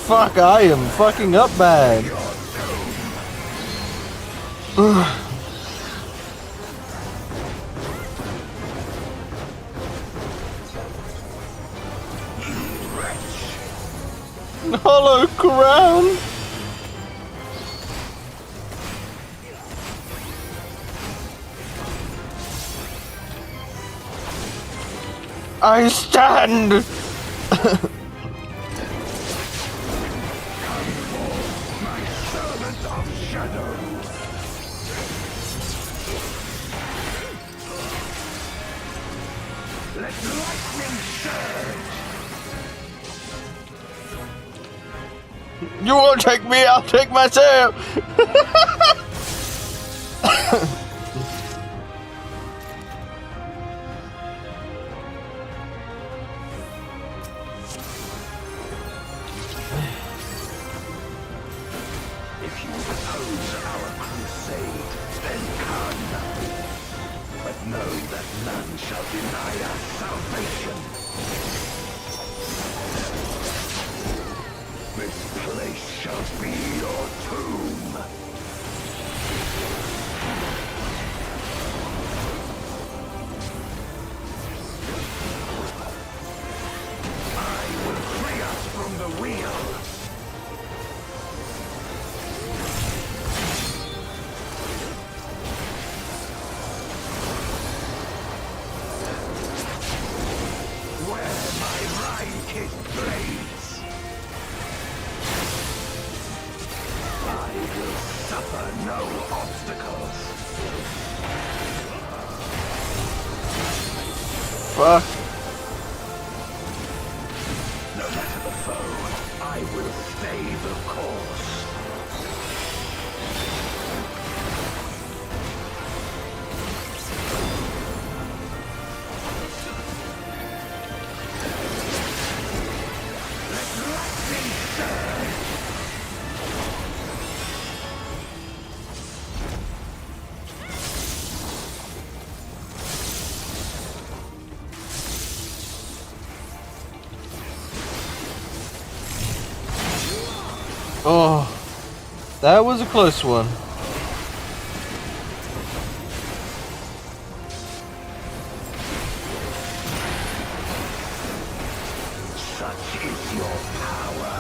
[SPEAKER 12] Fuck, I am fucking up bad. Hollow crown. I stand. You won't take me, I'll take myself!
[SPEAKER 17] If you oppose our crusade, then come. But know that none shall deny us salvation. This place shall be your tomb. I will free us from the wheel. Where my Rhine-kissed blades, I will suffer no obstacles.
[SPEAKER 12] Fuck.
[SPEAKER 17] No matter the foe, I will stay the course. Let lightning surge.
[SPEAKER 12] Oh, that was a close one.
[SPEAKER 17] Such is your power.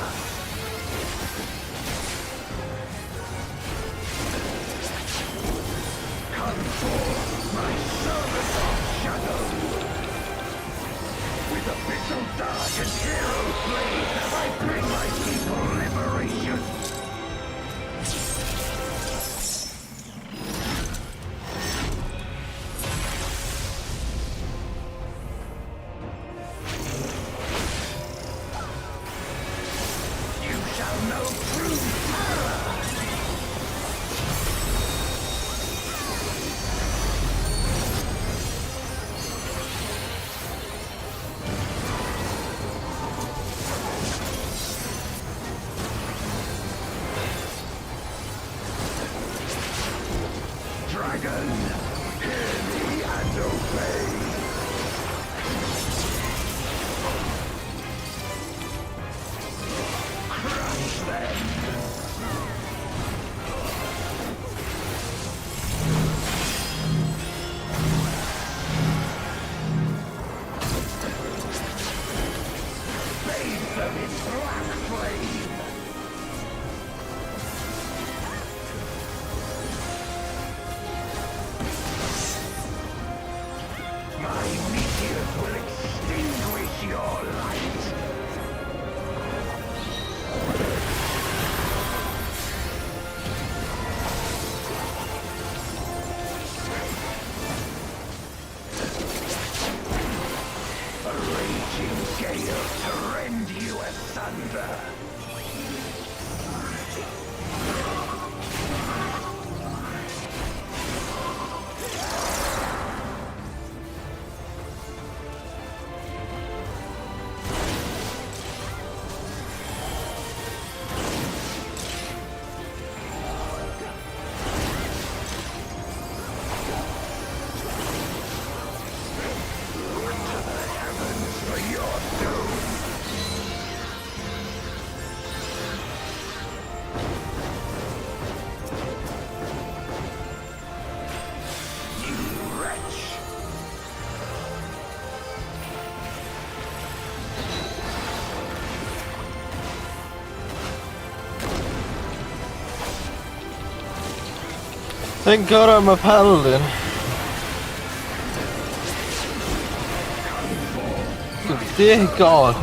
[SPEAKER 17] dragon, hear me and obey. Crush them. Bathe them in black flame. My meteors will extinguish your light. A raging gale to rend you asunder.
[SPEAKER 12] Thank God I'm a paladin. Dear God.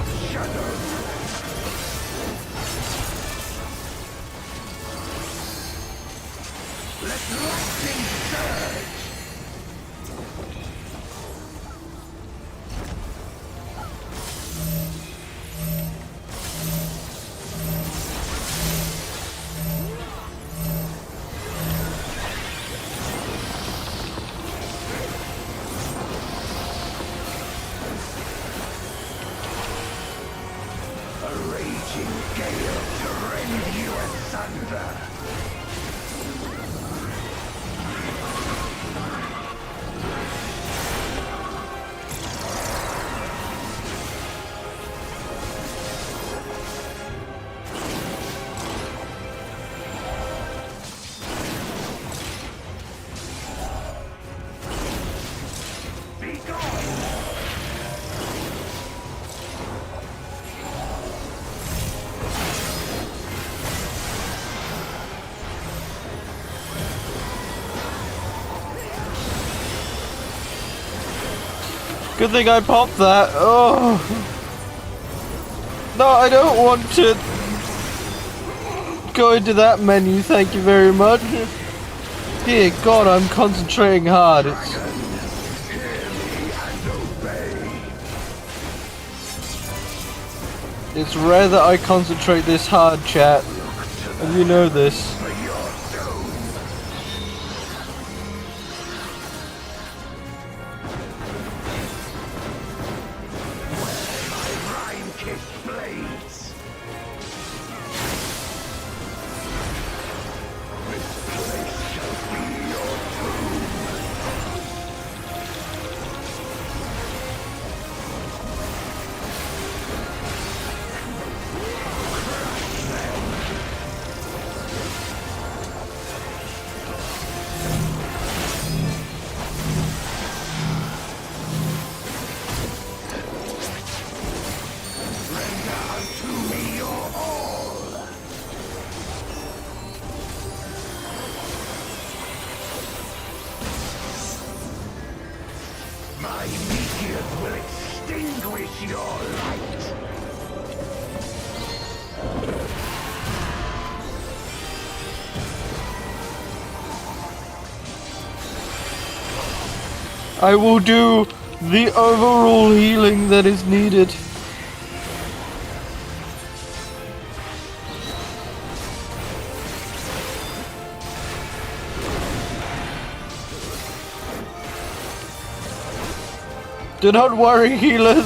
[SPEAKER 17] A raging gale to rend you asunder. Be gone!
[SPEAKER 12] Good thing I popped that. Oh. No, I don't want to go into that menu, thank you very much. Dear God, I'm concentrating hard. It's rare that I concentrate this hard, chat. And you know this. My meteors will extinguish your light. I will do the overall healing that is needed. Do not worry, healers.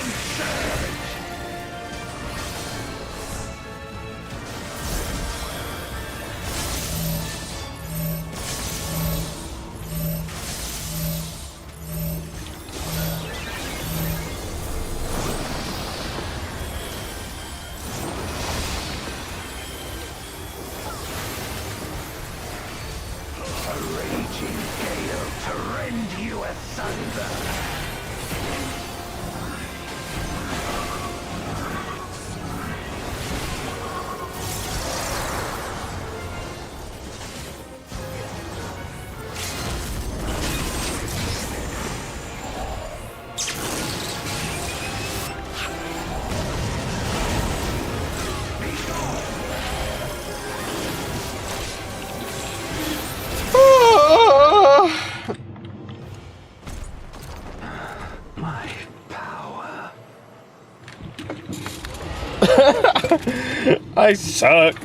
[SPEAKER 17] surge! A raging gale to rend you asunder! My power.
[SPEAKER 12] I suck.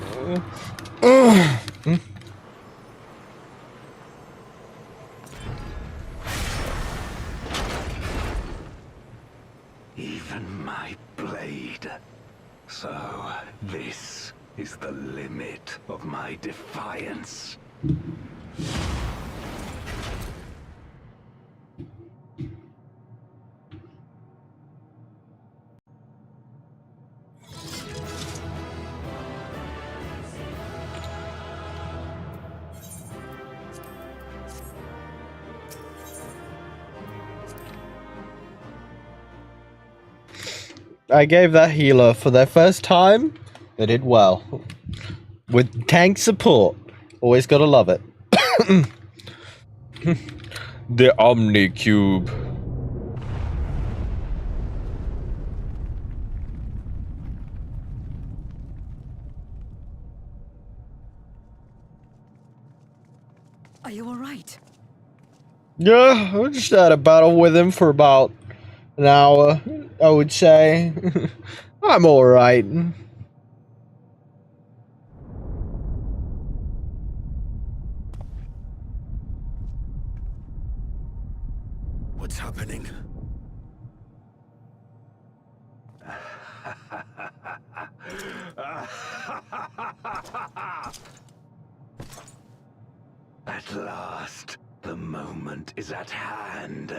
[SPEAKER 17] Even my blade. So, this is the limit of my defiance.
[SPEAKER 12] I gave that healer for their first time. They did well. With tank support. Always gotta love it. The Omni Cube.
[SPEAKER 4] Are you alright?
[SPEAKER 12] Yeah, I just had a battle with him for about an hour, I would say. I'm alright.
[SPEAKER 5] What's happening?
[SPEAKER 17] At last, the moment is at hand.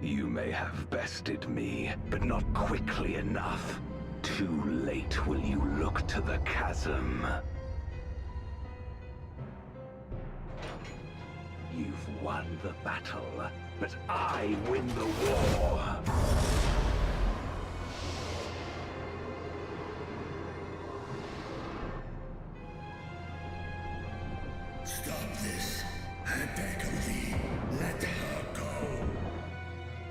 [SPEAKER 17] You may have bested me, but not quickly enough. Too late will you look to the chasm. You've won the battle, but I win the war.
[SPEAKER 16] Stop this. I beg of thee, let her go.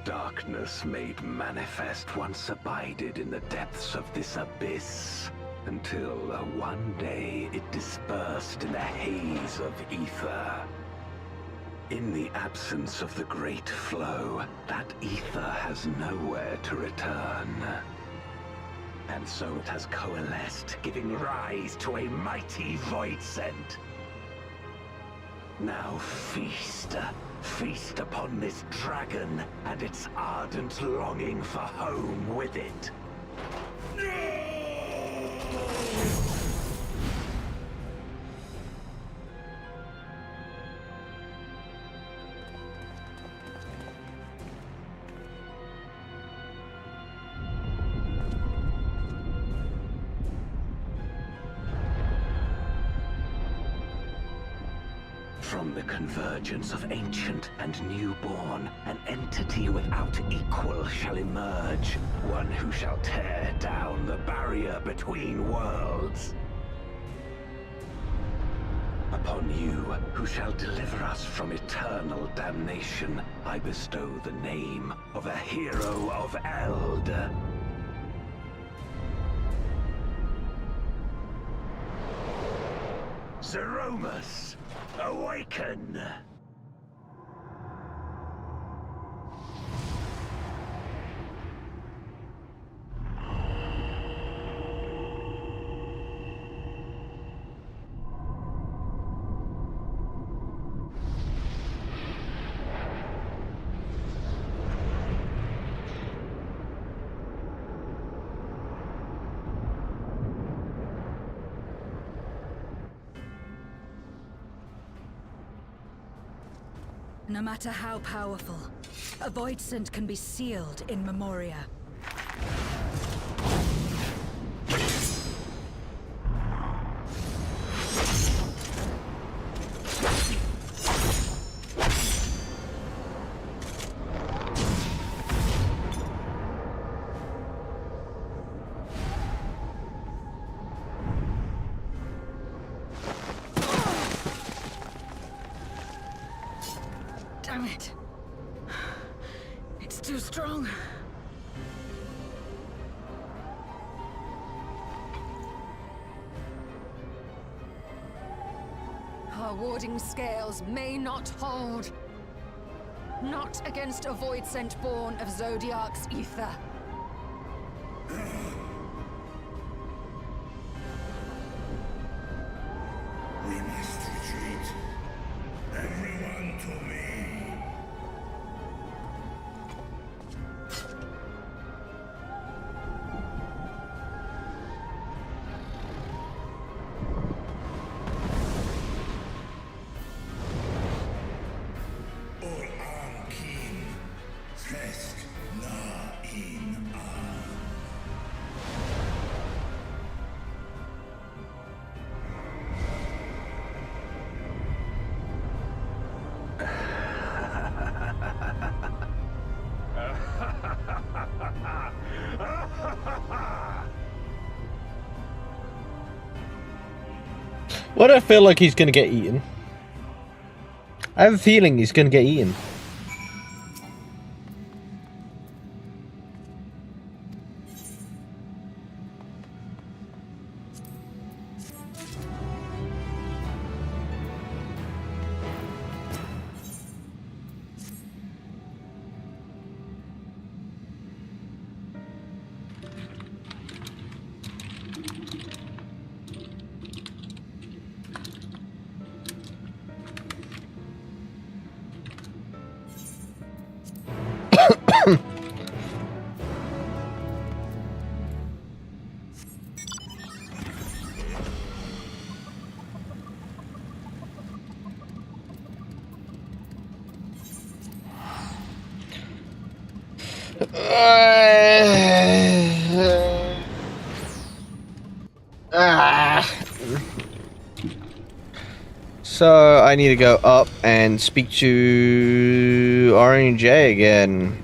[SPEAKER 17] Darkness made manifest once abided in the depths of this abyss, until one day it dispersed in a haze of ether. In the absence of the great flow, that ether has nowhere to return. And so it has coalesced, giving rise to a mighty voidsent. Now feast, feast upon this dragon and its ardent longing for home with it. From the convergence of ancient and newborn, an entity without equal shall emerge, one who shall tear down the barrier between worlds. Upon you, who shall deliver us from eternal damnation, I bestow the name of a hero of Eld. Zeromus, awaken!
[SPEAKER 4] No matter how powerful, a voidsent can be sealed in Memoria. Damn it. It's too strong.
[SPEAKER 13] Our warding scales may not hold. Not against a voidsent born of Zodiac's ether.
[SPEAKER 16] We must retreat. Everyone to me.
[SPEAKER 12] Why do I feel like he's gonna get eaten? I have a feeling he's gonna get eaten. So I need to go up and speak to RNJ again.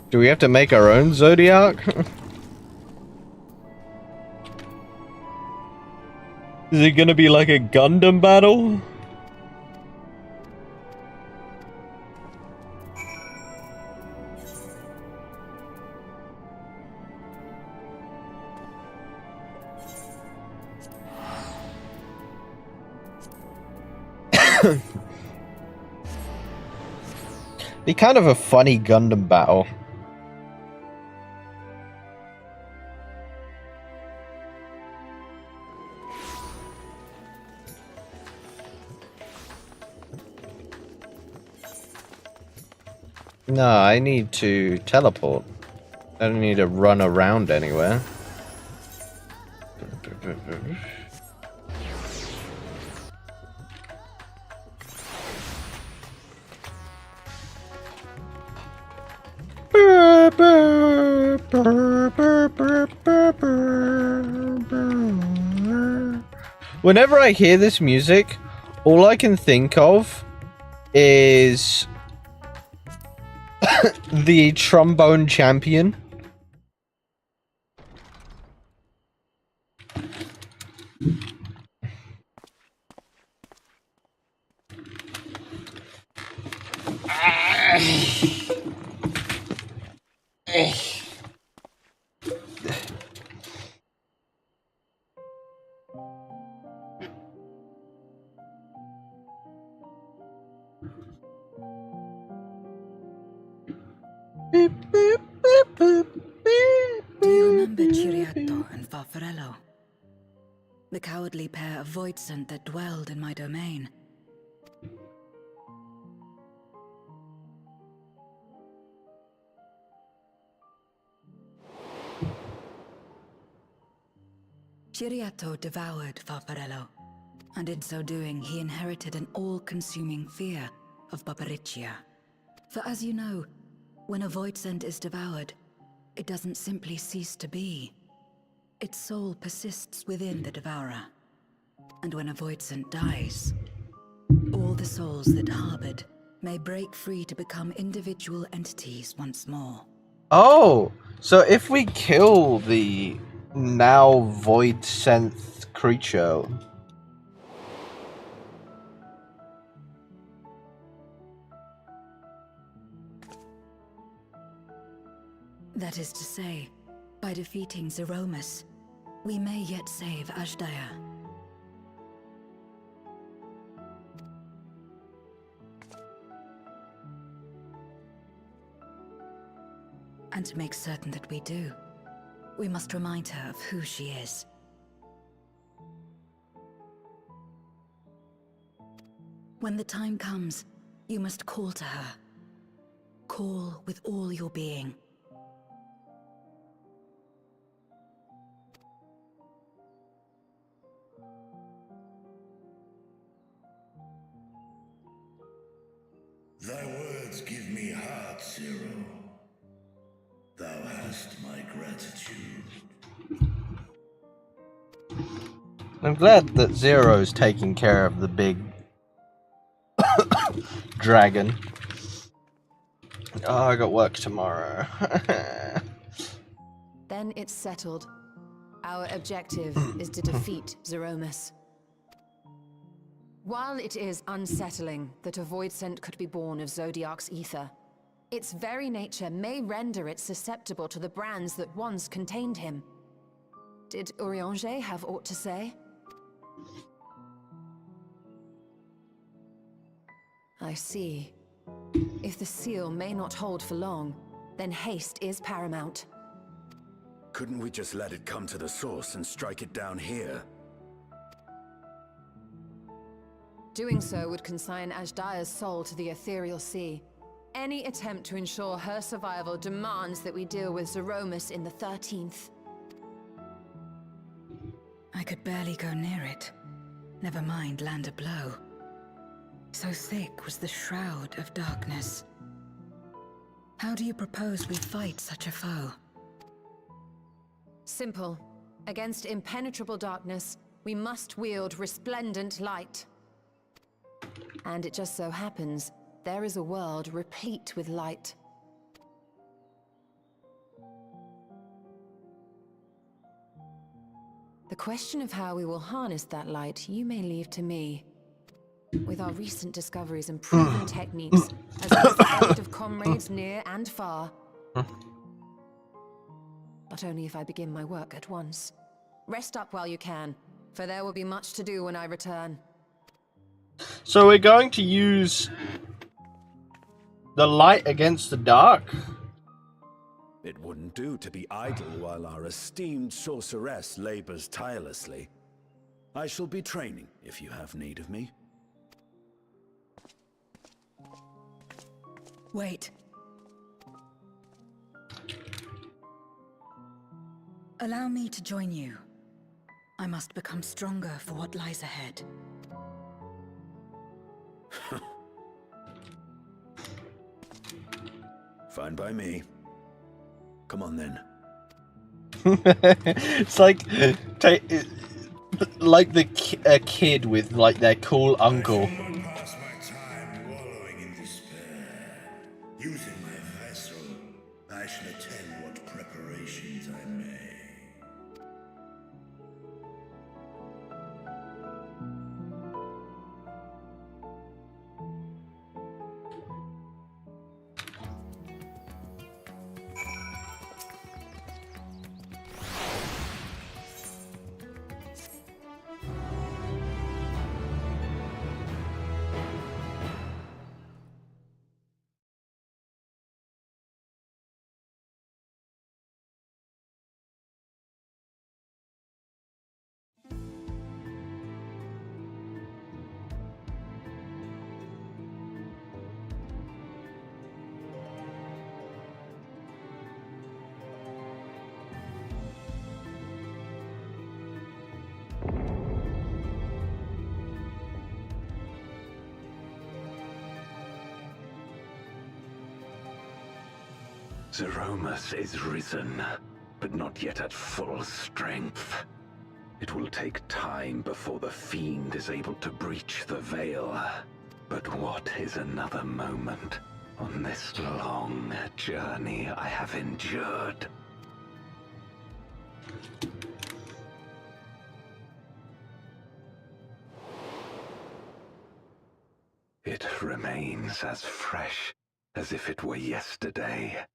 [SPEAKER 12] Do we have to make our own Zodiac? Is it gonna be like a Gundam battle? Be kind of a funny Gundam battle. No, I need to teleport. I don't need to run around anywhere. Whenever I hear this music, all I can think of is the trombone champion.
[SPEAKER 4] Do you remember Chiriato and Farfarello? The cowardly pair of voidsent that dwelled in my domain. Chiriato devoured Farfarello, And in so doing, he inherited an all-consuming fear of Barbariccia. For as you know, when a Voidsent is devoured, it doesn't simply cease to be. Its soul persists within the devourer. And when a Voidsent dies, all the souls that harbored may break free to become individual entities once more.
[SPEAKER 12] Oh, so if we kill the now Voidsent creature...
[SPEAKER 4] That is to say, by defeating Zeromus, we may yet save Ashdaya. And to make certain that we do, we must remind her of who she is. When the time comes, you must call to her. Call with all your being.
[SPEAKER 16] Thy words give me heart, Zero. Thou hast my gratitude.
[SPEAKER 12] I'm glad that Zero's taking care of the big dragon. Oh, I got work tomorrow.
[SPEAKER 13] Then it's settled. Our objective is to defeat Zeromus. While it is unsettling that a Voidsent could be born of Zodiark's ether, its very nature may render it susceptible to the brands that once contained him. Did Urianger have aught to say? I see. If the seal may not hold for long, then haste is paramount.
[SPEAKER 18] Couldn't we just let it come to the source and strike it down here?
[SPEAKER 13] Doing so would consign Ashdaya's soul to the ethereal sea. Any attempt to ensure her survival demands that we deal with Zeromus in the 13th.
[SPEAKER 4] I could barely go near it. Never mind land a blow. So thick was the shroud of darkness. How do you propose we fight such a foe?
[SPEAKER 13] Simple. Against impenetrable darkness, we must wield resplendent light. And it just so happens, there is a world replete with light. The question of how we will harness that light, you may leave to me. With our recent discoveries and proven techniques, as well as the aid of comrades near and far. But only if I begin my work at once. Rest up while you can, for there will be much to do when I return.
[SPEAKER 12] So we're going to use the light against the dark?
[SPEAKER 18] It wouldn't do to be idle while our esteemed sorceress labors tirelessly. I shall be training if you have need of me.
[SPEAKER 4] Wait. Allow me to join you. I must become stronger for what lies ahead.
[SPEAKER 18] Fine by me. Come on then.
[SPEAKER 12] It's like like a kid with like their cool uncle.
[SPEAKER 16] Pass my time wallowing in despair. Using my vessel, I shall attend what preparations I may.
[SPEAKER 17] Zeromus is risen, but not yet at full strength. It will take time before the Fiend is able to breach the veil. But what is another moment on this long journey I have endured? It remains as fresh as if it were yesterday.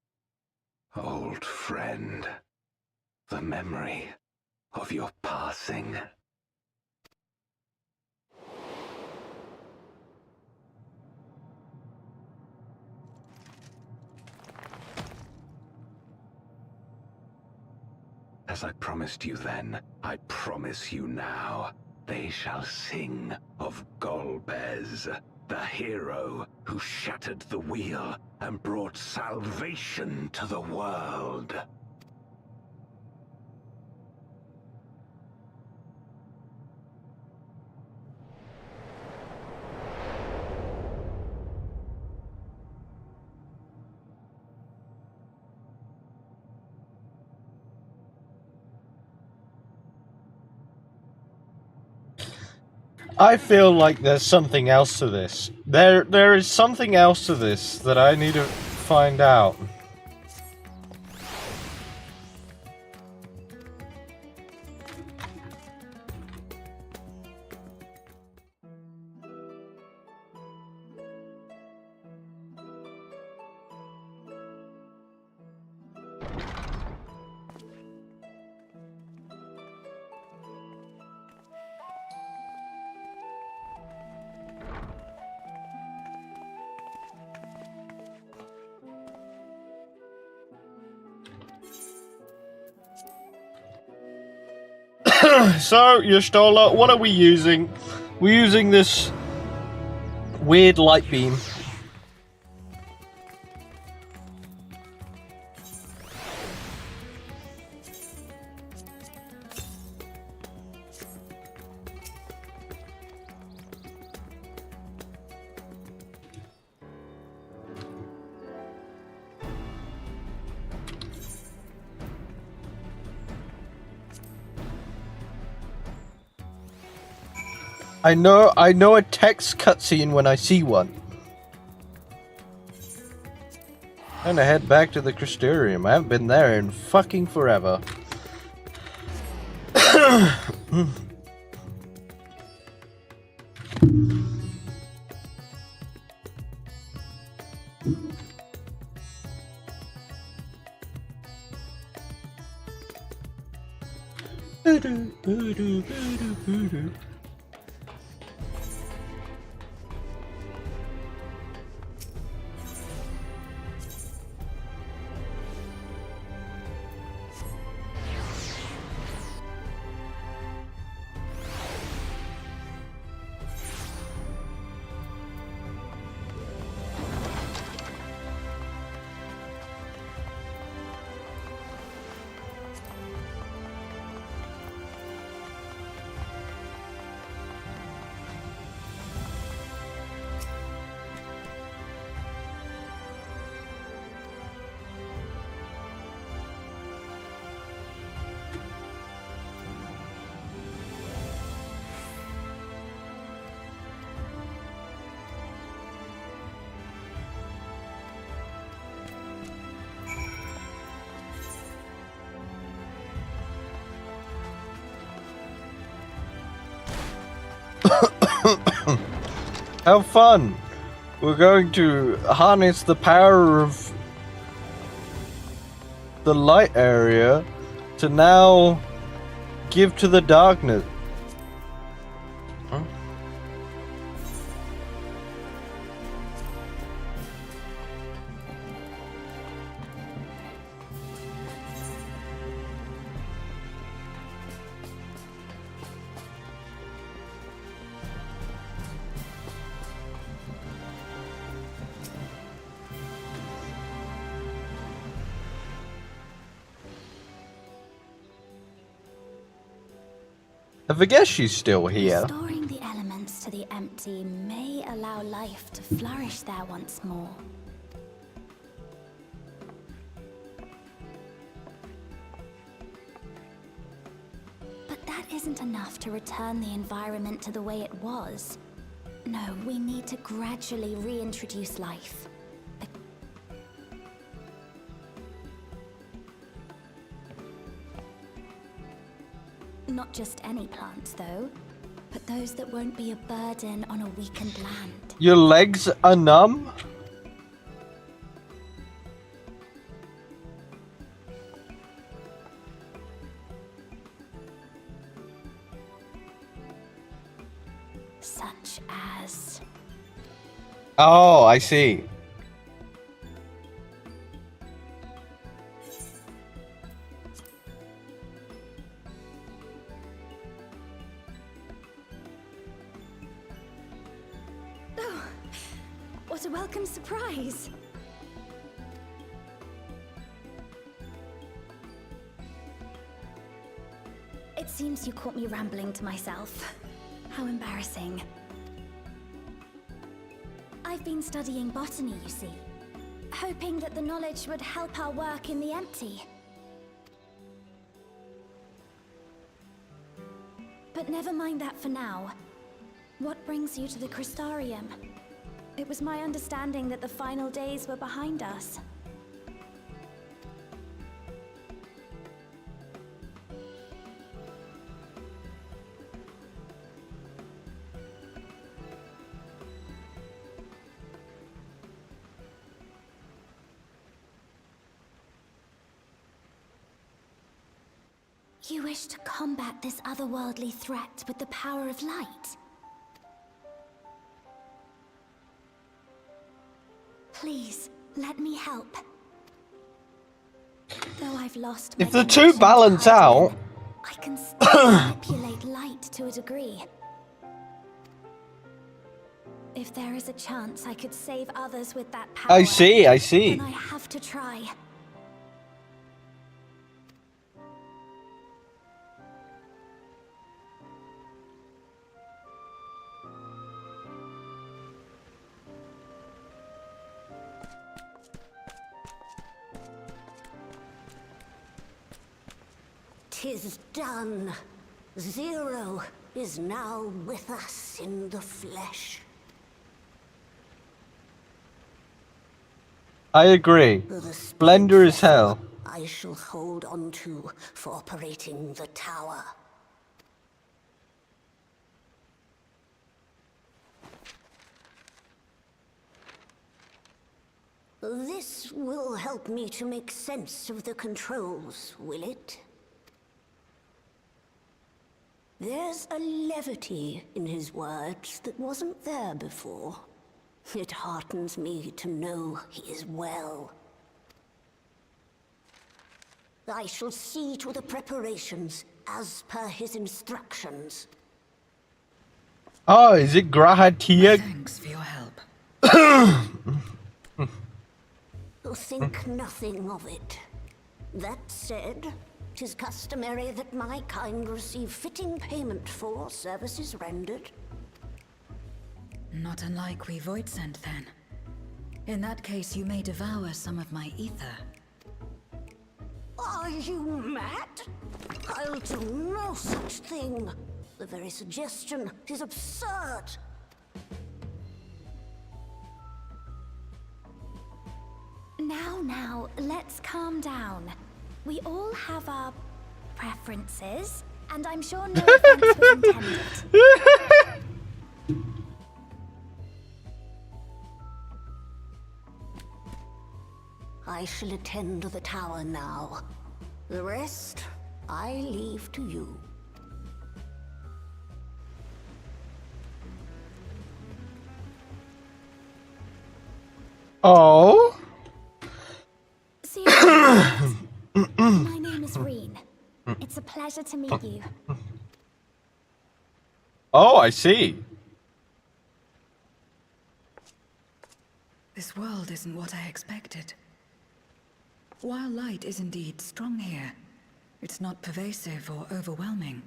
[SPEAKER 17] Old friend, the memory of your passing. As I promised you then, I promise you now, they shall sing of Golbez, the hero who shattered the wheel and brought salvation to the world.
[SPEAKER 12] I feel like there's something else to this. There is something else to this that I need to find out. So, Y'shtola, what are we using? We're using this weird light beam. I know a text cutscene when I see one. I'm gonna head back to the Crystarium. I haven't been there in fucking forever. Have fun! We're going to harness the power of the light area to now give to the darkness. Huh? I guess she's still here.
[SPEAKER 19] Restoring the elements to the empty may allow life to flourish there once more. that isn't enough to return the environment to the way it was. No, we need to gradually reintroduce life. Not just any plants, though, but those that won't be a burden on a weakened land.
[SPEAKER 12] Your legs are numb?
[SPEAKER 19] Such as...
[SPEAKER 12] Oh, I see.
[SPEAKER 19] Oh, what a welcome surprise! It seems you caught me rambling to myself. How embarrassing. I've been studying botany, you see. Hoping that the knowledge would help our work in the empty. But never mind that for now. What brings you to the Crystarium? It was my understanding that the final days were behind us. You wish to combat this otherworldly threat with the power of light? Please, let me help. Though I've lost my
[SPEAKER 12] If the two
[SPEAKER 19] connection to
[SPEAKER 12] balance
[SPEAKER 19] Hydraean,
[SPEAKER 12] out,
[SPEAKER 19] I can still manipulate light to a degree. If there is a chance I could save others with that power,
[SPEAKER 12] I see.
[SPEAKER 19] then I have to try.
[SPEAKER 15] 'Tis done. Zero is now with us in the flesh.
[SPEAKER 12] I agree. Blender is hell.
[SPEAKER 15] I shall hold on to for operating the tower. This will help me to make sense of the controls, will it? There's a levity in his words that wasn't there before. It heartens me to know he is well. I shall see to the preparations as per his instructions.
[SPEAKER 12] Oh, is it Grahatia?
[SPEAKER 4] Thanks for your help.
[SPEAKER 15] Think nothing of it. That said, 'tis customary that my kind receive fitting payment for services rendered.
[SPEAKER 4] Not unlike we Void sent then. In that case, you may devour some of my ether.
[SPEAKER 15] Are you mad? I'll do no such thing. The very suggestion is absurd.
[SPEAKER 19] Now, let's calm down. We all have our preferences, and I'm sure no offense was intended.
[SPEAKER 15] I shall attend to the tower now. The rest, I leave to you.
[SPEAKER 12] Oh?
[SPEAKER 19] My name is Reen. It's a pleasure to meet you.
[SPEAKER 12] Oh, I see.
[SPEAKER 4] This world isn't what I expected. While light is indeed strong here, it's not pervasive or overwhelming.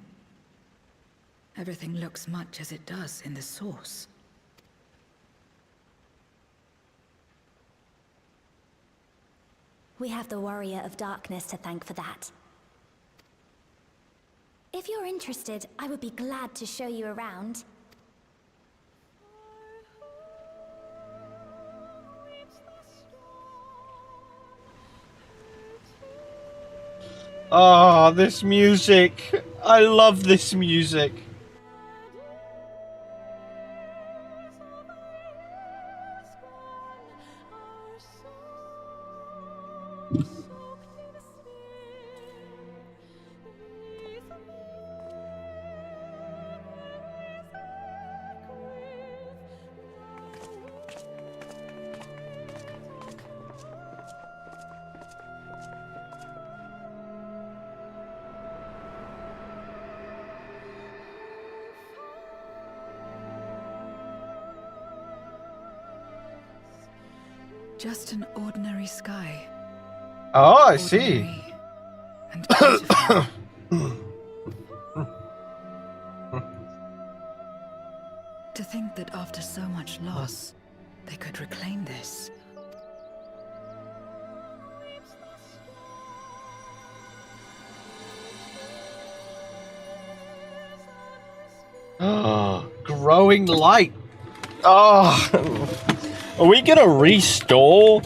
[SPEAKER 4] Everything looks much as it does in the source.
[SPEAKER 19] We have the Warrior of Darkness to thank for that. If you're interested, I would be glad to show you around.
[SPEAKER 12] Ah, this music. I love this music.
[SPEAKER 4] Just an ordinary sky.
[SPEAKER 12] Oh, I see.
[SPEAKER 4] And beautiful. To think that after so much loss, they could reclaim this.
[SPEAKER 12] Growing light. Oh. Are we gonna restore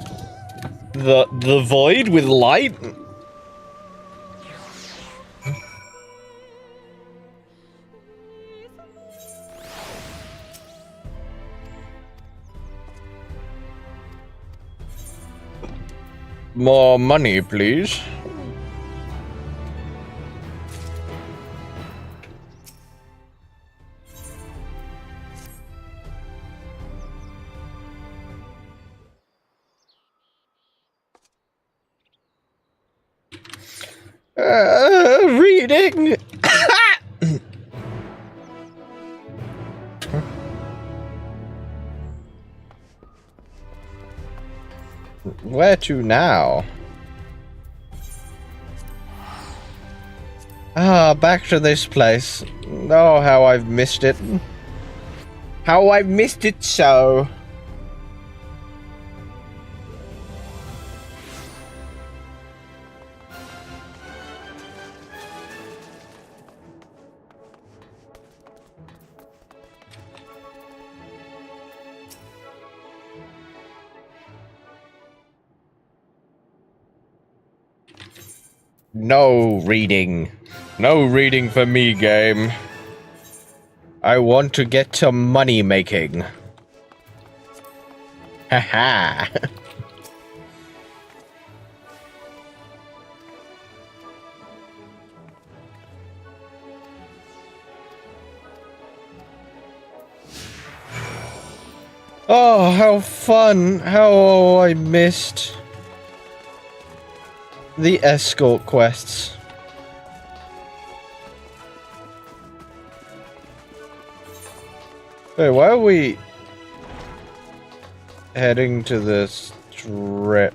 [SPEAKER 12] the void with light? More money, please. Reading. Where to now? Ah, back to this place. Oh, how I've missed it. How I've missed it so. No reading. No reading for me, game. I want to get to money making. Haha. Oh, how fun. How I missed the escort quests. Wait, why are we heading to the strip?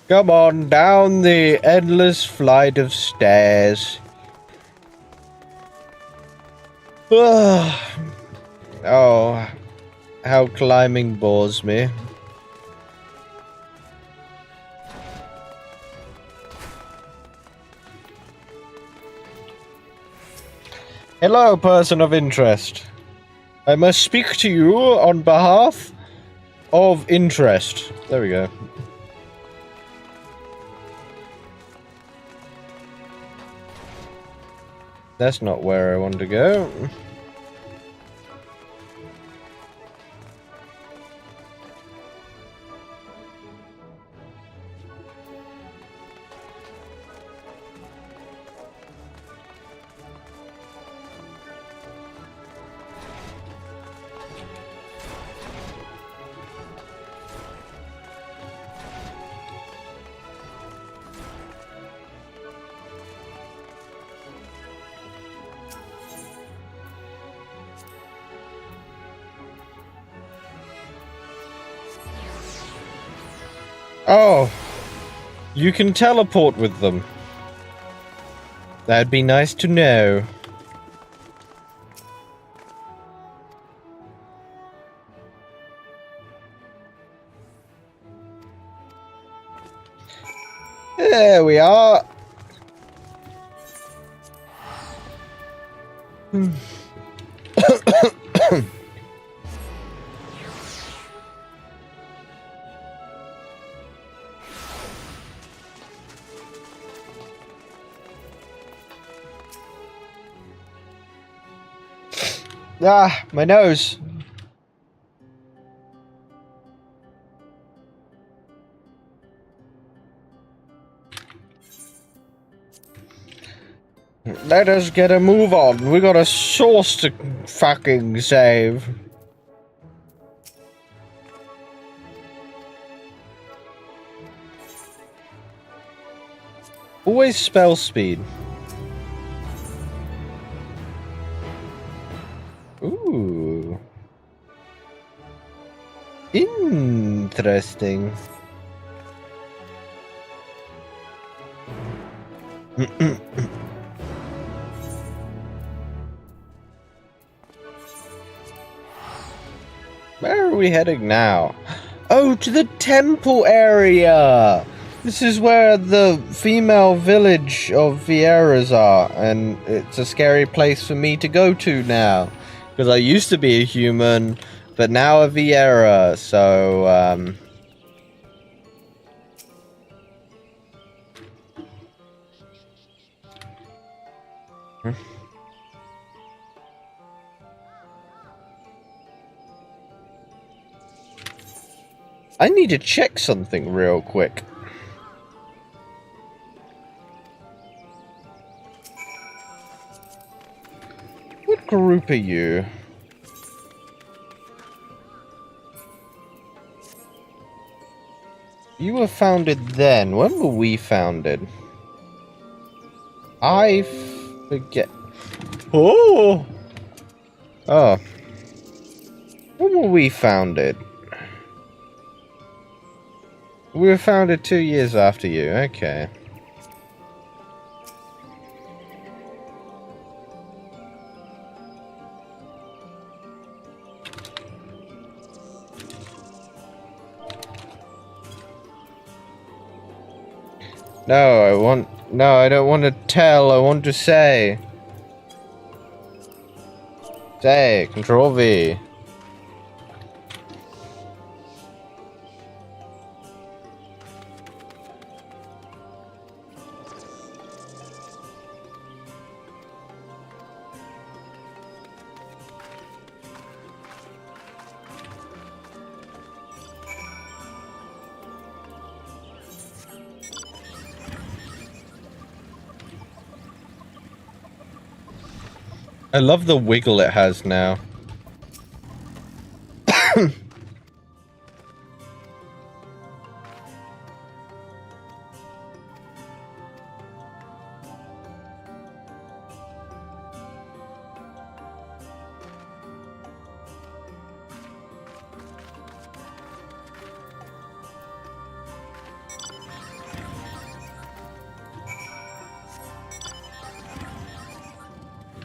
[SPEAKER 12] Come on, down the endless flight of stairs. Oh, how climbing bores me. Hello, person of interest. I must speak to you on behalf of interest. There we go. That's not where I want to go. Oh, you can teleport with them. That'd be nice to know. There we are. Ah, my nose. Let us get a move on. We got a source to fucking save. Always spell speed. Ooh. Interesting. Where are we heading now? Oh, to the temple area! This is where the female village of Vieras are, and it's a scary place for me to go to now. Because I used to be a human, but now a Viera, so, I need to check something real quick. What group are you? You were founded then. When were we founded? I forget. Oh! Oh. When were we founded? We were founded 2 years after you. Okay. No, I don't want to tell, I want to say. Say, Control V. I love the wiggle it has now.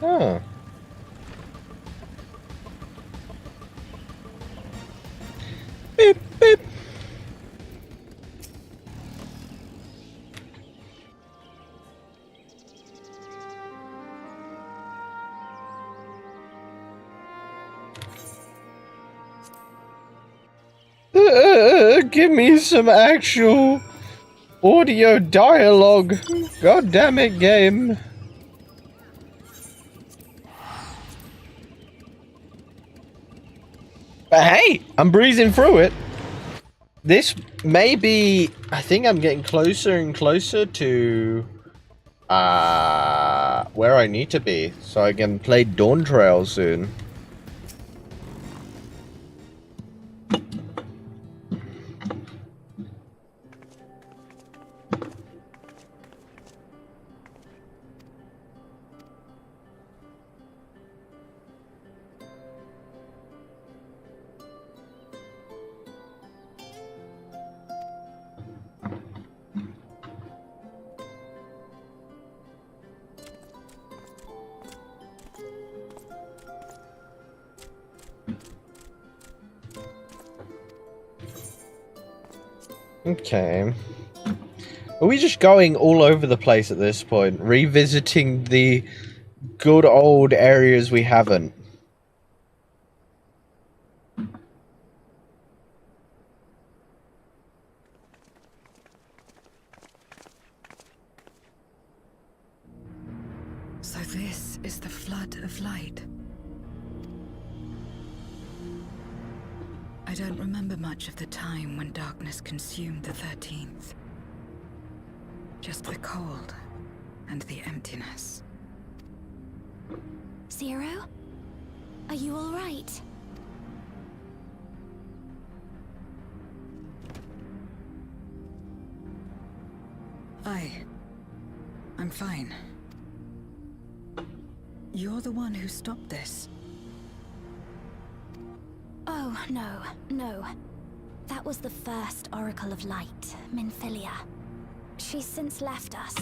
[SPEAKER 12] Oh. Beep, beep. Give me some actual audio dialogue. God damn it, game. But hey, I'm breezing through it. This may be... I think I'm getting closer and closer to... where I need to be. So I can play Dawn Trail soon. Okay. Are we just going all over the place at this point, revisiting the good old areas we haven't?
[SPEAKER 4] So this is the flood of light. I don't remember much of the time when darkness consumed the 13th. Just the cold and the emptiness.
[SPEAKER 19] Zero? Are you all right?
[SPEAKER 4] I'm fine. You're the one who stopped this.
[SPEAKER 19] Oh, no. That was the first Oracle of Light, Minfilia. She's since left us,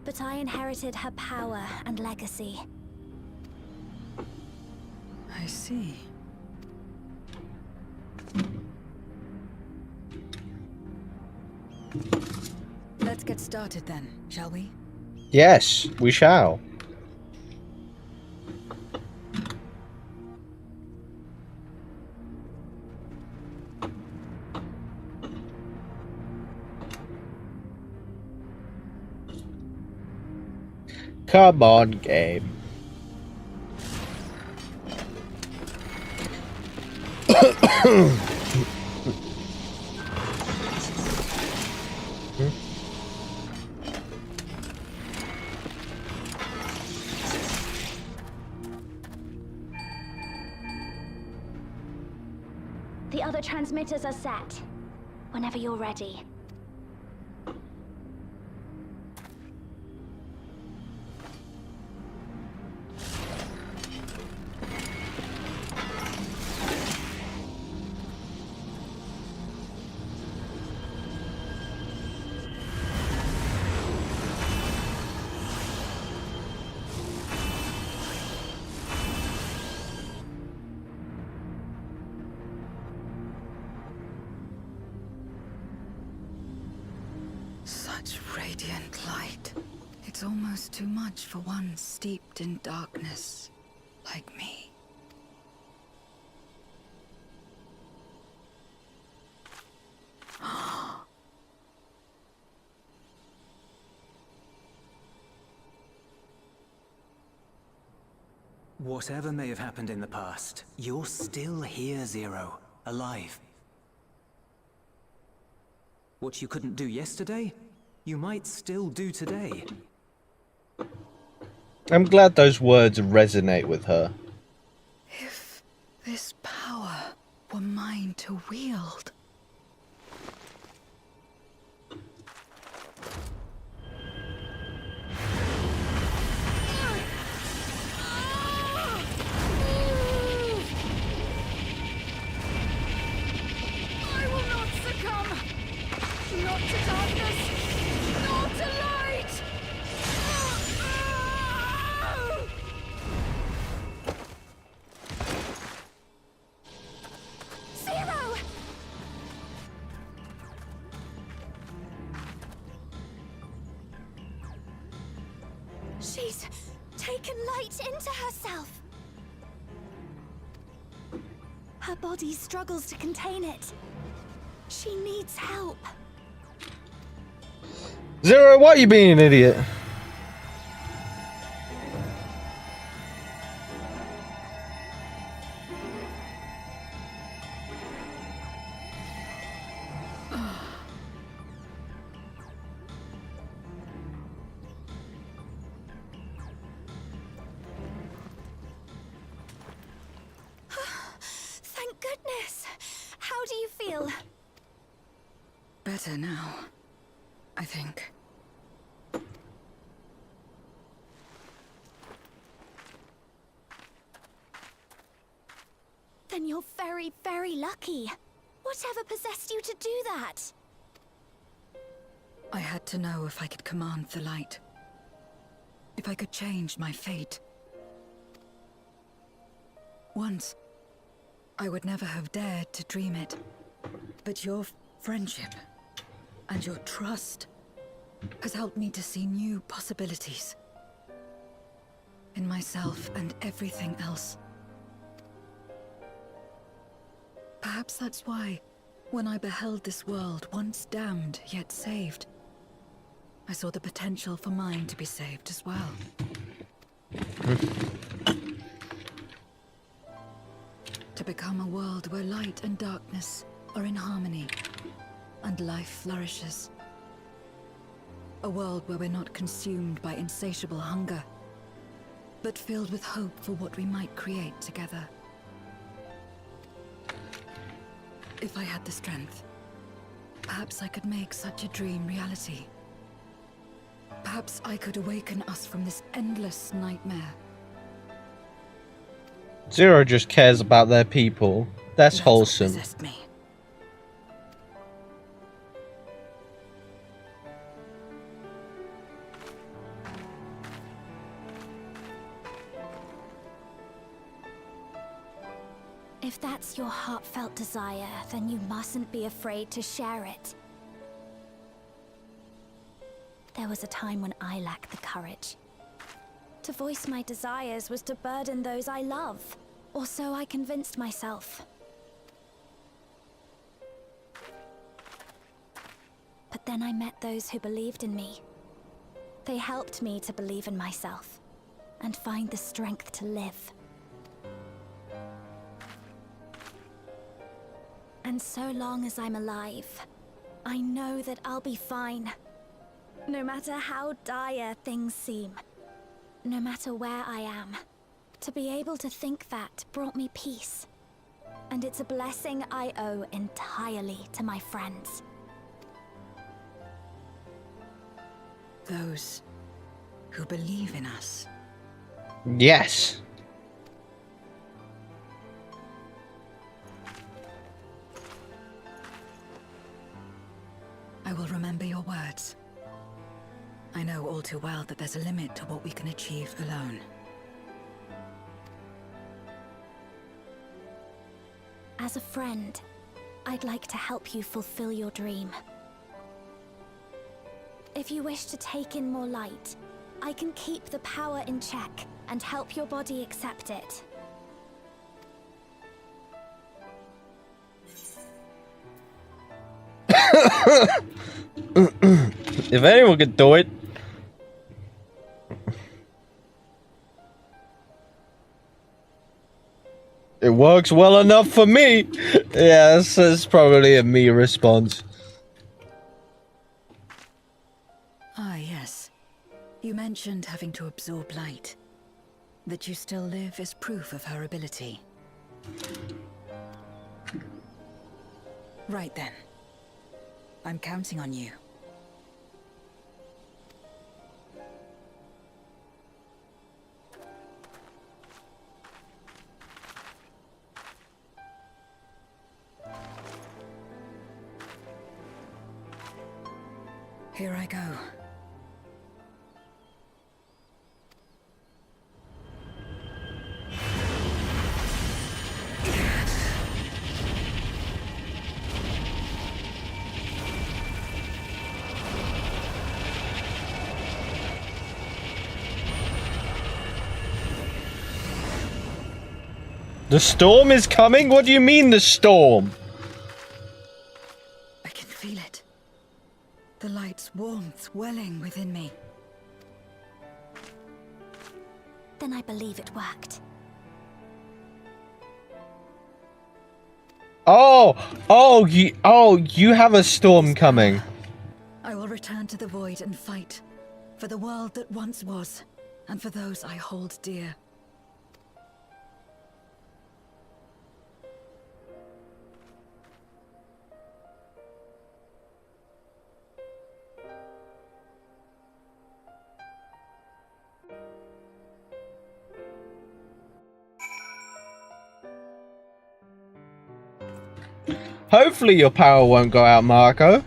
[SPEAKER 19] but I inherited her power and legacy.
[SPEAKER 4] I see. Let's get started then, shall we?
[SPEAKER 12] Yes, we shall. Come on, game.
[SPEAKER 19] The other transmitters are set. Whenever you're ready.
[SPEAKER 4] Such radiant light. It's almost too much for one steeped in darkness, like me.
[SPEAKER 11] Whatever may have happened in the past, you're still here, Zero. Alive. What you couldn't do yesterday, you might still do today.
[SPEAKER 12] I'm glad those words resonate with her.
[SPEAKER 4] If this power were mine to wield.
[SPEAKER 8] I will not succumb! Not to darkness! Not to light!
[SPEAKER 19] Zero! She's taken light into herself. Her body struggles to contain it. She needs help.
[SPEAKER 12] Zero, why are you being an idiot?
[SPEAKER 19] Thank goodness. How do you feel?
[SPEAKER 4] Better now, I think.
[SPEAKER 19] Then you're very, very lucky. Whatever possessed you to do that?
[SPEAKER 4] I had to know if I could command the light. If I could change my fate. Once, I would never have dared to dream it. But your friendship, And your trust has helped me to see new possibilities. In myself and everything else. Perhaps that's why, when I beheld this world once damned yet saved, I saw the potential for mine to be saved as well. To become a world where light and darkness are in harmony, and life flourishes. A world where we're not consumed by insatiable hunger, but filled with hope for what we might create together. If I had the strength, perhaps I could make such a dream reality. Perhaps I could awaken us from this endless nightmare.
[SPEAKER 12] Zero just cares about their people. That's wholesome.
[SPEAKER 4] Possessed me.
[SPEAKER 19] If that's your heartfelt desire, then you mustn't be afraid to share it. There was a time when I lacked the courage. To voice my desires was to burden those I love, or so I convinced myself. But then I met those who believed in me. They helped me to believe in myself, and find the strength to live. And so long as I'm alive, I know that I'll be fine. No matter how dire things seem. No matter where I am. To be able to think that brought me peace. And it's a blessing I owe entirely to my friends.
[SPEAKER 4] Those who believe in us.
[SPEAKER 12] Yes.
[SPEAKER 4] I will remember your words. I know all too well that there's a limit to what we can achieve alone.
[SPEAKER 19] As a friend, I'd like to help you fulfill your dream. If you wish to take in more light, I can keep the power in check and help your body accept it.
[SPEAKER 12] If anyone could do it. It works well enough for me. Yeah, that's probably a me response.
[SPEAKER 4] Ah, yes. You mentioned having to absorb light. That you still live is proof of her ability. Right then. I'm counting on you. Here I go.
[SPEAKER 12] The storm is coming? What do you mean, the storm?
[SPEAKER 4] I can feel it. The light's warmth welling within me.
[SPEAKER 19] Then I believe it worked.
[SPEAKER 12] You have a storm coming.
[SPEAKER 4] I will return to the void and fight for the world that once was, and for those I hold dear.
[SPEAKER 12] Hopefully your power won't go out, Marco.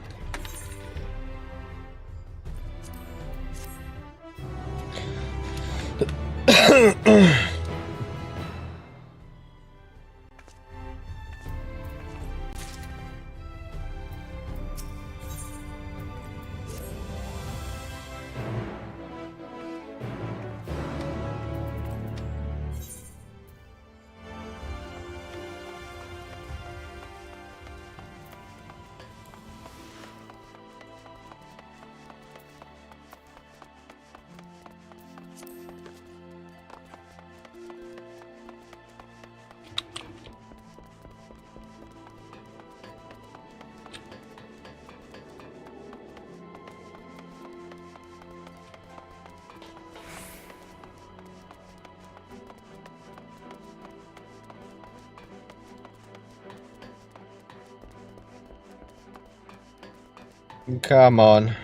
[SPEAKER 12] Come on.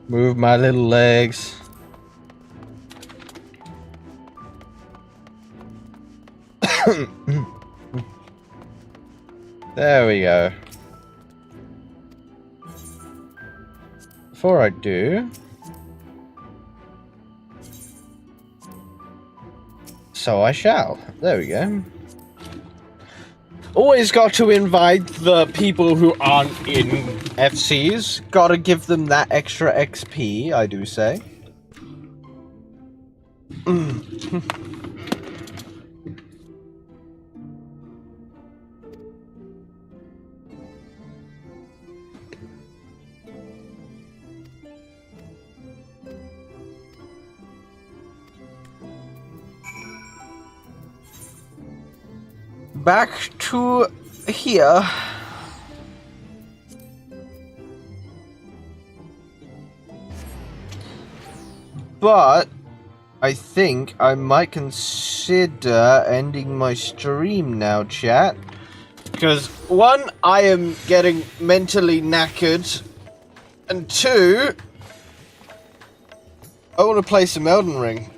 [SPEAKER 12] Move my little legs. There we go. Before I do... So I shall. There we go. Always got to invite the people who aren't in FCs. Gotta give them that extra XP, I do say. Back to here. But I think I might consider ending my stream now, chat. Because one, I am getting mentally knackered. And two, I want to play some Elden Ring.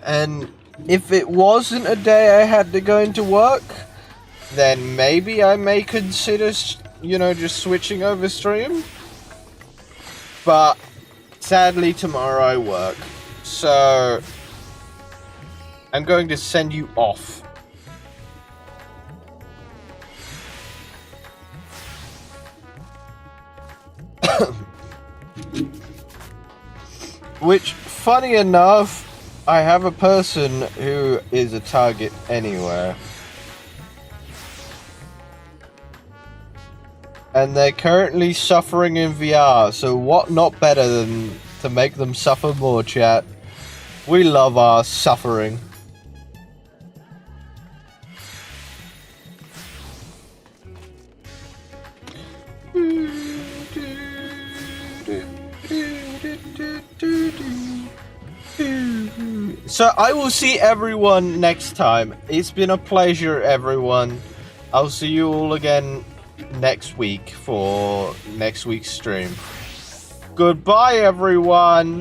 [SPEAKER 12] And if it wasn't a day I had to go into work, then maybe I may consider, you know, just switching over stream. But sadly tomorrow I work. So I'm going to send you off. Which, funny enough, I have a person who is a target anywhere. And they're currently suffering in VR, so what not better than to make them suffer more, chat? We love our suffering. So I will see everyone next time. It's been a pleasure, everyone. I'll see you all again next week for next week's stream. Goodbye, everyone.